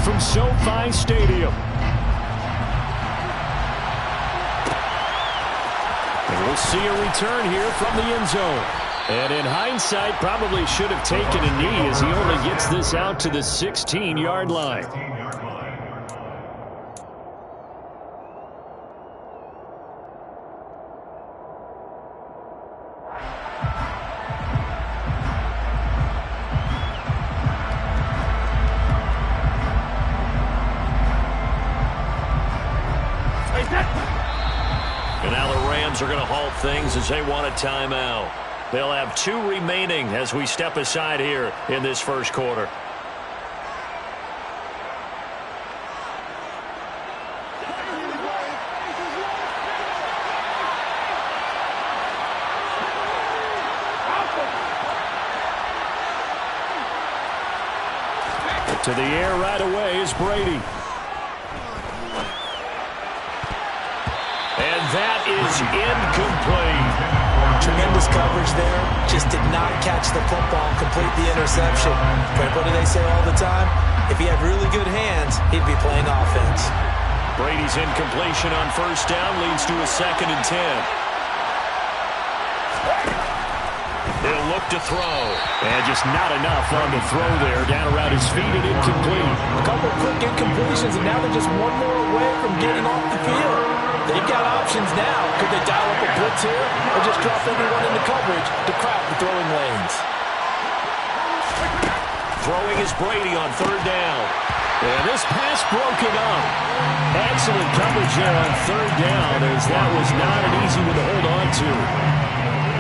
Speaker 1: From SoFi Stadium. And we'll see a return here from the end zone. And in hindsight, probably should have taken a knee as he only gets this out to the 16-yard line. And now the Rams are going to halt things as they want a timeout. They'll have 2 remaining as we step aside here in this first quarter. To the air right away is Brady. And that is incomplete.
Speaker 2: Tremendous coverage there. Just did not catch the football, complete the interception. But what do they say all the time? If he had really good hands, he'd be playing offense.
Speaker 1: Brady's incompletion on first down leads to a 2nd and 10. He'll look to throw. And just not enough on the throw there. Down around his feet and incomplete.
Speaker 2: A couple of quick incompletions, and now they're just one more away from getting off the field. They've got options now. Could they dial up a blitz here or just drop everyone into coverage to crowd the throwing lanes?
Speaker 1: Throwing is Brady on 3rd down. And this pass broken up. Excellent coverage there on 3rd down as that was not an easy one to hold on to.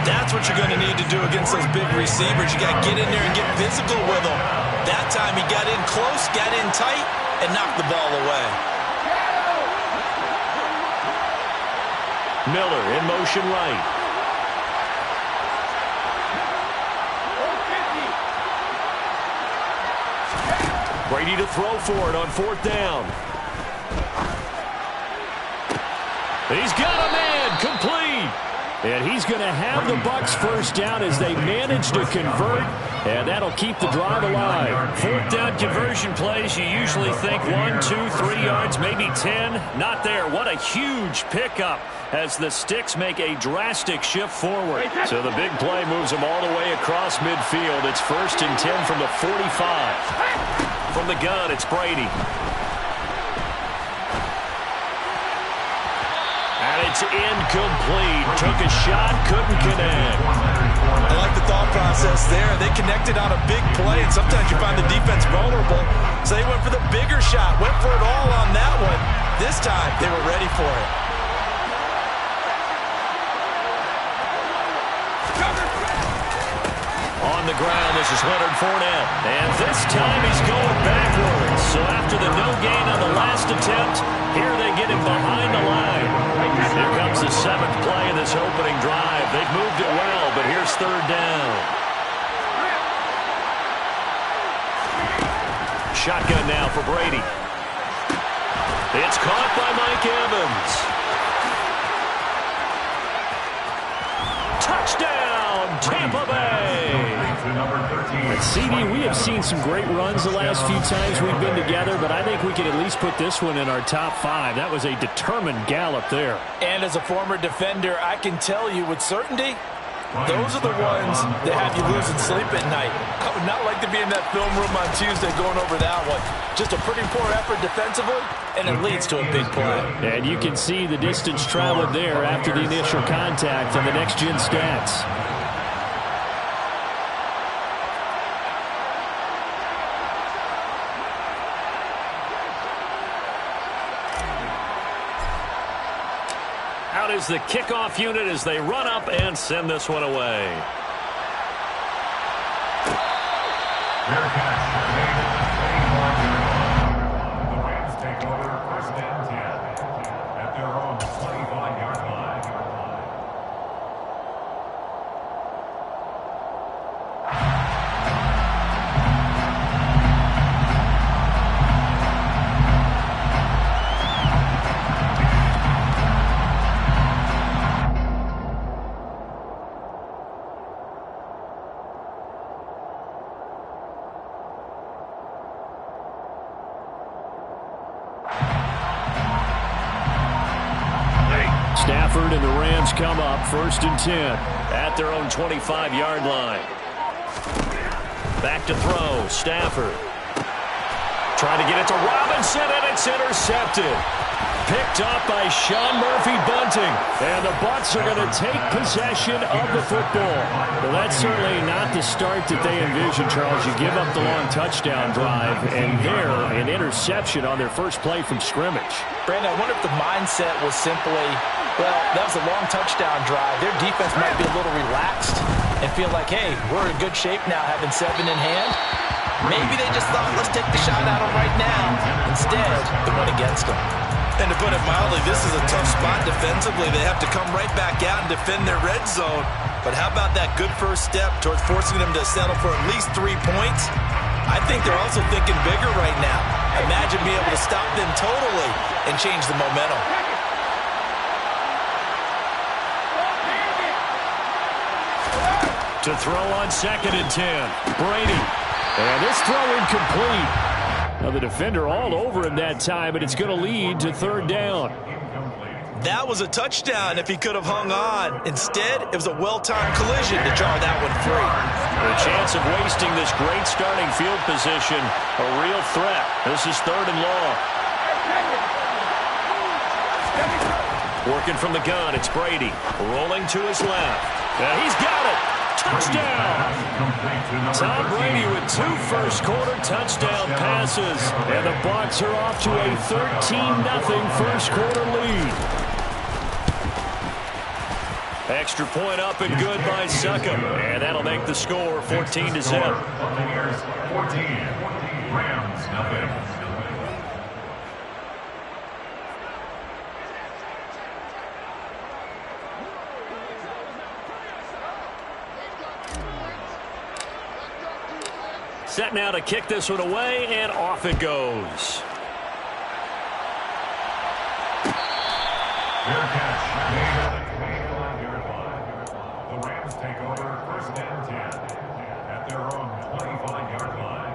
Speaker 2: That's what you're going to need to do against those big receivers. You got to get in there and get physical with them. That time he got in close, got in tight, and knocked the ball away.
Speaker 1: Miller in motion right. Brady to throw for it on 4th down. He's got a man, complete. And he's going to have the Bucs first down as they manage to convert, and that'll keep the drive alive. 4th down conversion plays, you usually think 1, 2, 3 yards, maybe 10. Not there. What a huge pickup as the Sticks make a drastic shift forward. So the big play moves them all the way across midfield. It's 1st and 10 from the 45. From the gun, it's Brady. It's incomplete. Took a shot, couldn't connect.
Speaker 2: I like the thought process there. They connected on a big play, and sometimes you find the defense vulnerable. So they went for the bigger shot, went for it all on that one. This time, they were ready for it.
Speaker 1: On the ground, this is Leonard Fournette. And this time he's going backwards. So after the no gain on the last attempt, here they get him behind the line. Here comes the 7th play of this opening drive. They've moved it well, but here's 3rd down. Shotgun now for Brady. It's caught by Mike Evans. Touchdown, Tampa Bay. CD, we have seen some great runs the last few times we've been together, but I think we can at least put this one in our top 5. That was a determined gallop there.
Speaker 2: And as a former defender, I can tell you with certainty, those are the ones that have you losing sleep at night. I would not like to be in that film room on Tuesday going over that one. Just a pretty poor effort defensively, and it leads to a big play.
Speaker 1: And you can see the distance traveled there after the initial contact on the next-gen stats. out is the kickoff unit as they run up and send this one away.
Speaker 5: Fair catch. The Rams take over first and 10 at their own 25-yard line.
Speaker 1: Stafford and the Rams come up first and 10 at their own 25-yard line. Back to throw. Stafford trying to get it to Robinson, and it's intercepted. Picked up by Sean Murphy-Bunting. And the Bucs are going to take possession of the football. Well, that's certainly not the start that they envisioned, Charles. You give up the long touchdown drive, and there, an interception on their first play from scrimmage.
Speaker 2: Brandon, I wonder if the mindset was simply, well, that was a long touchdown drive. Their defense might be a little relaxed and feel like, hey, we're in good shape now having 7 in hand. Maybe they just thought, let's take the shot at them right now. Instead, they went against them.
Speaker 3: And to put it mildly, this is a tough spot defensively. They have to come right back out and defend their red zone. But how about that good first step towards forcing them to settle for at least 3 points? I think they're also thinking bigger right now. Imagine being able to stop them totally and change the momentum.
Speaker 1: To throw on second and 10. Brady. And this throw incomplete. Now the defender all over him that time, but it's going to lead to third down.
Speaker 3: That was a touchdown if he could have hung on. Instead, it was a well-timed collision to draw that one free.
Speaker 1: The chance of wasting this great starting field position, a real threat. This is third and long. Working from the gun, it's Brady. Rolling to his left. And he's got it. Touchdown! Tom Brady with 2 first-quarter touchdown passes. And the Bucs are off to a 13-0 first-quarter lead. Extra point up and good by Succop. And that'll make the score 14-0.
Speaker 5: Buccaneers 14, Rams nothing.
Speaker 1: Set now to kick this one away, and off it goes.
Speaker 5: Fair catch. The Rams take over first and 10 at their own 25-yard line.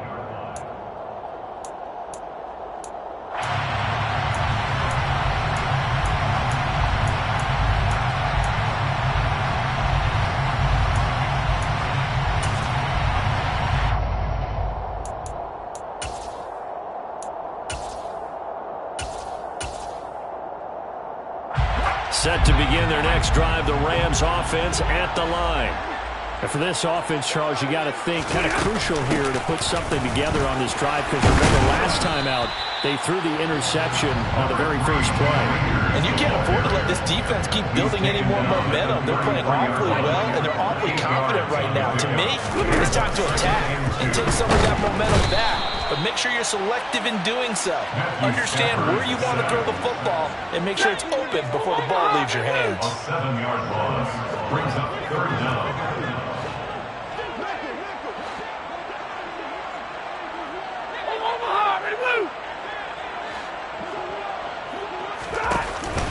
Speaker 1: Set to begin their next drive, the Rams offense at the line.
Speaker 4: And for this offense, Charles, you got to think kind of crucial here to put something together on this drive, because remember last time out, they threw the interception on the very first play.
Speaker 2: And you can't afford to let this defense keep building any more momentum. They're playing awfully well, and they're awfully confident right now. To me, it's time to attack and take some of that momentum back. But make sure you're selective in doing so. Understand where you want to throw the football and make sure it's open before the ball leaves your hands.
Speaker 5: A 7-yard loss brings up third down.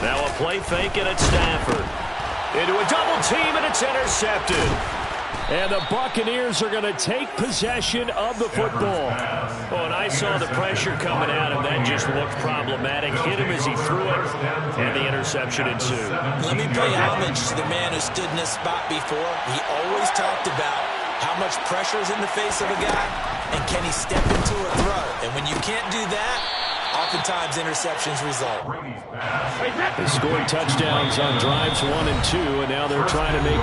Speaker 1: Now a play fake, and it's Stafford. Into a double team, and it's intercepted. And the Buccaneers are going to take possession of the football. Oh, and I saw the pressure coming at him. That just looked problematic. Hit him as he threw it, and the interception ensued.
Speaker 2: Let me pay homage to the man who stood in this spot before. He always talked about how much pressure is in the face of a guy, and can he step into a throw. And when you can't do that, oftentimes interceptions result.
Speaker 1: They scored touchdowns on drives 1 and 2, and now they're trying to make